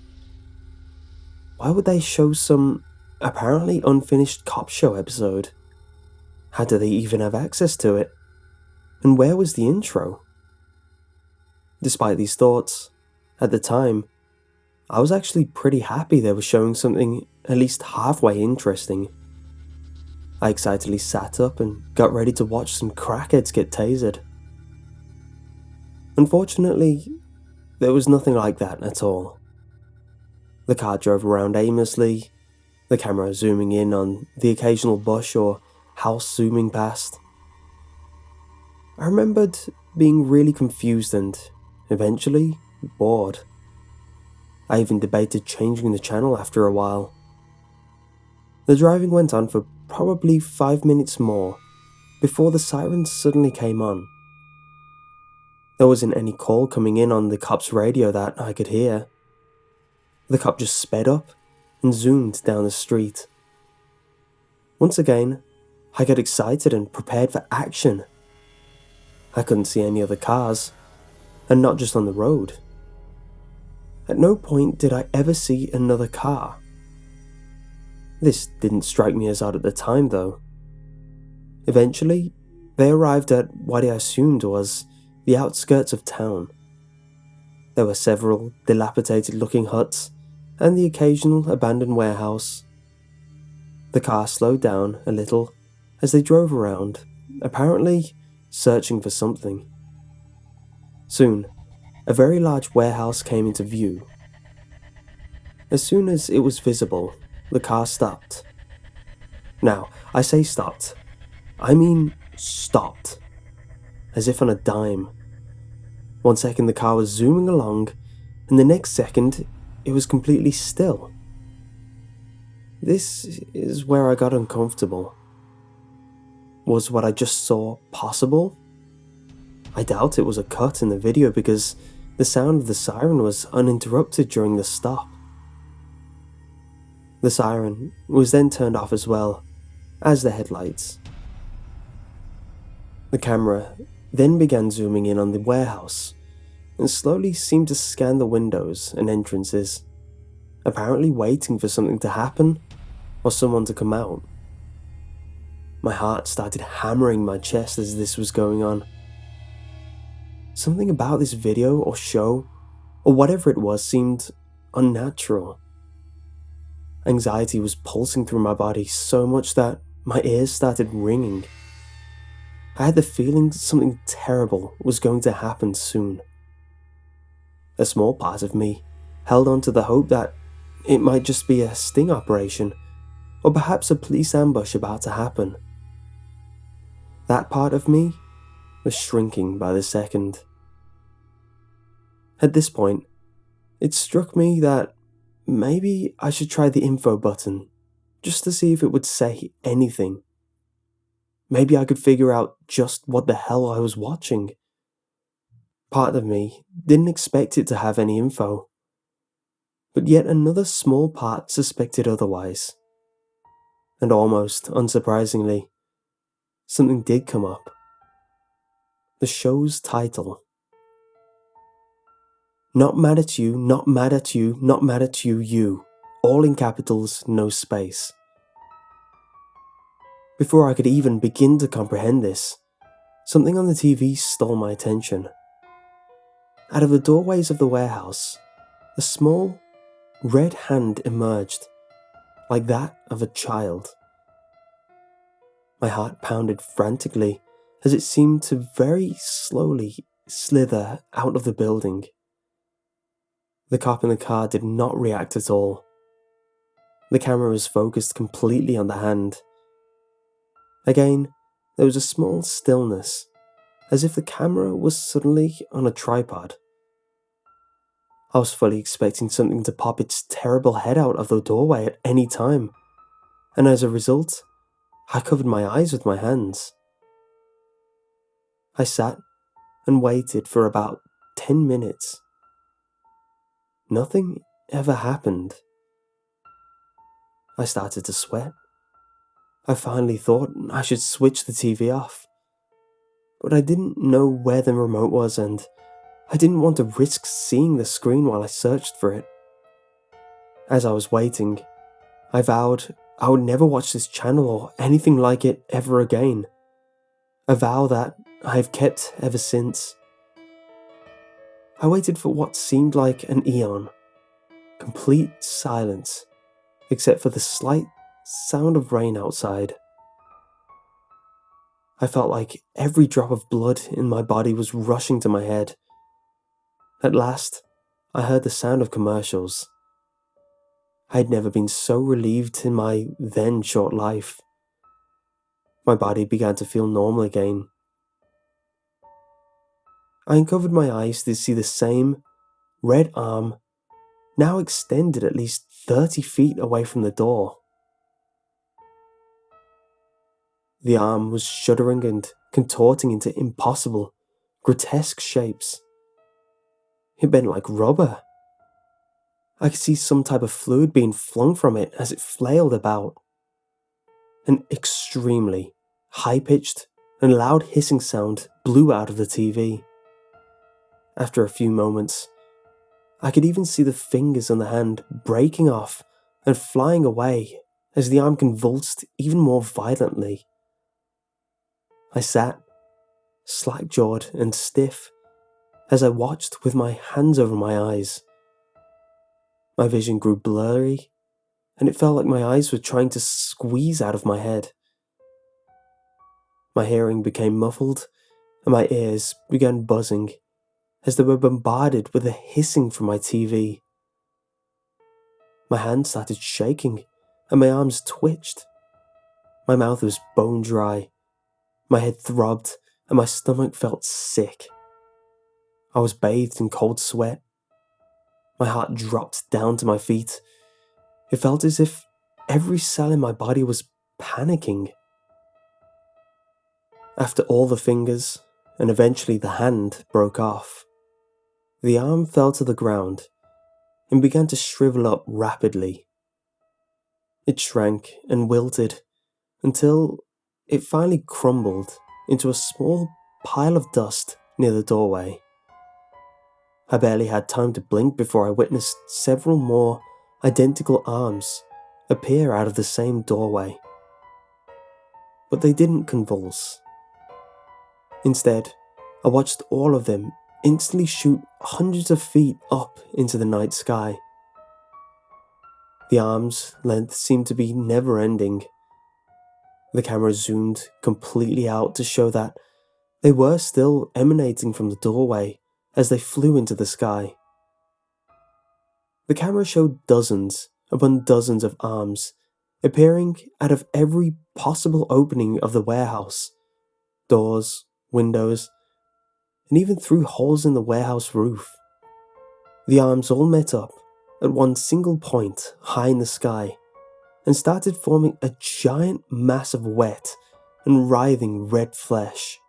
Why would they show some apparently unfinished cop show episode? How do they even have access to it? And where was the intro? Despite these thoughts, at the time, I was actually pretty happy they were showing something at least halfway interesting. I excitedly sat up and got ready to watch some crackheads get tasered. Unfortunately, there was nothing like that at all. The car drove around aimlessly, the camera zooming in on the occasional bush or house zooming past. I remembered being really confused and, eventually, bored. I even debated changing the channel after a while. The driving went on for probably 5 minutes more before the sirens suddenly came on. There wasn't any call coming in on the cop's radio that I could hear. The cop just sped up and zoomed down the street. Once again, I got excited and prepared for action. I couldn't see any other cars, and not just on the road. At no point did I ever see another car. This didn't strike me as odd at the time, though. Eventually, they arrived at what I assumed was the outskirts of town. There were several dilapidated-looking huts and the occasional abandoned warehouse. The car slowed down a little as they drove around, apparently searching for something. Soon, a very large warehouse came into view. As soon as it was visible, the car stopped. Now, I say stopped. I mean stopped. As if on a dime. 1 second the car was zooming along, and the next second it was completely still. This is where I got uncomfortable. Was what I just saw possible? I doubt it was a cut in the video because the sound of the siren was uninterrupted during the stop. The siren was then turned off as well as the headlights. The camera then began zooming in on the warehouse and slowly seemed to scan the windows and entrances, apparently waiting for something to happen or someone to come out. My heart started hammering my chest as this was going on. Something about this video or show, or whatever it was, seemed unnatural. Anxiety was pulsing through my body so much that my ears started ringing. I had the feeling something terrible was going to happen soon. A small part of me held on to the hope that it might just be a sting operation, or perhaps a police ambush about to happen. That part of me was shrinking by the second. At this point, it struck me that maybe I should try the info button, just to see if it would say anything. Maybe I could figure out just what the hell I was watching. Part of me didn't expect it to have any info, but yet another small part suspected otherwise. And almost unsurprisingly, something did come up. The show's title. Not mad at you, not mad at you, not mad at you, you. All in capitals, no space. Before I could even begin to comprehend this, something on the TV stole my attention. Out of the doorways of the warehouse, a small, red hand emerged, like that of a child. My heart pounded frantically as it seemed to very slowly slither out of the building. The cop in the car did not react at all. The camera was focused completely on the hand. Again, there was a small stillness, as if the camera was suddenly on a tripod. I was fully expecting something to pop its terrible head out of the doorway at any time, and as a result, I covered my eyes with my hands. I sat and waited for about 10 minutes. Nothing ever happened. I started to sweat. I finally thought I should switch the TV off, but I didn't know where the remote was and I didn't want to risk seeing the screen while I searched for it. As I was waiting, I vowed I would never watch this channel or anything like it ever again. A vow that I have kept ever since. I waited for what seemed like an eon. Complete silence, except for the slight sound of rain outside. I felt like every drop of blood in my body was rushing to my head. At last, I heard the sound of commercials. I had never been so relieved in my then short life. My body began to feel normal again. I uncovered my eyes to see the same red arm, now extended at least 30 feet away from the door. The arm was shuddering and contorting into impossible, grotesque shapes. It bent like rubber. I could see some type of fluid being flung from it as it flailed about. An extremely high-pitched and loud hissing sound blew out of the TV. After a few moments, I could even see the fingers on the hand breaking off and flying away as the arm convulsed even more violently. I sat, slack-jawed and stiff, as I watched with my hands over my eyes. My vision grew blurry, and it felt like my eyes were trying to squeeze out of my head. My hearing became muffled, and my ears began buzzing, as they were bombarded with the hissing from my TV. My hands started shaking, and my arms twitched. My mouth was bone dry, my head throbbed, and my stomach felt sick. I was bathed in cold sweat. My heart dropped down to my feet. It felt as if every cell in my body was panicking. After all the fingers, and eventually the hand, broke off, the arm fell to the ground and began to shrivel up rapidly. It shrank and wilted until it finally crumbled into a small pile of dust near the doorway. I barely had time to blink before I witnessed several more identical arms appear out of the same doorway. But they didn't convulse. Instead, I watched all of them instantly shoot hundreds of feet up into the night sky. The arm's length seemed to be never-ending. The camera zoomed completely out to show that they were still emanating from the doorway as they flew into the sky. The camera showed dozens upon dozens of arms appearing out of every possible opening of the warehouse, doors, windows, and even through holes in the warehouse roof. The arms all met up at one single point high in the sky and started forming a giant mass of wet and writhing red flesh.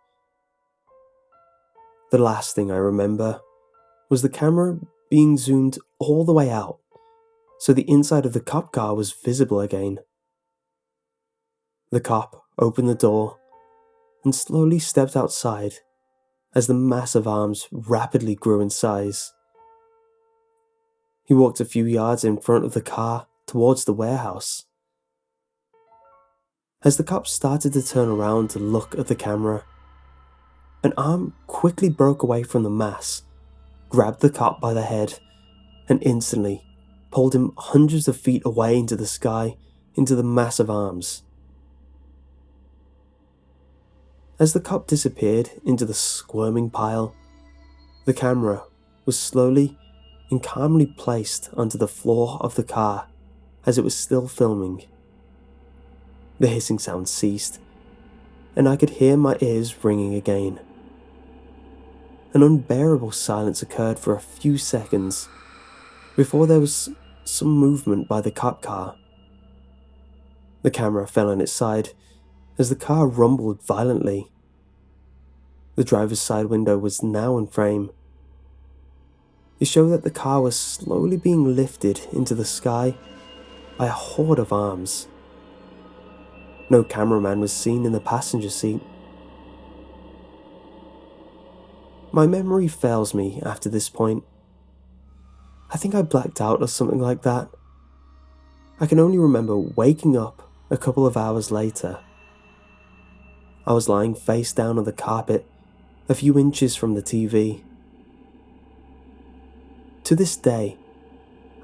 The last thing I remember was the camera being zoomed all the way out, so the inside of the cop car was visible again. The cop opened the door and slowly stepped outside as the massive arms rapidly grew in size. He walked a few yards in front of the car towards the warehouse. As the cop started to turn around to look at the camera, an arm quickly broke away from the mass, grabbed the cop by the head, and instantly pulled him hundreds of feet away into the sky, into the massive arms. As the cop disappeared into the squirming pile, the camera was slowly and calmly placed onto the floor of the car as it was still filming. The hissing sound ceased, and I could hear my ears ringing again. an unbearable silence occurred for a few seconds before there was some movement by the cop car. The camera fell on its side as the car rumbled violently. The driver's side window was now in frame. It showed that the car was slowly being lifted into the sky by a horde of arms. No cameraman was seen in the passenger seat. My memory fails me after this point. I think I blacked out or something like that. I can only remember waking up a couple of hours later. I was lying face down on the carpet, a few inches from the TV. To this day,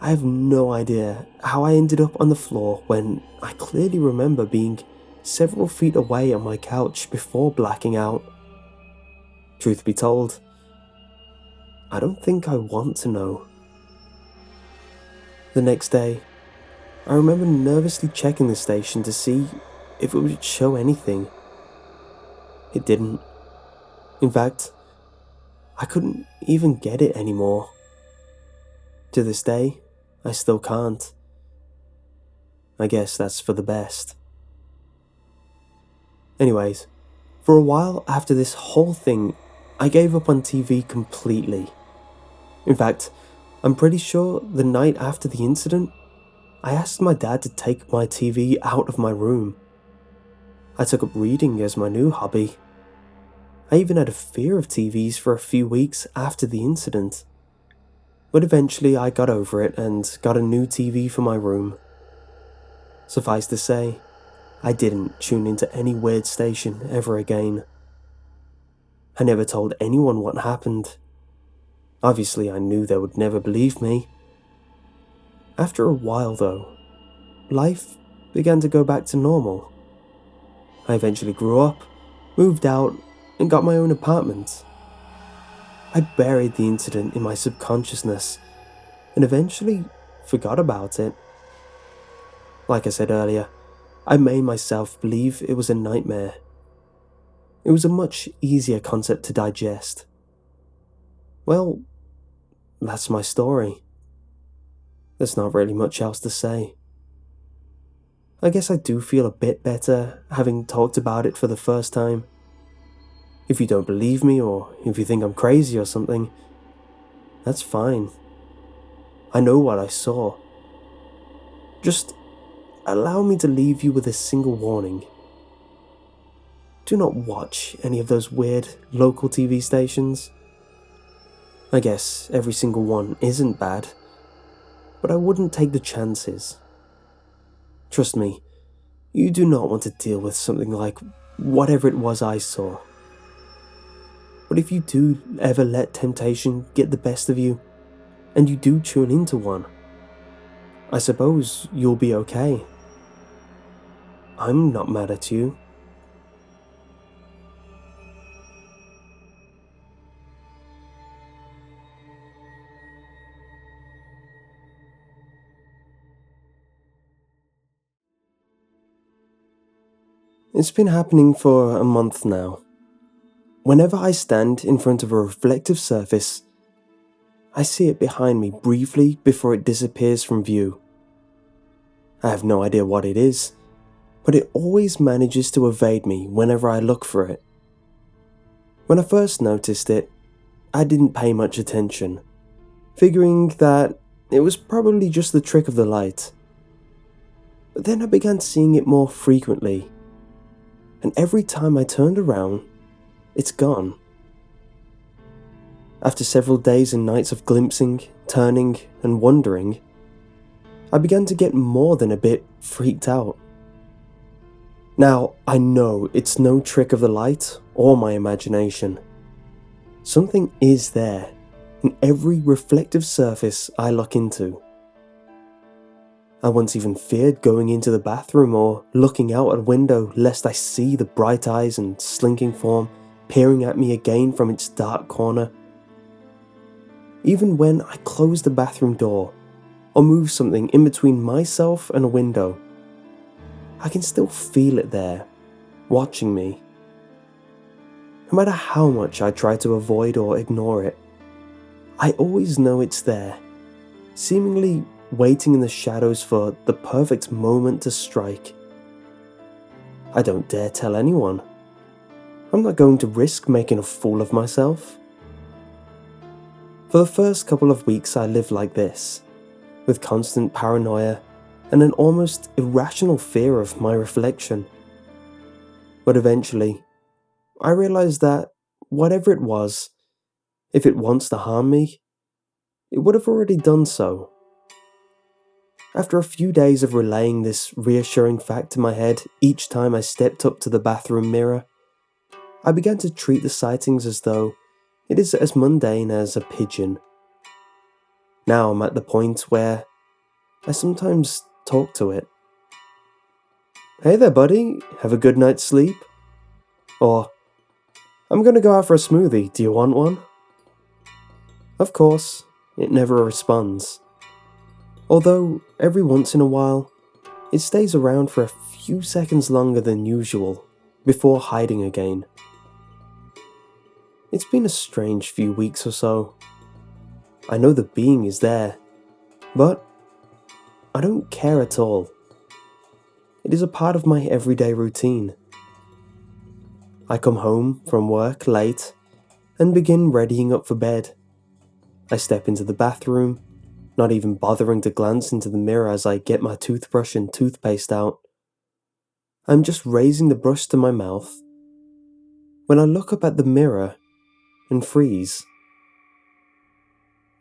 I have no idea how I ended up on the floor when I clearly remember being several feet away on my couch before blacking out. Truth be told, I don't think I want to know. The next day, I remember nervously checking the station to see if it would show anything. It didn't. In fact, I couldn't even get it anymore. To this day, I still can't. I guess that's for the best. Anyways, for a while after this whole thing, I gave up on TV completely. In fact, I'm pretty sure the night after the incident, I asked my dad to take my TV out of my room. I took up reading as my new hobby. I even had a fear of TVs for a few weeks after the incident. But eventually I got over it and got a new TV for my room. Suffice to say, I didn't tune into any weird station ever again. I never told anyone what happened. Obviously, I knew they would never believe me. After a while, though, life began to go back to normal. I eventually grew up, moved out, and got my own apartment. I buried the incident in my subconsciousness and eventually forgot about it. Like I said earlier, I made myself believe it was a nightmare. It was a much easier concept to digest. Well, that's my story. There's not really much else to say. I guess I do feel a bit better having talked about it for the first time. If you don't believe me or if you think I'm crazy or something, that's fine. I know what I saw. Just allow me to leave you with a single warning. Do not watch any of those weird local TV stations. I guess every single one isn't bad, but I wouldn't take the chances. Trust me, you do not want to deal with something like whatever it was I saw. But if you do ever let temptation get the best of you, and you do tune into one, I suppose you'll be okay. I'm not mad at you. It's been happening for a month now. Whenever I stand in front of a reflective surface, I see it behind me briefly before it disappears from view. I have no idea what it is, but it always manages to evade me whenever I look for it. When I first noticed it, I didn't pay much attention, figuring that it was probably just the trick of the light. But then I began seeing it more frequently, and every time I turned around, it's gone. After several days and nights of glimpsing, turning, and wondering, I began to get more than a bit freaked out. Now, I know it's no trick of the light or my imagination. Something is there in every reflective surface I look into. I once even feared going into the bathroom or looking out a window lest I see the bright eyes and slinking form peering at me again from its dark corner. Even when I close the bathroom door or move something in between myself and a window, I can still feel it there, watching me. No matter how much I try to avoid or ignore it, I always know it's there, seemingly waiting in the shadows for the perfect moment to strike. I don't dare tell anyone. I'm not going to risk making a fool of myself. For the first couple of weeks I lived like this, with constant paranoia and an almost irrational fear of my reflection. But eventually, I realized that whatever it was, if it wants to harm me, it would have already done so. After a few days of relaying this reassuring fact to my head each time I stepped up to the bathroom mirror, I began to treat the sightings as though it is as mundane as a pigeon. Now I'm at the point where I sometimes talk to it. "Hey there, buddy, have a good night's sleep?" Or, "I'm gonna go out for a smoothie, do you want one?" Of course, it never responds. Although, every once in a while, it stays around for a few seconds longer than usual, before hiding again. It's been a strange few weeks or so. I know the being is there, but I don't care at all. It is a part of my everyday routine. I come home from work late and begin readying up for bed. I step into the bathroom, not even bothering to glance into the mirror as I get my toothbrush and toothpaste out. I'm just raising the brush to my mouth when I look up at the mirror and freeze.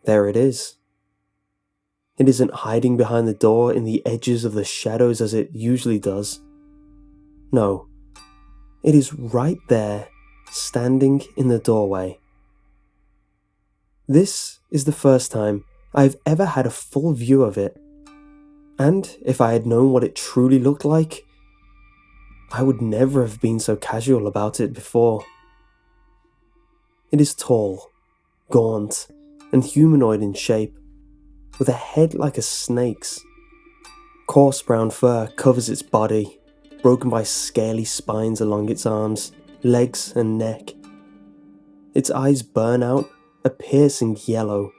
There it is. It isn't hiding behind the door in the edges of the shadows as it usually does. No, it is right there, standing in the doorway. This is the first time I've ever had a full view of it, and if I had known what it truly looked like, I would never have been so casual about it before. It is tall, gaunt, and humanoid in shape, with a head like a snake's. Coarse brown fur covers its body, broken by scaly spines along its arms, legs, and neck. Its eyes burn out a piercing yellow,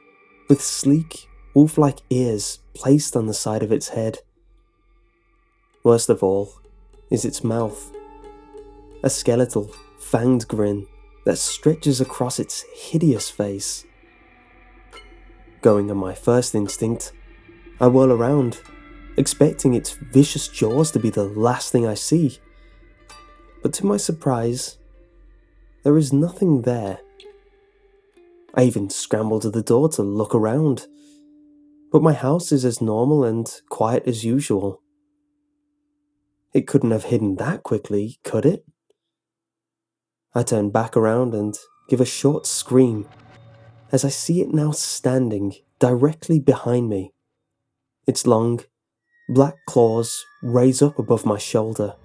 with sleek, wolf-like ears placed on the side of its head. Worst of all is its mouth, a skeletal, fanged grin that stretches across its hideous face. Going on my first instinct, I whirl around, expecting its vicious jaws to be the last thing I see. But to my surprise, there is nothing there. I even scramble to the door to look around, but my house is as normal and quiet as usual. It couldn't have hidden that quickly, could it? I turn back around and give a short scream as I see it now standing directly behind me. Its long, black claws raise up above my shoulder.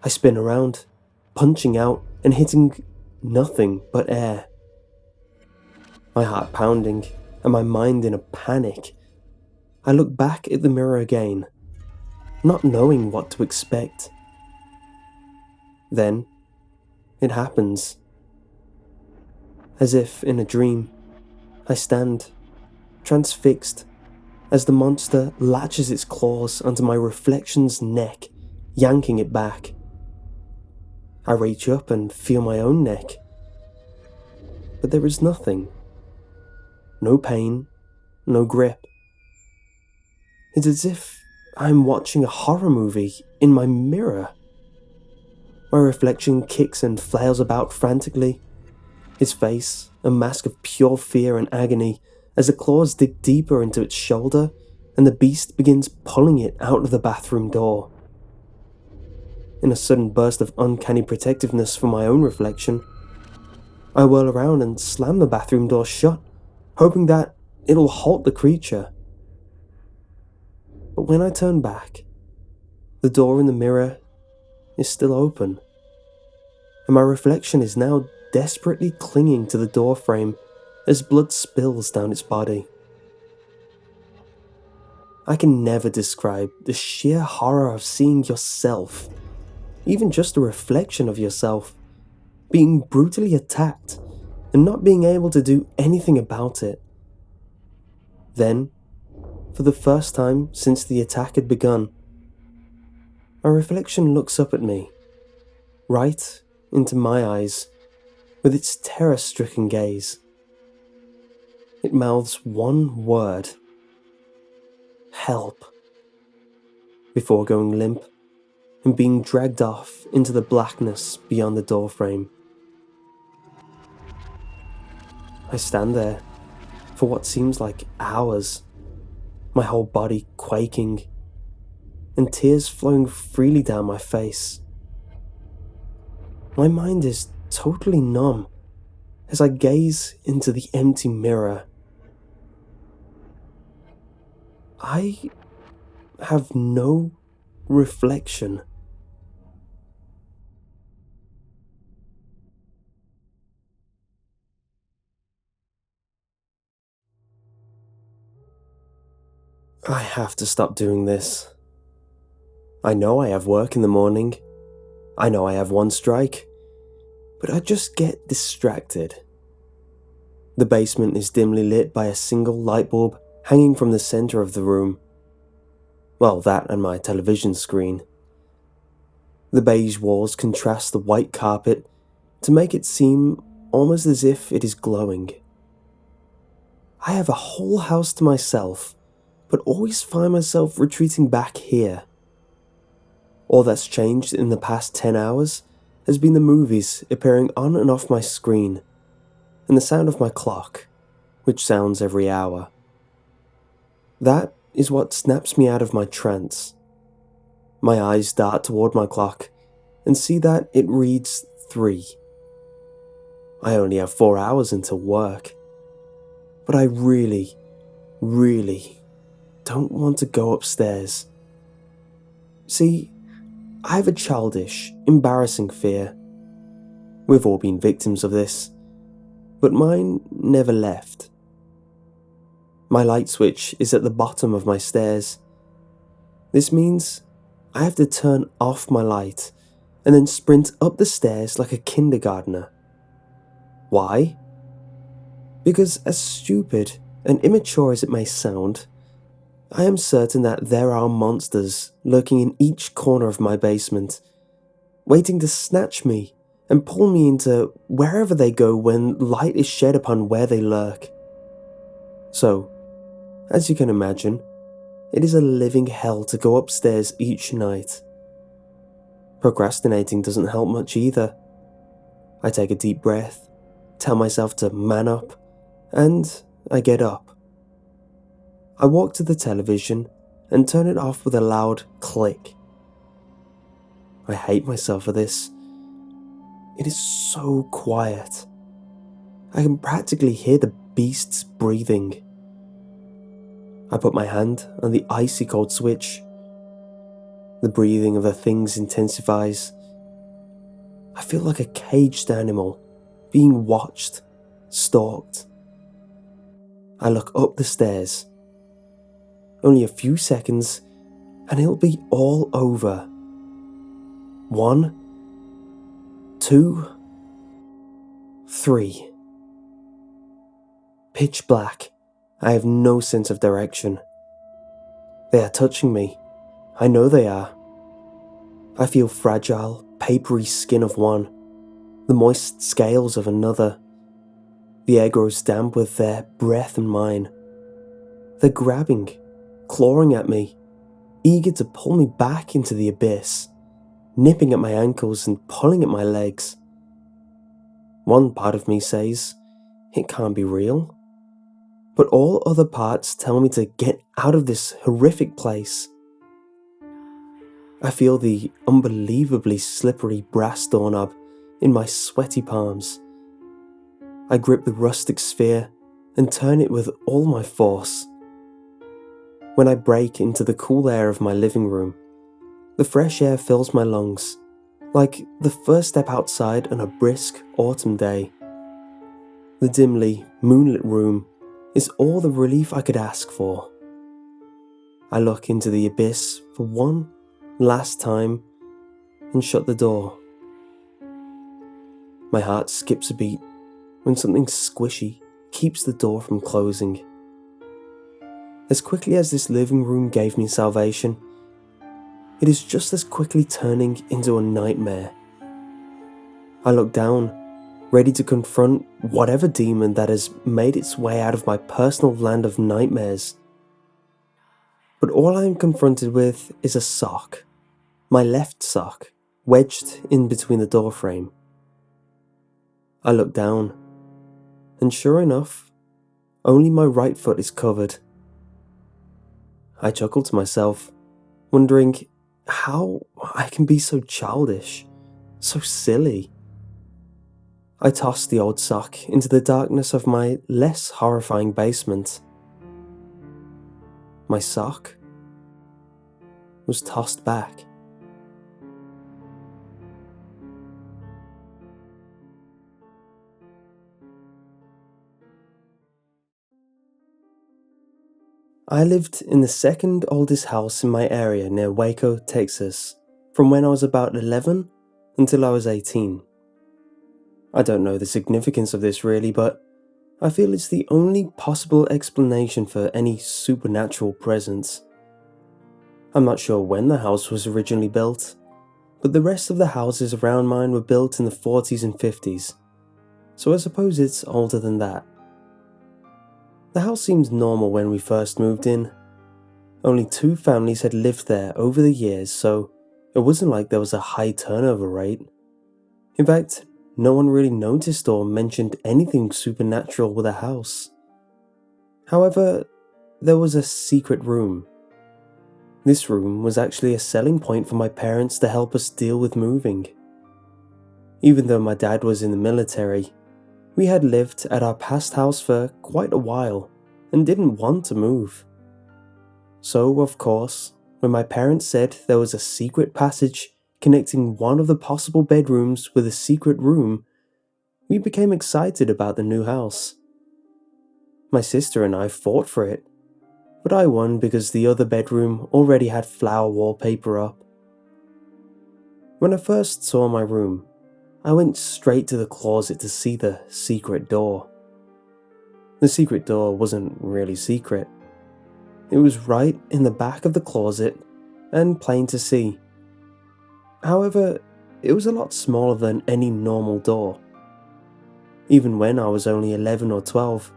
I spin around, punching out and hitting nothing but air. My heart pounding and my mind in a panic. I look back at the mirror again, not knowing what to expect. Then, it happens. As if in a dream, I stand, transfixed, as the monster latches its claws onto my reflection's neck, yanking it back. I reach up and feel my own neck, but there is nothing. No pain, no grip. It's as if I'm watching a horror movie in my mirror. My reflection kicks and flails about frantically, its face a mask of pure fear and agony as the claws dig deeper into its shoulder and the beast begins pulling it out of the bathroom door. In a sudden burst of uncanny protectiveness for my own reflection, I whirl around and slam the bathroom door shut, hoping that it'll halt the creature. But when I turn back, the door in the mirror is still open, and my reflection is now desperately clinging to the door frame as blood spills down its body. I can never describe the sheer horror of seeing yourself, even just a reflection of yourself, being brutally attacked and not being able to do anything about it. Then, for the first time since the attack had begun, a reflection looks up at me, right into my eyes, with its terror-stricken gaze. It mouths one word: help, before going limp and being dragged off into the blackness beyond the doorframe. I stand there for what seems like hours, my whole body quaking, and tears flowing freely down my face. My mind is totally numb as I gaze into the empty mirror. I have no reflection. I have to stop doing this. I know I have work in the morning. I know I have one strike. But I just get distracted. The basement is dimly lit by a single light bulb hanging from the center of the room. Well, that and my television screen. The beige walls contrast the white carpet to make it seem almost as if it is glowing. I have a whole house to myself, but always find myself retreating back here. All that's changed in the past 10 hours has been the movies appearing on and off my screen, and the sound of my clock, which sounds every hour. That is what snaps me out of my trance. My eyes dart toward my clock and see that it reads 3. I only have 4 hours until work, but I really don't want to go upstairs. See, I have a childish, embarrassing fear. We've all been victims of this, but mine never left. My light switch is at the bottom of my stairs. This means I have to turn off my light and then sprint up the stairs like a kindergartner. Why? Because as stupid and immature as it may sound, I am certain that there are monsters lurking in each corner of my basement, waiting to snatch me and pull me into wherever they go when light is shed upon where they lurk. So, as you can imagine, it is a living hell to go upstairs each night. Procrastinating doesn't help much either. I take a deep breath, tell myself to man up, and I get up. I walk to the television and turn it off with a loud click. I hate myself for this. It is so quiet. I can practically hear the beasts breathing. I put my hand on the icy cold switch. The breathing of the things intensifies. I feel like a caged animal, being watched, stalked. I look up the stairs. Only a few seconds, and it'll be all over. 1, 2, 3. Pitch black. I have no sense of direction. They are touching me. I know they are. I feel fragile, papery skin of one, the moist scales of another. The air grows damp with their breath and mine. They're grabbing, clawing at me, eager to pull me back into the abyss, nipping at my ankles and pulling at my legs. One part of me says, it can't be real. But all other parts tell me to get out of this horrific place. I feel the unbelievably slippery brass doorknob in my sweaty palms. I grip the rustic sphere and turn it with all my force. When I break into the cool air of my living room, the fresh air fills my lungs, like the first step outside on a brisk autumn day. The dimly moonlit room is all the relief I could ask for. I look into the abyss for one last time and shut the door. My heart skips a beat when something squishy keeps the door from closing. As quickly as this living room gave me salvation, it is just as quickly turning into a nightmare. I look down, ready to confront whatever demon that has made its way out of my personal land of nightmares. But all I am confronted with is a sock, my left sock, wedged in between the doorframe. I look down, and sure enough, only my right foot is covered. I chuckle to myself, wondering how I can be so childish, so silly. I toss the old sock into the darkness of my less horrifying basement. My sock was tossed back. I lived in the second oldest house in my area near Waco, Texas, from when I was about 11 until I was 18. I don't know the significance of this really, but I feel it's the only possible explanation for any supernatural presence. I'm not sure when the house was originally built, but the rest of the houses around mine were built in the 40s and 50s, so I suppose it's older than that. The house seemed normal when we first moved in. Only 2 families had lived there over the years, so it wasn't like there was a high turnover rate. In fact, no one really noticed or mentioned anything supernatural with the house. However, there was a secret room. This room was actually a selling point for my parents to help us deal with moving. Even though my dad was in the military, we had lived at our past house for quite a while and didn't want to move. So, of course, when my parents said there was a secret passage connecting one of the possible bedrooms with a secret room, we became excited about the new house. My sister and I fought for it, but I won because the other bedroom already had flower wallpaper up. When I first saw my room, I went straight to the closet to see the secret door. The secret door wasn't really secret. It was right in the back of the closet and plain to see. However, it was a lot smaller than any normal door. Even when I was only 11 or 12,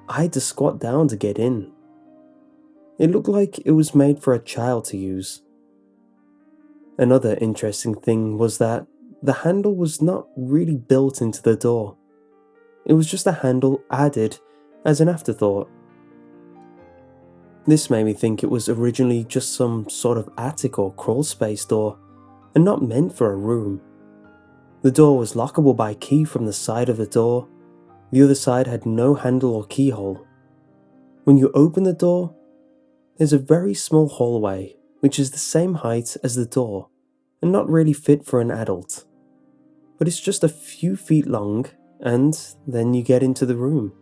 I had to squat down to get in. It looked like it was made for a child to use. Another interesting thing was that the handle was not really built into the door. It was just a handle added as an afterthought. This made me think it was originally just some sort of attic or crawl space door, and not meant for a room. The door was lockable by key from the side of the door. The other side had no handle or keyhole. When you open the door, there's a very small hallway which is the same height as the door and not really fit for an adult. But it's just a few feet long, and then you get into the room.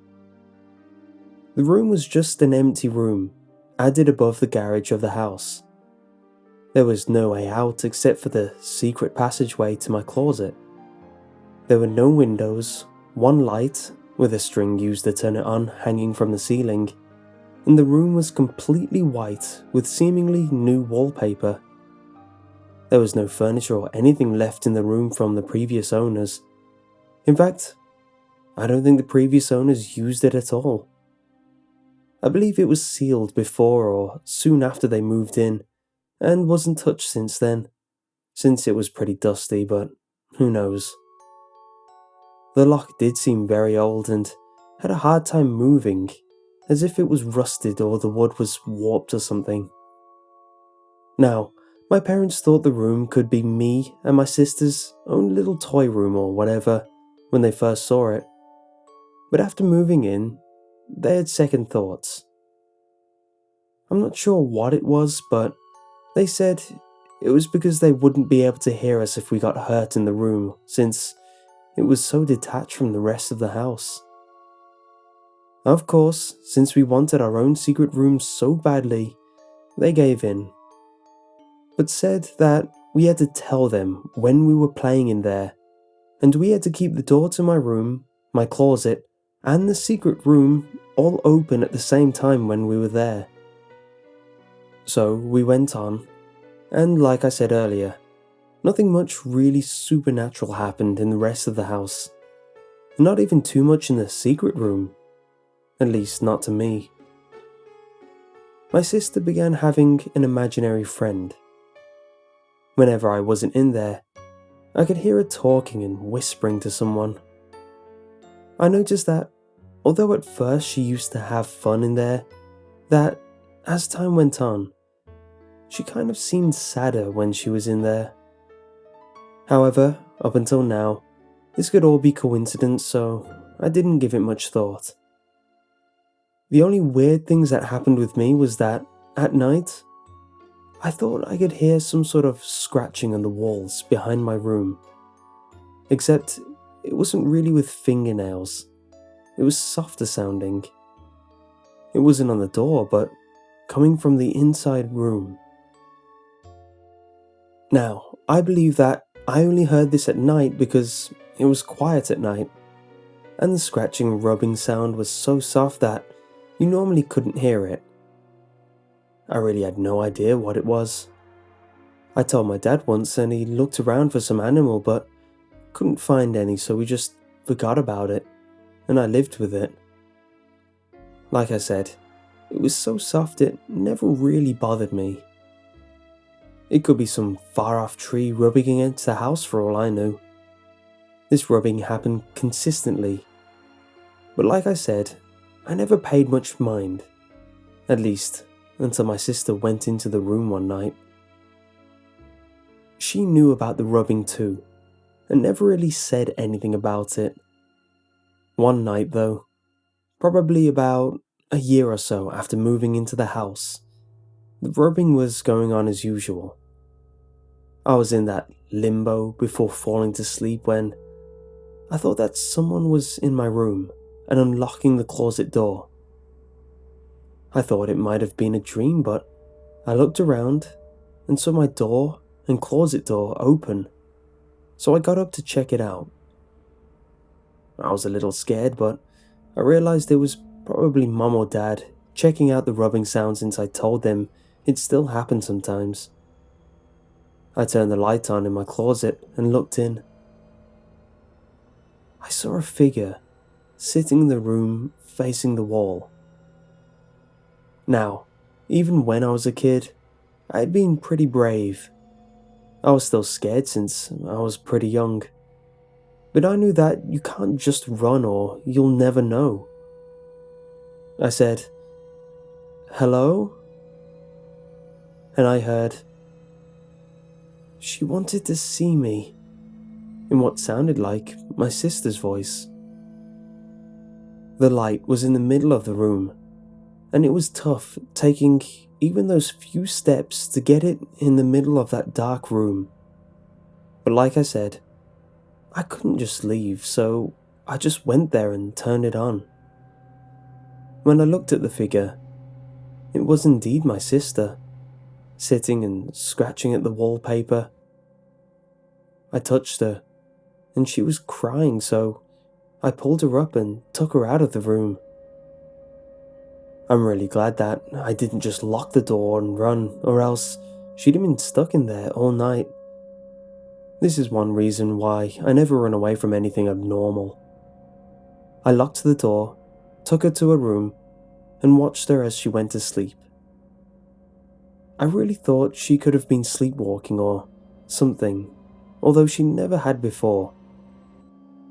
The room was just an empty room, added above the garage of the house. There was no way out except for the secret passageway to my closet. There were no windows, one light, with a string used to turn it on hanging from the ceiling, and the room was completely white with seemingly new wallpaper. There was no furniture or anything left in the room from the previous owners. In fact, I don't think the previous owners used it at all. I believe it was sealed before or soon after they moved in, and wasn't touched since then, since it was pretty dusty, but who knows. The lock did seem very old and had a hard time moving, as if it was rusted or the wood was warped or something. Now, my parents thought the room could be me and my sister's own little toy room or whatever when they first saw it. But after moving in, they had second thoughts. I'm not sure what it was, but they said it was because they wouldn't be able to hear us if we got hurt in the room, since it was so detached from the rest of the house. Of course, since we wanted our own secret room so badly, they gave in, but said that we had to tell them when we were playing in there, and we had to keep the door to my room, my closet, and the secret room all open at the same time when we were there. So we went on, and like I said earlier, nothing much really supernatural happened in the rest of the house. Not even too much in the secret room. At least not to me. My sister began having an imaginary friend. Whenever I wasn't in there, I could hear her talking and whispering to someone. I noticed that, although at first she used to have fun in there, that as time went on, she kind of seemed sadder when she was in there. However, up until now, this could all be coincidence, so I didn't give it much thought. The only weird things that happened with me was that, at night, I thought I could hear some sort of scratching on the walls behind my room. Except, it wasn't really with fingernails. It was softer sounding. It wasn't on the door, but coming from the inside room. Now, I believe that I only heard this at night because it was quiet at night, and the scratching rubbing sound was so soft that you normally couldn't hear it. I really had no idea what it was. I told my dad once and he looked around for some animal but couldn't find any, so we just forgot about it, and I lived with it. Like I said, it was so soft it never really bothered me. It could be some far-off tree rubbing against the house for all I knew. This rubbing happened consistently, but like I said, I never paid much mind, at least until my sister went into the room one night. She knew about the rubbing too, and never really said anything about it. One night though, probably about a year or so after moving into the house, the rubbing was going on as usual. I was in that limbo before falling to sleep when I thought that someone was in my room and unlocking the closet door. I thought it might have been a dream, but I looked around and saw my door and closet door open, so I got up to check it out. I was a little scared, but I realized it was probably Mum or Dad checking out the rubbing sound since I told them it still happened sometimes. I turned the light on in my closet and looked in. I saw a figure sitting in the room facing the wall. Now, even when I was a kid, I had been pretty brave. I was still scared since I was pretty young. But I knew that you can't just run or you'll never know. I said, "Hello?" And I heard, "She wanted to see me," in what sounded like my sister's voice. The light was in the middle of the room, and it was tough taking even those few steps to get it in the middle of that dark room. But like I said, I couldn't just leave, so I just went there and turned it on. When I looked at the figure, it was indeed my sister, sitting and scratching at the wallpaper. I touched her, and she was crying, so I pulled her up and took her out of the room. I'm really glad that I didn't just lock the door and run, or else she'd have been stuck in there all night. This is one reason why I never run away from anything abnormal. I locked the door, took her to her room, and watched her as she went to sleep. I really thought she could have been sleepwalking or something, although she never had before.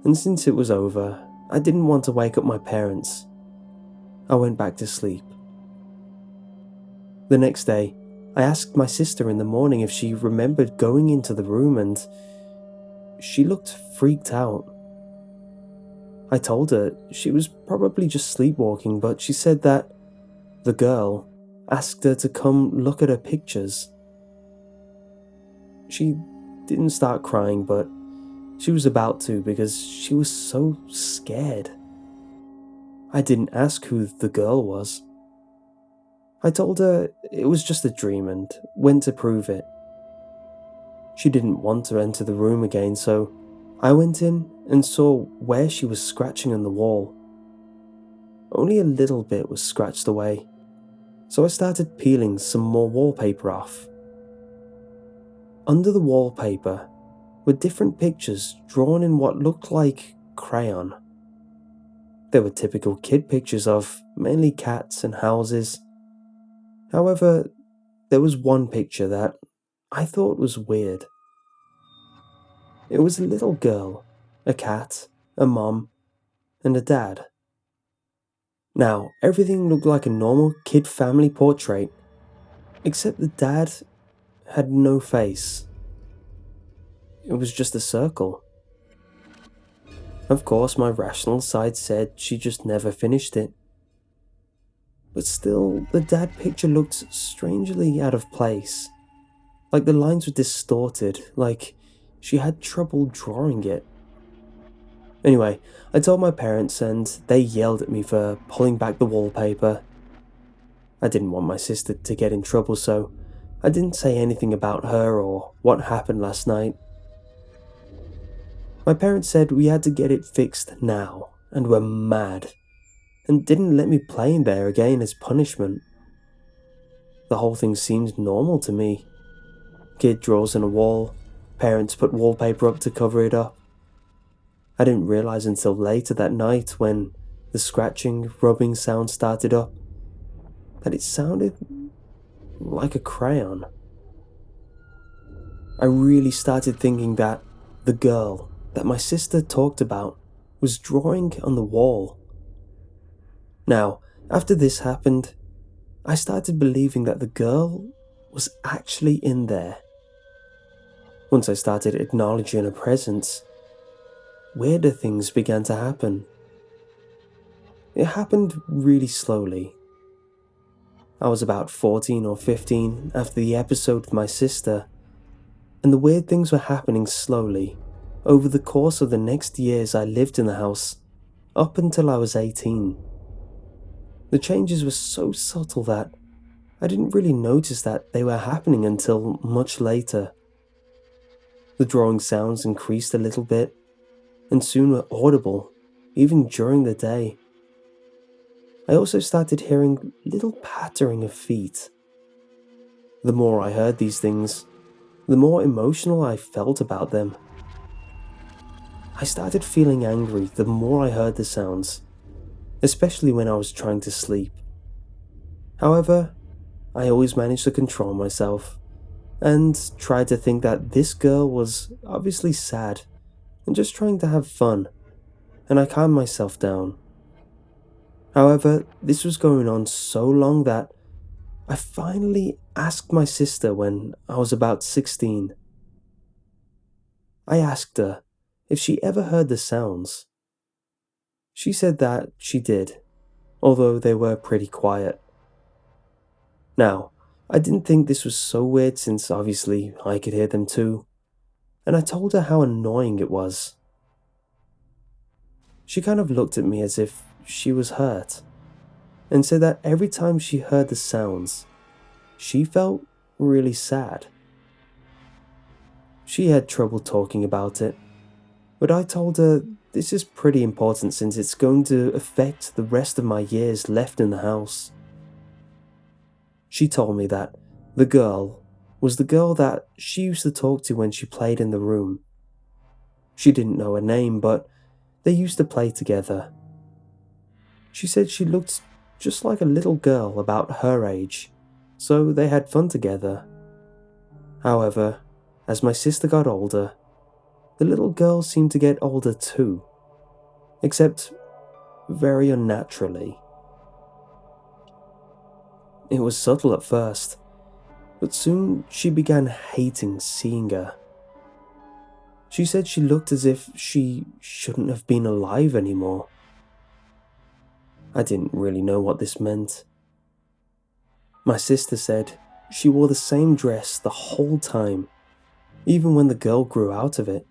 And since it was over, I didn't want to wake up my parents. I went back to sleep. The next day, I asked my sister in the morning if she remembered going into the room, and she looked freaked out. I told her she was probably just sleepwalking, but she said that the girl asked her to come look at her pictures. She didn't start crying, but she was about to because she was so scared. I didn't ask who the girl was. I told her it was just a dream and went to prove it. She didn't want to enter the room again, so I went in and saw where she was scratching on the wall. Only a little bit was scratched away, so I started peeling some more wallpaper off. Under the wallpaper were different pictures drawn in what looked like crayon. There were typical kid pictures of mainly cats and houses. However, there was one picture that I thought was weird. It was a little girl, a cat, a mom, and a dad. Now, everything looked like a normal kid family portrait, except the dad had no face. It was just a circle. Of course, my rational side said she just never finished it. But still, the dad picture looked strangely out of place. Like the lines were distorted, like she had trouble drawing it. Anyway, I told my parents and they yelled at me for pulling back the wallpaper. I didn't want my sister to get in trouble, so I didn't say anything about her or what happened last night. My parents said we had to get it fixed now and were mad, and didn't let me play in there again as punishment. The whole thing seemed normal to me. Kid draws on a wall, parents put wallpaper up to cover it up. I didn't realize until later that night when the scratching, rubbing sound started up, that it sounded like a crayon. I really started thinking that the girl that my sister talked about was drawing on the wall. Now, after this happened, I started believing that the girl was actually in there. Once I started acknowledging her presence, weirder things began to happen. It happened really slowly. I was about 14 or 15 after the episode with my sister, and the weird things were happening slowly over the course of the next years I lived in the house, up until I was 18. The changes were so subtle that I didn't really notice that they were happening until much later. The drawing sounds increased a little bit, and soon were audible, even during the day. I also started hearing little pattering of feet. The more I heard these things, the more emotional I felt about them. I started feeling angry the more I heard the sounds, especially when I was trying to sleep. However, I always managed to control myself, and tried to think that this girl was obviously sad and just trying to have fun, and I calmed myself down. However, this was going on so long that I finally asked my sister when I was about 16. I asked her if she ever heard the sounds. She said that she did, although they were pretty quiet. Now, I didn't think this was so weird since obviously I could hear them too, and I told her how annoying it was. She kind of looked at me as if she was hurt, and said that every time she heard the sounds, she felt really sad. She had trouble talking about it, but I told her this is pretty important since it's going to affect the rest of my years left in the house. She told me that the girl was the girl that she used to talk to when she played in the room. She didn't know her name, but they used to play together. She said she looked just like a little girl about her age, so they had fun together. However, as my sister got older, the little girl seemed to get older too, except very unnaturally. It was subtle at first, but soon she began hating seeing her. She said she looked as if she shouldn't have been alive anymore. I didn't really know what this meant. My sister said she wore the same dress the whole time, even when the girl grew out of it.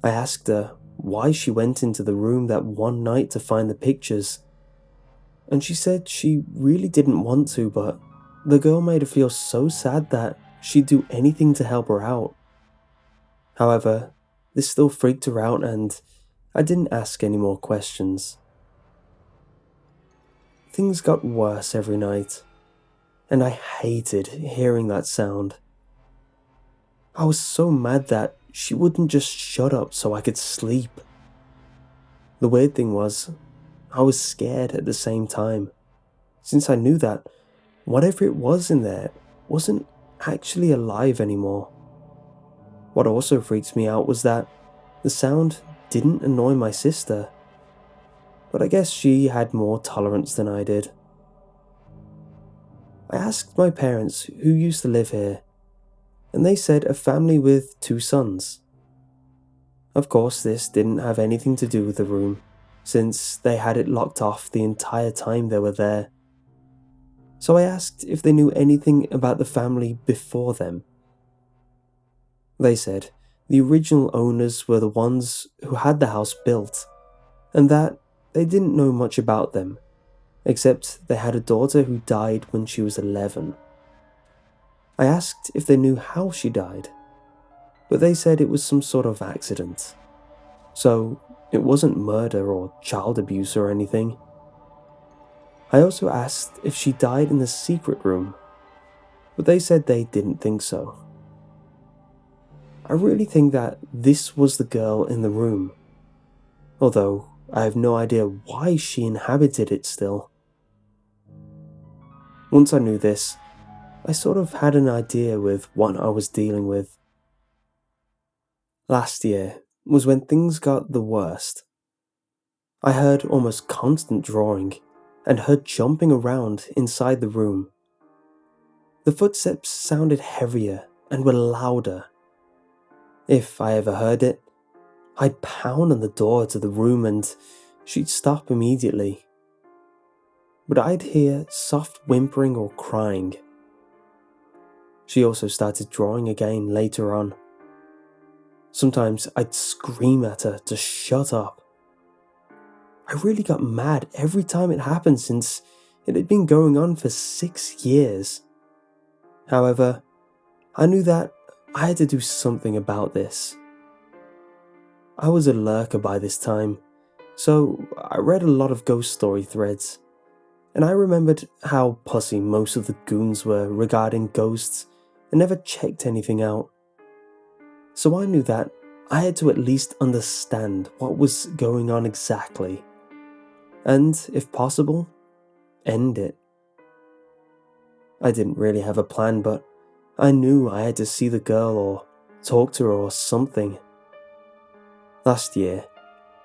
I asked her why she went into the room that one night to find the pictures, and she said she really didn't want to, but the girl made her feel so sad that she'd do anything to help her out. However, this still freaked her out and I didn't ask any more questions. Things got worse every night, and I hated hearing that sound. I was so mad that she wouldn't just shut up so I could sleep. The weird thing was, I was scared at the same time, since I knew that whatever it was in there wasn't actually alive anymore. What also freaked me out was that the sound didn't annoy my sister, but I guess she had more tolerance than I did. I asked my parents who used to live here, and they said a family with 2 sons. Of course, this didn't have anything to do with the room, since they had it locked off the entire time they were there. So I asked if they knew anything about the family before them. They said the original owners were the ones who had the house built, and that they didn't know much about them, except they had a daughter who died when she was 11. I asked if they knew how she died, but they said it was some sort of accident. So it wasn't murder or child abuse or anything. I also asked if she died in the secret room, but they said they didn't think so. I really think that this was the girl in the room, although I have no idea why she inhabited it still. Once I knew this, I sort of had an idea with what I was dealing with. Last year was when things got the worst. I heard almost constant drawing and heard jumping around inside the room. The footsteps sounded heavier and were louder. If I ever heard it, I'd pound on the door to the room and she'd stop immediately. But I'd hear soft whimpering or crying. She also started drawing again later on. Sometimes I'd scream at her to shut up. I really got mad every time it happened since it had been going on for 6 years. However, I knew that I had to do something about this. I was a lurker by this time, so I read a lot of ghost story threads, and I remembered how pussy most of the goons were regarding ghosts and never checked anything out. So I knew that I had to at least understand what was going on exactly, and if possible, end it. I didn't really have a plan, but I knew I had to see the girl or talk to her or something. Last year,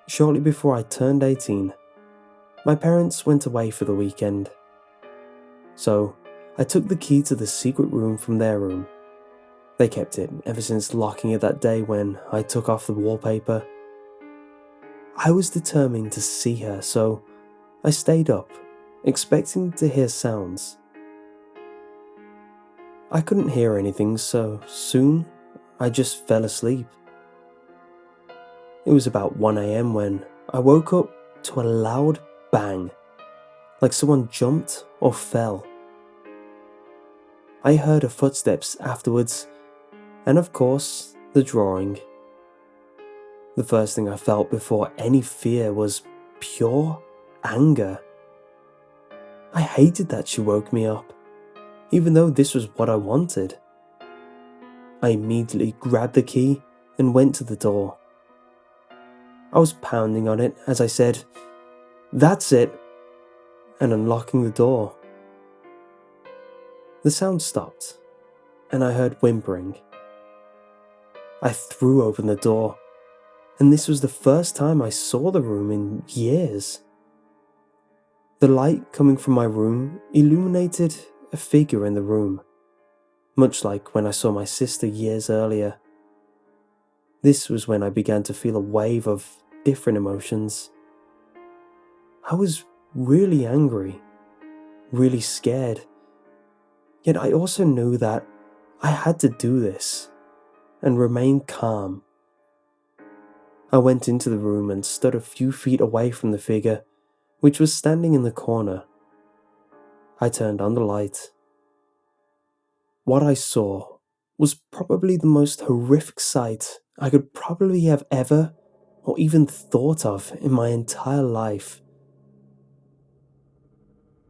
shortly before I turned 18, my parents went away for the weekend. So I took the key to the secret room from their room. They kept it ever since locking it that day when I took off the wallpaper. I was determined to see her, so I stayed up, expecting to hear sounds. I couldn't hear anything, so soon I just fell asleep. It was about 1 a.m. when I woke up to a loud bang, like someone jumped or fell. I heard her footsteps afterwards, and of course, the drawing. The first thing I felt before any fear was pure anger. I hated that she woke me up, even though this was what I wanted. I immediately grabbed the key and went to the door. I was pounding on it as I said, "That's it," and unlocking the door. The sound stopped, and I heard whimpering. I threw open the door, and this was the first time I saw the room in years. The light coming from my room illuminated a figure in the room, much like when I saw my sister years earlier. This was when I began to feel a wave of different emotions. I was really angry, really scared, yet I also knew that I had to do this and remain calm. I went into the room and stood a few feet away from the figure, which was standing in the corner. I turned on the light. What I saw was probably the most horrific sight I could probably have ever or even thought of in my entire life.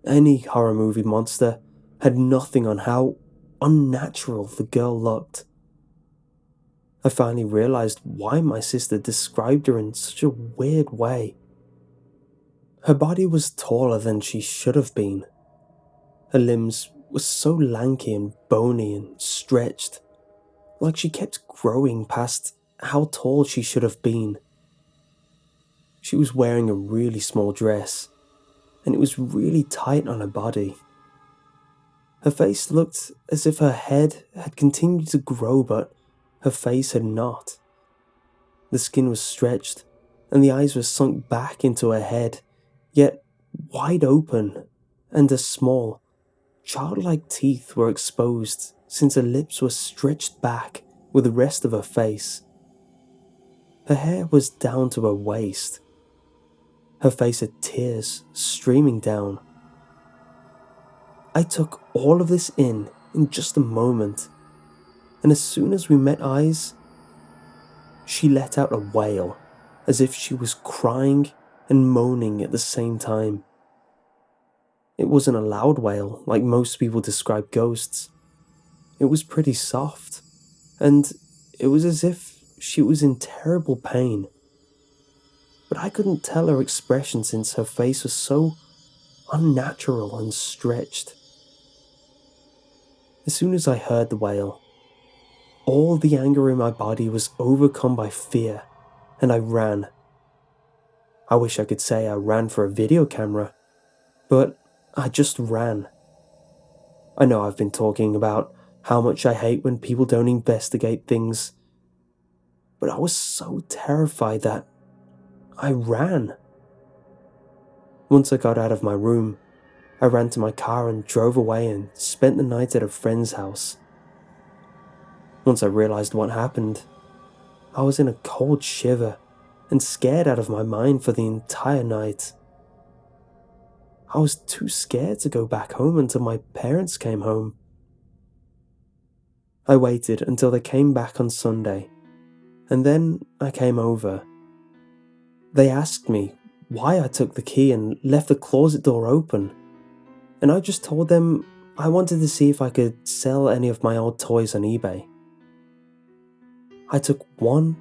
Any horror movie monster had nothing on how unnatural the girl looked. I finally realized why my sister described her in such a weird way. Her body was taller than she should have been. Her limbs were so lanky and bony and stretched, like she kept growing past how tall she should have been. She was wearing a really small dress, and it was really tight on her body. Her face looked as if her head had continued to grow, but her face had not. The skin was stretched, and the eyes were sunk back into her head, yet wide open, and her small, childlike teeth were exposed since her lips were stretched back with the rest of her face. Her hair was down to her waist. Her face had tears streaming down. I took all of this in just a moment, and as soon as we met eyes, she let out a wail, as if she was crying and moaning at the same time. It wasn't a loud wail like most people describe ghosts. It was pretty soft, and it was as if she was in terrible pain. But I couldn't tell her expression since her face was so unnatural and stretched. As soon as I heard the wail, all the anger in my body was overcome by fear, and I ran. I wish I could say I ran for a video camera, but I just ran. I know I've been talking about how much I hate when people don't investigate things, but I was so terrified that I ran. Once I got out of my room, I ran to my car and drove away and spent the night at a friend's house. Once I realized what happened, I was in a cold shiver and scared out of my mind for the entire night. I was too scared to go back home until my parents came home. I waited until they came back on Sunday, and then I came over. They asked me why I took the key and left the closet door open, and I just told them I wanted to see if I could sell any of my old toys on eBay. I took one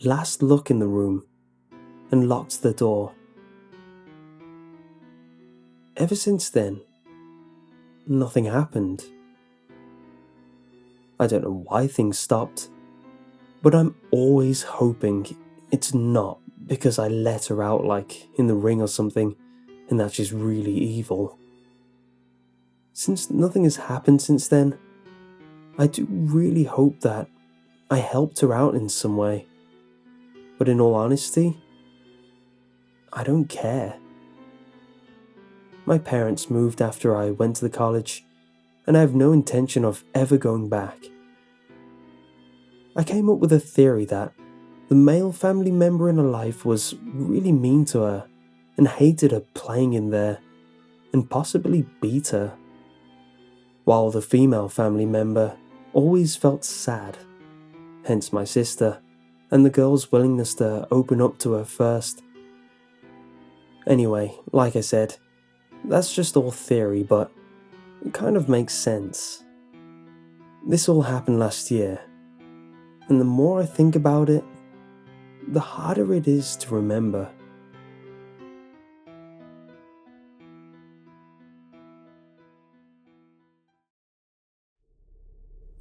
last look in the room and locked the door. Ever since then, nothing happened. I don't know why things stopped, but I'm always hoping it's not because I let her out like in The Ring or something, and that she's really evil. Since nothing has happened since then, I do really hope that I helped her out in some way. But in all honesty, I don't care. My parents moved after I went to the college, and I have no intention of ever going back. I came up with a theory that the male family member in her life was really mean to her and hated her playing in there, and possibly beat her, while the female family member always felt sad, hence my sister, and the girl's willingness to open up to her first. Anyway, like I said, that's just all theory, but it kind of makes sense. This all happened last year, and the more I think about it, the harder it is to remember.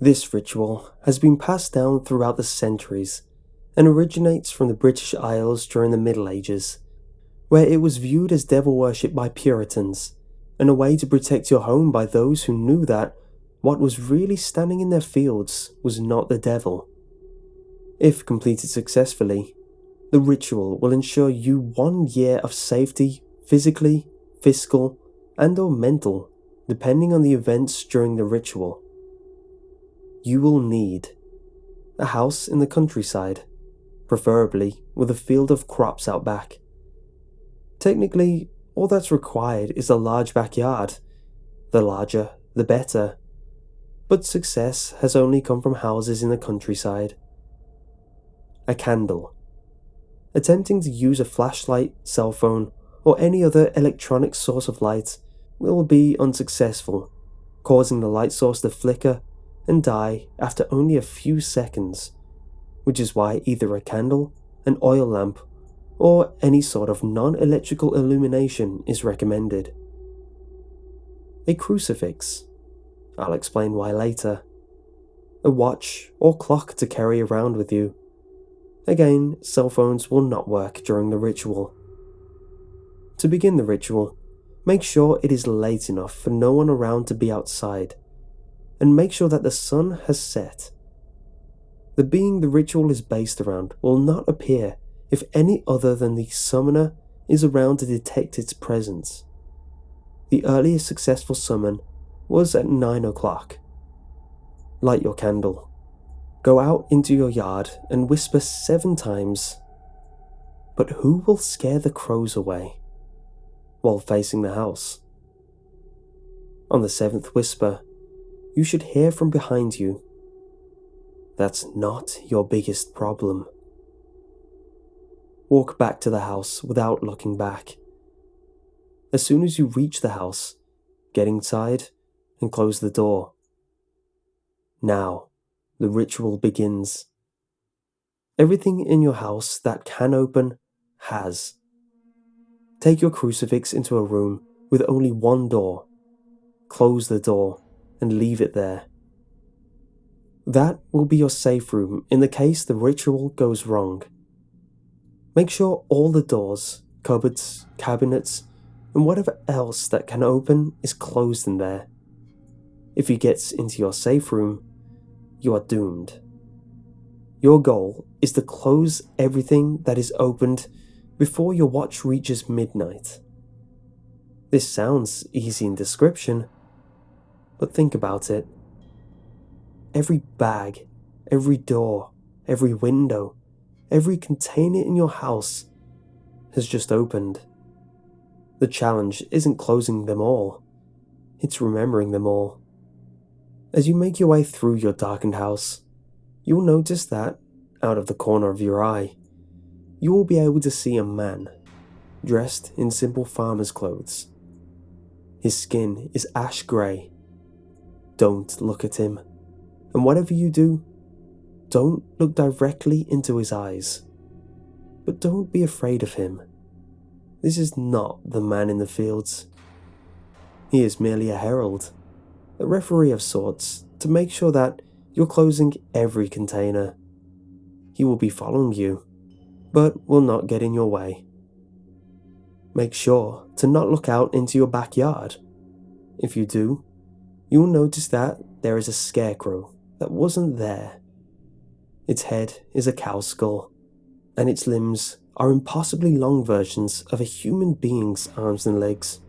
This ritual has been passed down throughout the centuries and originates from the British Isles during the Middle Ages, where it was viewed as devil worship by Puritans and a way to protect your home by those who knew that what was really standing in their fields was not the devil. If completed successfully, the ritual will ensure you 1 year of safety, physically, physical, and/or mental, depending on the events during the ritual. You will need a house in the countryside, preferably with a field of crops out back. Technically, all that's required is a large backyard. The larger, the better. But success has only come from houses in the countryside. a candle. Attempting to use a flashlight, cell phone, or any other electronic source of light will be unsuccessful, causing the light source to flicker and die after only a few seconds, which is why either a candle, an oil lamp, or any sort of non-electrical illumination is recommended. A crucifix. I'll explain why later. A watch or clock to carry around with you. Again, cell phones will not work during the ritual. To begin the ritual, make sure it is late enough for no one around to be outside, and make sure that the sun has set. The being the ritual is based around will not appear if any other than the summoner is around to detect its presence. The earliest successful summon was at 9 o'clock. Light your candle. Go out into your yard and whisper 7 times. But who will scare the crows away while facing the house? On the 7th whisper, you should hear from behind you. That's not your biggest problem. Walk back to the house without looking back. As soon as you reach the house, get inside and close the door. Now, the ritual begins. Everything in your house that can open has. Take your crucifix into a room with only one door. Close the door and leave it there. That will be your safe room in the case the ritual goes wrong. Make sure all the doors, cupboards, cabinets, and whatever else that can open is closed in there. If he gets into your safe room, you are doomed. Your goal is to close everything that is opened before your watch reaches midnight. This sounds easy in description, but think about it. Every bag, every door, every window, every container in your house has just opened. The challenge isn't closing them all, it's remembering them all. As you make your way through your darkened house, you will notice that, out of the corner of your eye, you will be able to see a man, dressed in simple farmer's clothes. His skin is ash grey. Don't look at him, and whatever you do, don't look directly into his eyes. But don't be afraid of him. This is not the man in the fields. He is merely a herald, a referee of sorts, to make sure that you're closing every container. He will be following you, but will not get in your way. Make sure to not look out into your backyard. If you do, you will notice that there is a scarecrow that wasn't there. Its head is a cow skull, and its limbs are impossibly long versions of a human being's arms and legs.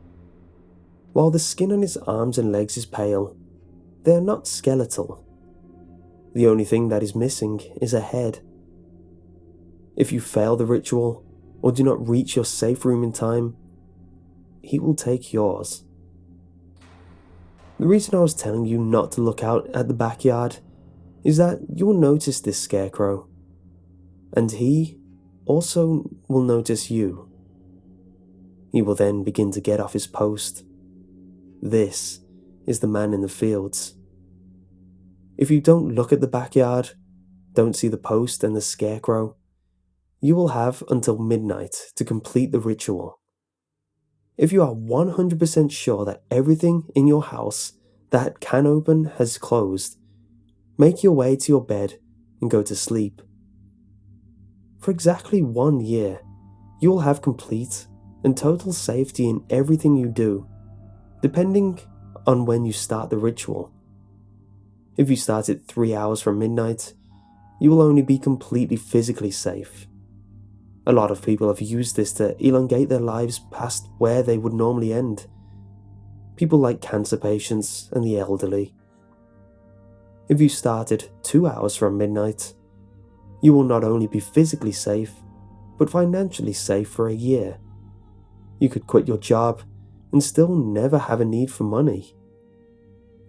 While the skin on its arms and legs is pale, they are not skeletal. The only thing that is missing is a head. If you fail the ritual, or do not reach your safe room in time, he will take yours. The reason I was telling you not to look out at the backyard is that you will notice this scarecrow, and he also will notice you. He will then begin to get off his post. This is the man in the fields. If you don't look at the backyard, don't see the post and the scarecrow, you will have until midnight to complete the ritual. If you are 100% sure that everything in your house that can open has closed, make your way to your bed and go to sleep. For exactly 1 year, you will have complete and total safety in everything you do, depending on when you start the ritual. If you start at 3 hours from midnight, you will only be completely physically safe. A lot of people have used this to elongate their lives past where they would normally end. People like cancer patients and the elderly. If you started 2 hours from midnight, you will not only be physically safe, but financially safe for a year. You could quit your job and still never have a need for money.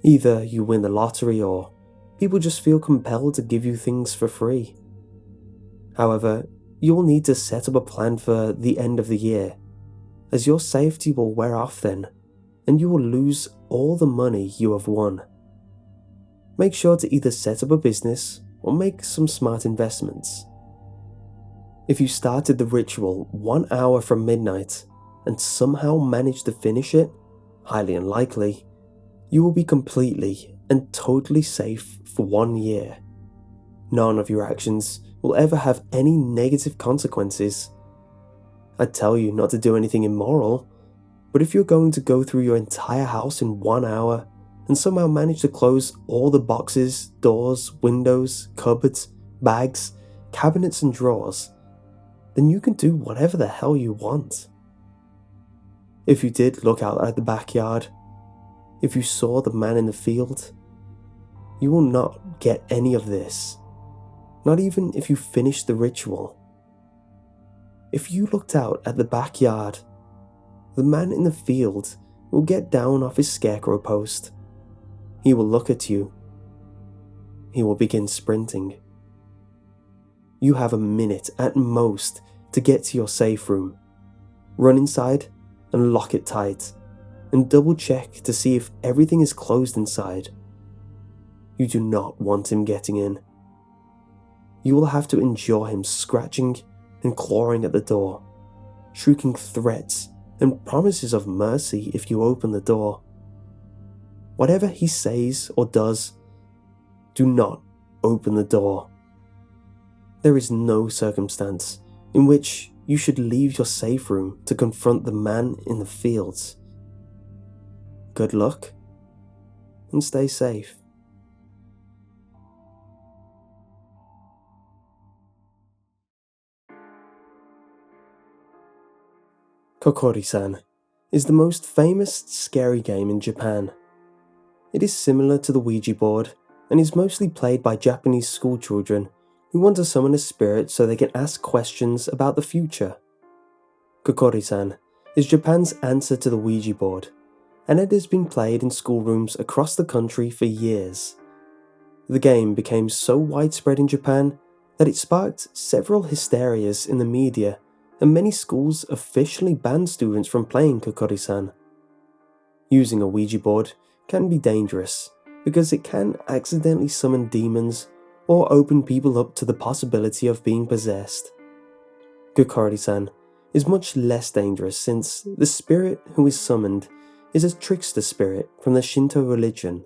Either you win the lottery or people just feel compelled to give you things for free. However, you will need to set up a plan for the end of the year, as your safety will wear off then, and you will lose all the money you have won. Make sure to either set up a business or make some smart investments. If you started the ritual 1 hour from midnight and somehow managed to finish it, highly unlikely, you will be completely and totally safe for 1 year. None of your actions will ever have any negative consequences. I tell you not to do anything immoral, but if you're going to go through your entire house in 1 hour and somehow manage to close all the boxes, doors, windows, cupboards, bags, cabinets and drawers, then you can do whatever the hell you want. If you did look out at the backyard, if you saw the man in the field, you will not get any of this, not even if you finish the ritual. If you looked out at the backyard, the man in the field will get down off his scarecrow post. He will look at you. He will begin sprinting. You have a minute at most to get to your safe room. Run inside and lock it tight, and double check to see if everything is closed inside. You do not want him getting in. You will have to endure him scratching and clawing at the door, shrieking threats and promises of mercy if you open the door. Whatever he says or does, do not open the door. There is no circumstance in which you should leave your safe room to confront the man in the fields. Good luck, and stay safe. Korisan is the most famous scary game in Japan. It is similar to the Ouija board and is mostly played by Japanese schoolchildren who want to summon a spirit so they can ask questions about the future. Korisan is Japan's answer to the Ouija board, and it has been played in schoolrooms across the country for years. The game became so widespread in Japan that it sparked several hysterias in the media, and many schools officially banned students from playing Korisan. Using a Ouija board can be dangerous because it can accidentally summon demons or open people up to the possibility of being possessed. Korisan is much less dangerous since the spirit who is summoned is a trickster spirit from the Shinto religion.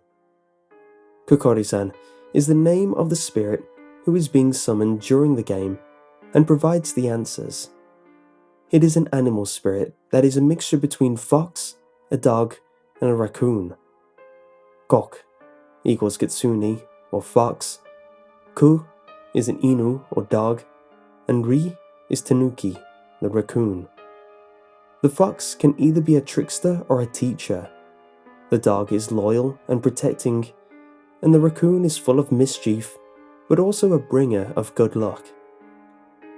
Korisan is the name of the spirit who is being summoned during the game and provides the answers. It is an animal spirit that is a mixture between fox, a dog, and a raccoon. Kok equals kitsune or fox, Ku is an inu or dog, and Ri is tanuki, the raccoon. The fox can either be a trickster or a teacher. The dog is loyal and protecting, and the raccoon is full of mischief, but also a bringer of good luck.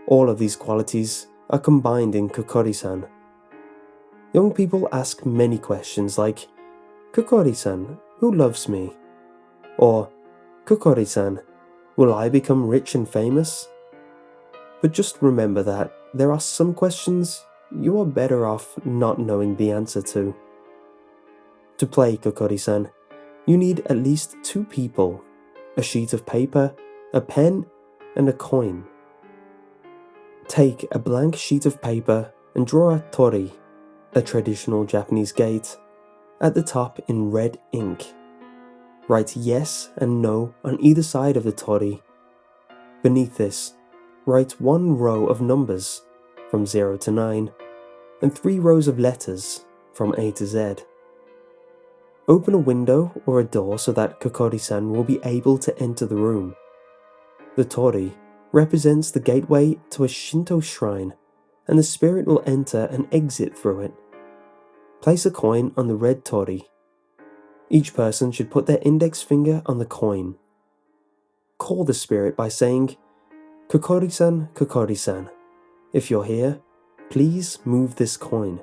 All of these qualities are combined in Korisan. Young people ask many questions like, Korisan, who loves me? Or, Korisan, will I become rich and famous? But just remember that there are some questions you are better off not knowing the answer to. To play Korisan, you need at least 2 people, a sheet of paper, a pen, and a coin. Take a blank sheet of paper and draw a tori, a traditional Japanese gate, at the top in red ink. Write yes and no on either side of the tori. Beneath this, write 1 row of numbers from 0 to 9 and 3 rows of letters from A to Z. Open a window or a door so that Korisan will be able to enter the room. The tori represents the gateway to a Shinto shrine, and the spirit will enter and exit through it. Place a coin on the red tori. Each person should put their index finger on the coin. Call the spirit by saying, Korisan, Korisan. If you're here, please move this coin.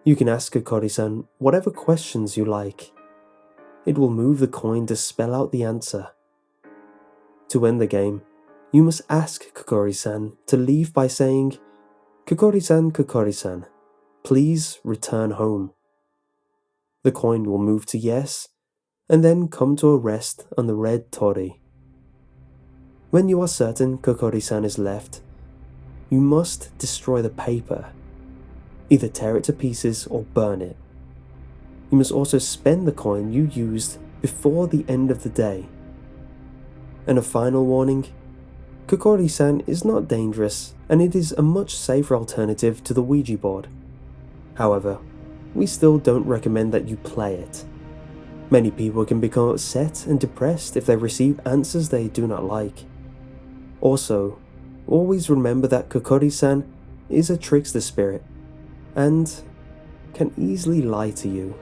You can ask Korisan whatever questions you like. It will move the coin to spell out the answer. To end the game, You must ask Korisan to leave by saying, "Korisan, Korisan, please return home." The coin will move to yes, and then come to a rest on the red tori. When you are certain Korisan is left, you must destroy the paper. Either tear it to pieces or burn it. You must also spend the coin you used before the end of the day. And a final warning, Korisan is not dangerous, and it is a much safer alternative to the Ouija board. However, we still don't recommend that you play it. Many people can become upset and depressed if they receive answers they do not like. Also, always remember that Korisan is a trickster spirit, and can easily lie to you.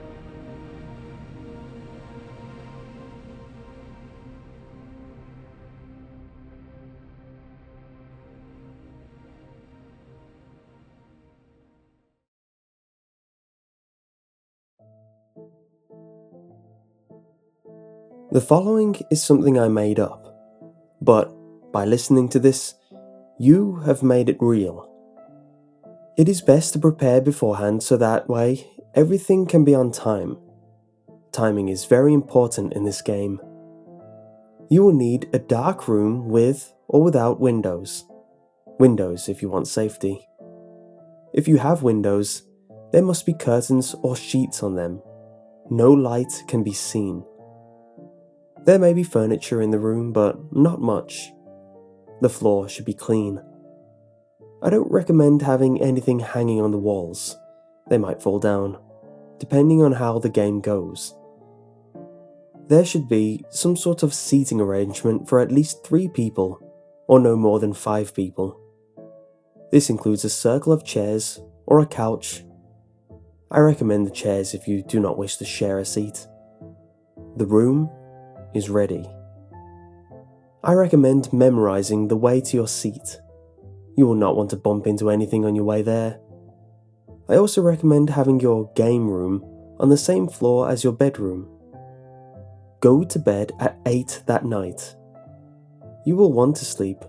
The following is something I made up, but by listening to this, you have made it real. It is best to prepare beforehand so that way everything can be on time. Timing is very important in this game. You will need a dark room with or without windows. Windows if you want safety. If you have windows, there must be curtains or sheets on them. No light can be seen. There may be furniture in the room, but not much. The floor should be clean. I don't recommend having anything hanging on the walls. They might fall down, depending on how the game goes. There should be some sort of seating arrangement for at least 3 people, or no more than 5 people. This includes a circle of chairs or a couch. I recommend the chairs if you do not wish to share a seat. The room is ready. I recommend memorizing the way to your seat. You will not want to bump into anything on your way there. I also recommend having your game room on the same floor as your bedroom. Go to bed at 8 that night. You will want to sleep.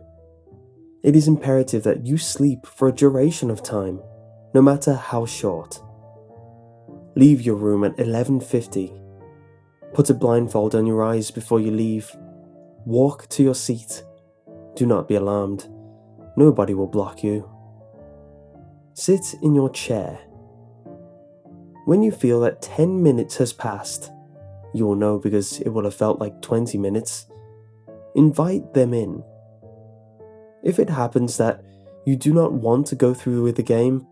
It is imperative that you sleep for a duration of time, no matter how short. Leave your room at 11:50. Put a blindfold on your eyes before you leave. Walk to your seat. Do not be alarmed. Nobody will block you. Sit in your chair. When you feel that 10 minutes has passed, you will know because it will have felt like 20 minutes. Invite them in. If it happens that you do not want to go through with the game,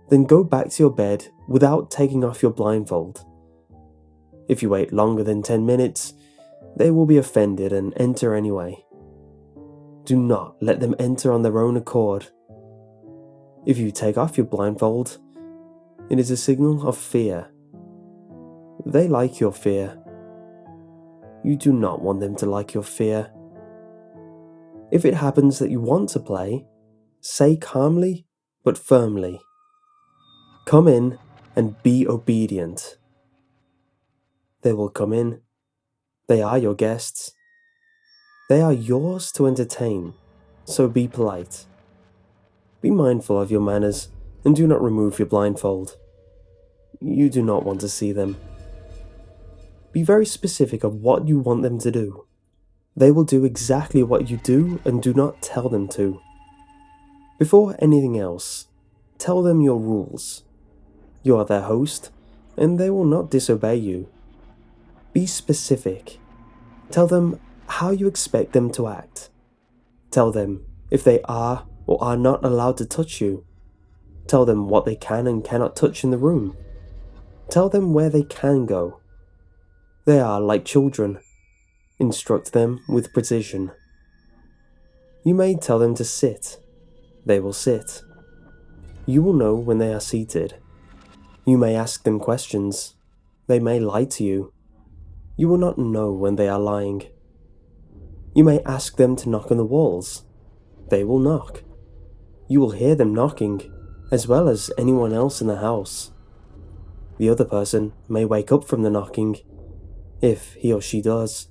then go back to your bed without taking off your blindfold. If you wait longer than 10 minutes, they will be offended and enter anyway. Do not let them enter on their own accord. If you take off your blindfold, it is a signal of fear. They like your fear. You do not want them to like your fear. If it happens that you want to play, say calmly but firmly, "Come in and be obedient." They will come in. They are your guests. They are yours to entertain, so be polite. Be mindful of your manners and do not remove your blindfold. You do not want to see them. Be very specific of what you want them to do. They will do exactly what you do and do not tell them to. Before anything else, tell them your rules. You are their host, and they will not disobey you. Be specific. Tell them how you expect them to act. Tell them if they are or are not allowed to touch you. Tell them what they can and cannot touch in the room. Tell them where they can go. They are like children. Instruct them with precision. You may tell them to sit. They will sit. You will know when they are seated. You may ask them questions. They may lie to you. You will not know when they are lying. You may ask them to knock on the walls. They will knock. You will hear them knocking, as well as anyone else in the house. The other person may wake up from the knocking. If he or she does,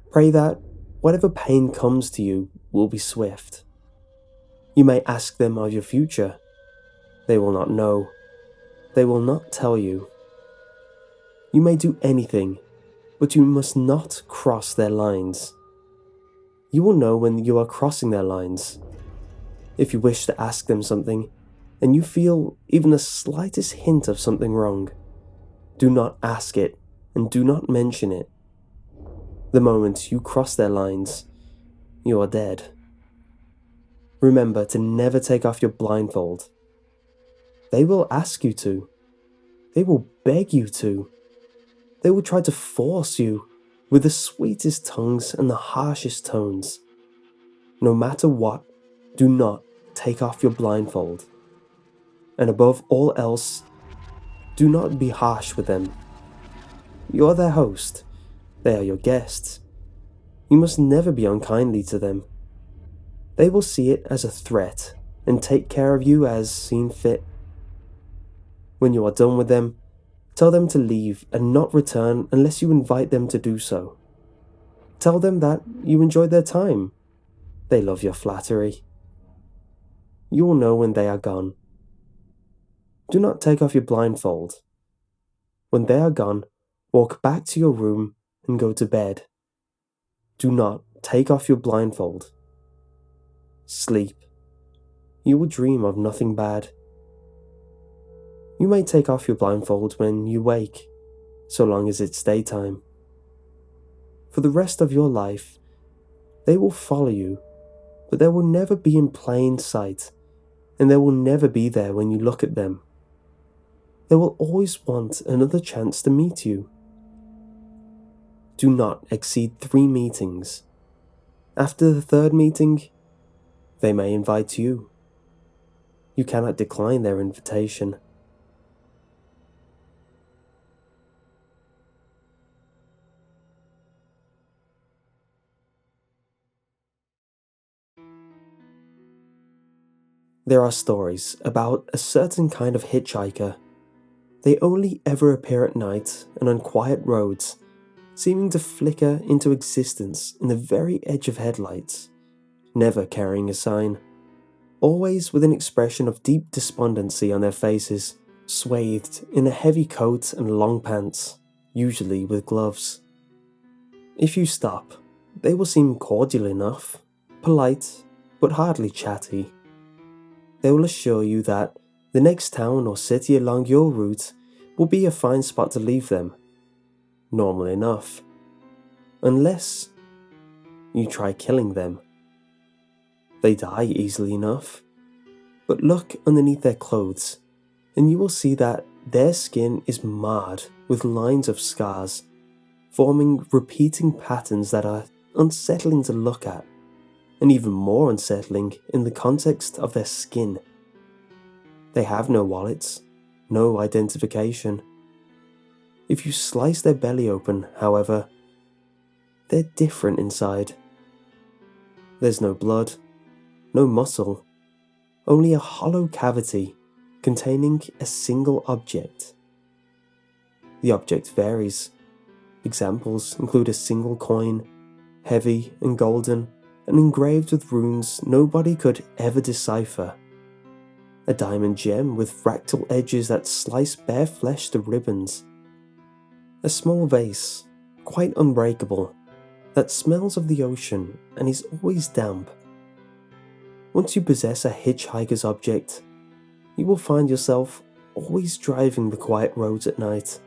pray that whatever pain comes to you will be swift. You may ask them of your future. They will not know. They will not tell you. You may do anything, but you must not cross their lines. You will know when you are crossing their lines. If you wish to ask them something, and you feel even the slightest hint of something wrong, do not ask it and do not mention it. The moment you cross their lines, you are dead. Remember to never take off your blindfold. They will ask you to. They will beg you to. They will try to force you with the sweetest tongues and the harshest tones. No matter what, do not take off your blindfold. And above all else, do not be harsh with them. You are their host. They are your guests. You must never be unkindly to them. They will see it as a threat and take care of you as seen fit. When you are done with them, tell them to leave and not return unless you invite them to do so. Tell them that you enjoyed their time. They love your flattery. You will know when they are gone. Do not take off your blindfold. When they are gone, walk back to your room and go to bed. Do not take off your blindfold. Sleep. You will dream of nothing bad. You may take off your blindfold when you wake, so long as it's daytime. For the rest of your life, they will follow you, but they will never be in plain sight, and they will never be there when you look at them. They will always want another chance to meet you. Do not exceed 3 meetings. After the 3rd meeting, they may invite you. You cannot decline their invitation. There are stories about a certain kind of hitchhiker. They only ever appear at night and on quiet roads, seeming to flicker into existence in the very edge of headlights, never carrying a sign, always with an expression of deep despondency on their faces, swathed in a heavy coat and long pants, usually with gloves. If you stop, they will seem cordial enough, polite, but hardly chatty. They will assure you that the next town or city along your route will be a fine spot to leave them. Normal enough. Unless you try killing them. They die easily enough. But look underneath their clothes, and you will see that their skin is marred with lines of scars, forming repeating patterns that are unsettling to look at, and even more unsettling in the context of their skin. They have no wallets, no identification. If you slice their belly open, however, they're different inside. There's no blood, no muscle, only a hollow cavity containing a single object. The object varies. Examples include a single coin, heavy and golden, and engraved with runes nobody could ever decipher. A diamond gem with fractal edges that slice bare flesh to ribbons. A small vase, quite unbreakable, that smells of the ocean and is always damp. Once you possess a hitchhiker's object, you will find yourself always driving the quiet roads at night.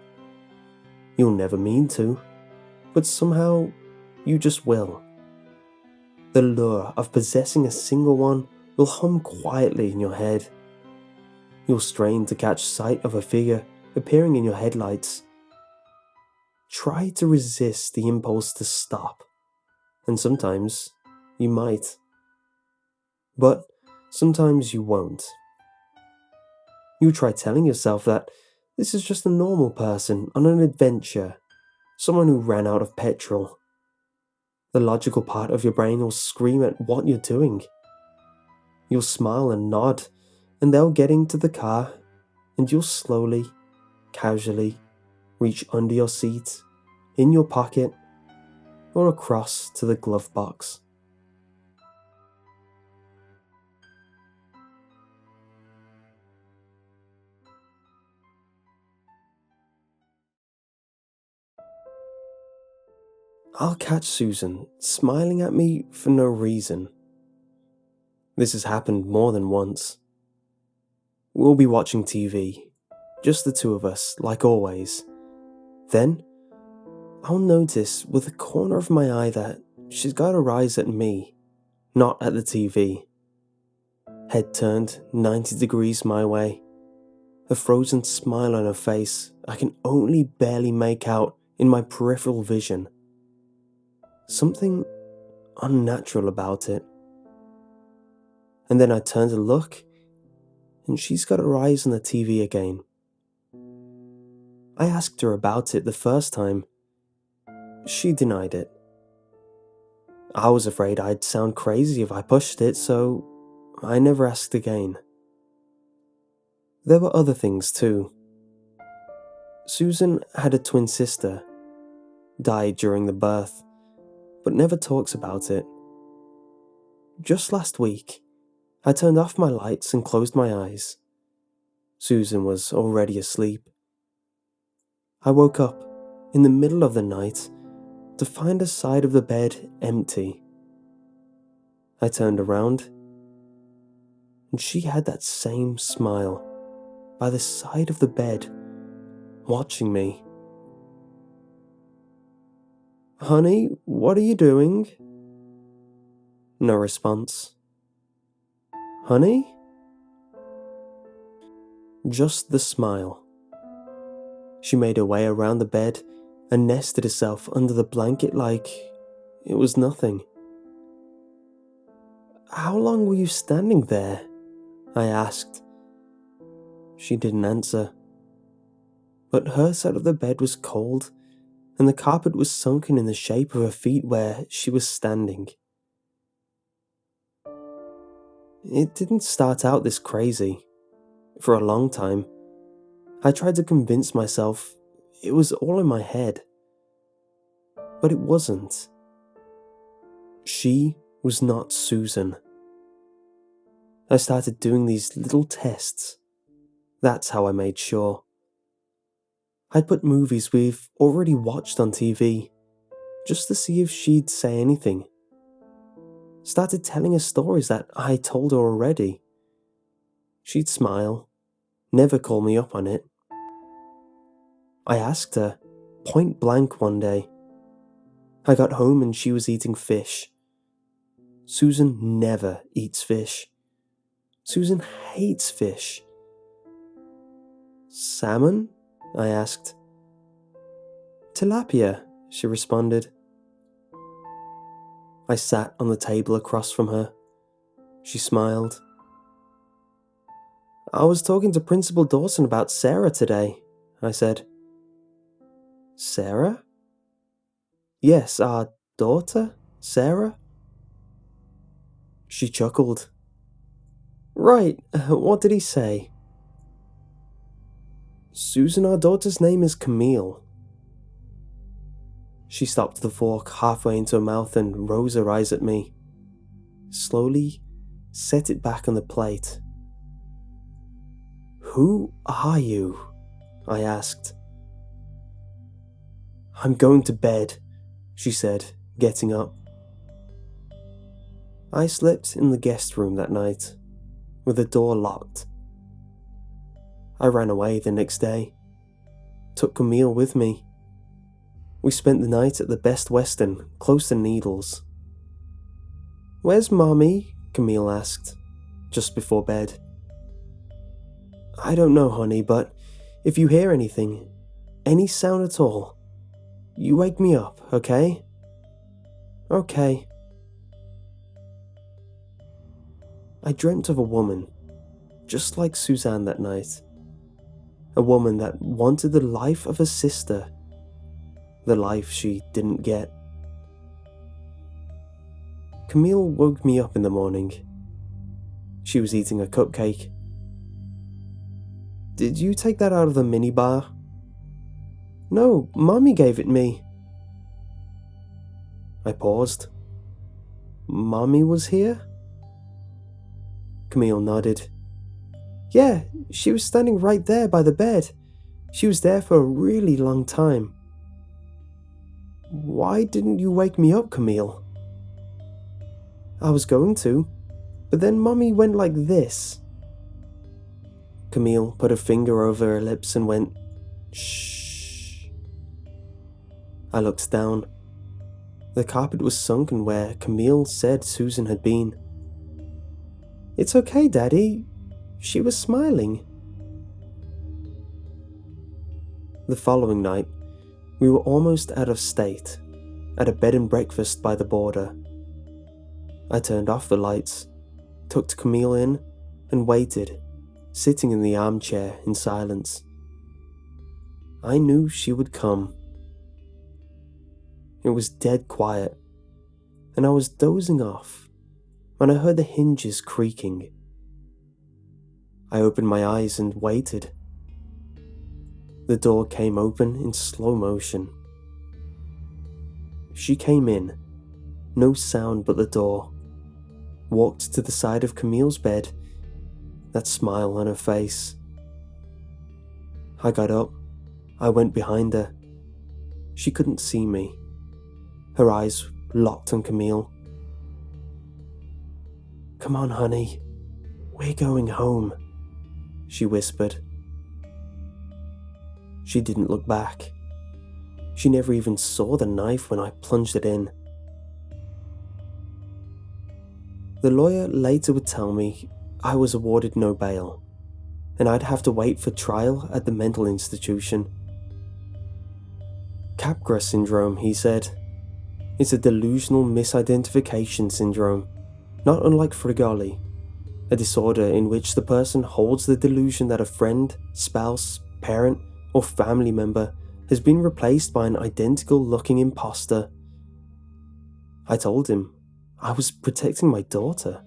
You'll never mean to, but somehow you just will. The lure of possessing a single one will hum quietly in your head. You'll strain to catch sight of a figure appearing in your headlights. Try to resist the impulse to stop, and sometimes you might. But sometimes you won't. You try telling yourself that this is just a normal person on an adventure, someone who ran out of petrol. The logical part of your brain will scream at what you're doing. You'll smile and nod, and they'll get into the car, and you'll slowly, casually reach under your seat, in your pocket, or across to the glove box. I'll catch Susan smiling at me for no reason. This has happened more than once. We'll be watching TV, just the two of us, like always. Then, I'll notice with the corner of my eye that she's got her eyes at me, not at the TV. Head turned 90 degrees my way, a frozen smile on her face I can only barely make out in my peripheral vision. Something unnatural about it. And then I turn to look, and she's got her eyes on the TV again. I asked her about it the first time. She denied it. I was afraid I'd sound crazy if I pushed it, so I never asked again. There were other things too. Susan had a twin sister, died during the birth, but never talks about it. Just last week, I turned off my lights and closed my eyes. Susan was already asleep. I woke up in the middle of the night to find her side of the bed empty. I turned around, and she had that same smile by the side of the bed, watching me. "Honey, what are you doing?" No response. "Honey?" Just the smile. She made her way around the bed and nested herself under the blanket like it was nothing. "How long were you standing there?" I asked. She didn't answer. But her side of the bed was cold, and the carpet was sunken in the shape of her feet where she was standing. It didn't start out this crazy. For a long time, I tried to convince myself it was all in my head. But it wasn't. She was not Susan. I started doing these little tests. That's how I made sure. I'd put movies we've already watched on TV, just to see if she'd say anything. Started telling her stories that I told her already. She'd smile, never call me up on it. I asked her, point blank one day. I got home and she was eating fish. Susan never eats fish. Susan hates fish. "Salmon?" I asked. "Tilapia," she responded. I sat on the table across from her. She smiled. "I was talking to Principal Dawson about Sarah today," I said. "Sarah?" "Yes, our daughter, Sarah." She chuckled. "Right, what did he say?" "Susan, our daughter's name is Camille." She stopped the fork halfway into her mouth and rose her eyes at me. Slowly set it back on the plate. "Who are you?" I asked. "I'm going to bed," she said, getting up. I slept in the guest room that night, with the door locked. I ran away the next day, took Camille with me. We spent the night at the Best Western, close to Needles. "Where's Mommy?" Camille asked, just before bed. "I don't know, honey, but if you hear anything, any sound at all, you wake me up, okay?" "Okay." I dreamt of a woman, just like Suzanne that night. A woman that wanted the life of her sister, the life she didn't get. Camille woke me up in the morning. She was eating a cupcake. "Did you take that out of the minibar?" "No, Mommy gave it me." I paused. "Mommy was here?" Camille nodded. "Yeah, she was standing right there by the bed. She was there for a really long time." Why didn't you wake me up, Camille? I was going to, but then Mummy went like this. Camille put a finger over her lips and went, shh. I looked down. The carpet was sunken where Camille said Susan had been. It's okay, Daddy. She was smiling. The following night, we were almost out of state, at a bed and breakfast by the border. I turned off the lights, tucked Camille in, and waited, sitting in the armchair in silence. I knew she would come. It was dead quiet, and I was dozing off when I heard the hinges creaking. I opened my eyes and waited. The door came open in slow motion. She came in, no sound but the door, walked to the side of Camille's bed, that smile on her face. I got up. I went behind her. She couldn't see me. Her eyes locked on Camille. Come on, honey. We're going home, she whispered. She didn't look back. She never even saw the knife when I plunged it in. The lawyer later would tell me I was awarded no bail, and I'd have to wait for trial at the mental institution. Capgras syndrome, he said. It's a delusional misidentification syndrome, not unlike Frigoli, a disorder in which the person holds the delusion that a friend, spouse, parent, or family member has been replaced by an identical-looking impostor. I told him I was protecting my daughter.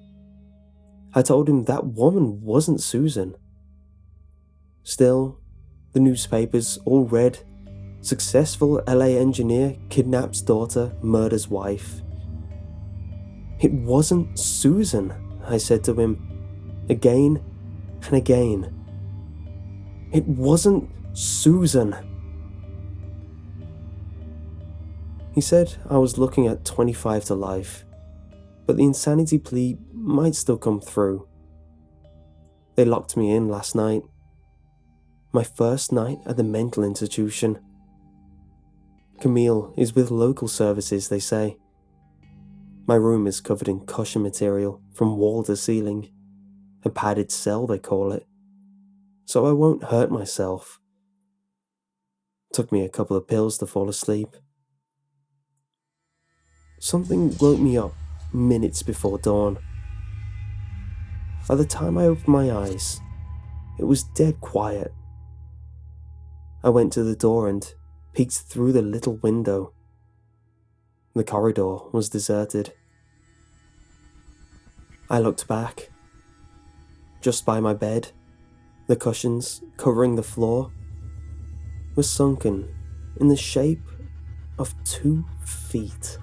I told him that woman wasn't Susan. Still, the newspapers all read, successful LA engineer kidnaps daughter, murders wife. It wasn't Susan, I said to him, again and again. It wasn't Susan. He said I was looking at 25 to life, but the insanity plea might still come through. They locked me in last night. My first night at the mental institution. Camille is with local services, they say. My room is covered in cushion material from wall to ceiling. A padded cell, they call it. So I won't hurt myself. Took me a couple of pills to fall asleep. Something woke me up minutes before dawn. By the time I opened my eyes, it was dead quiet. I went to the door and peeked through the little window. The corridor was deserted. I looked back. Just by my bed, the cushions covering the floor were sunken in the shape of 2 feet.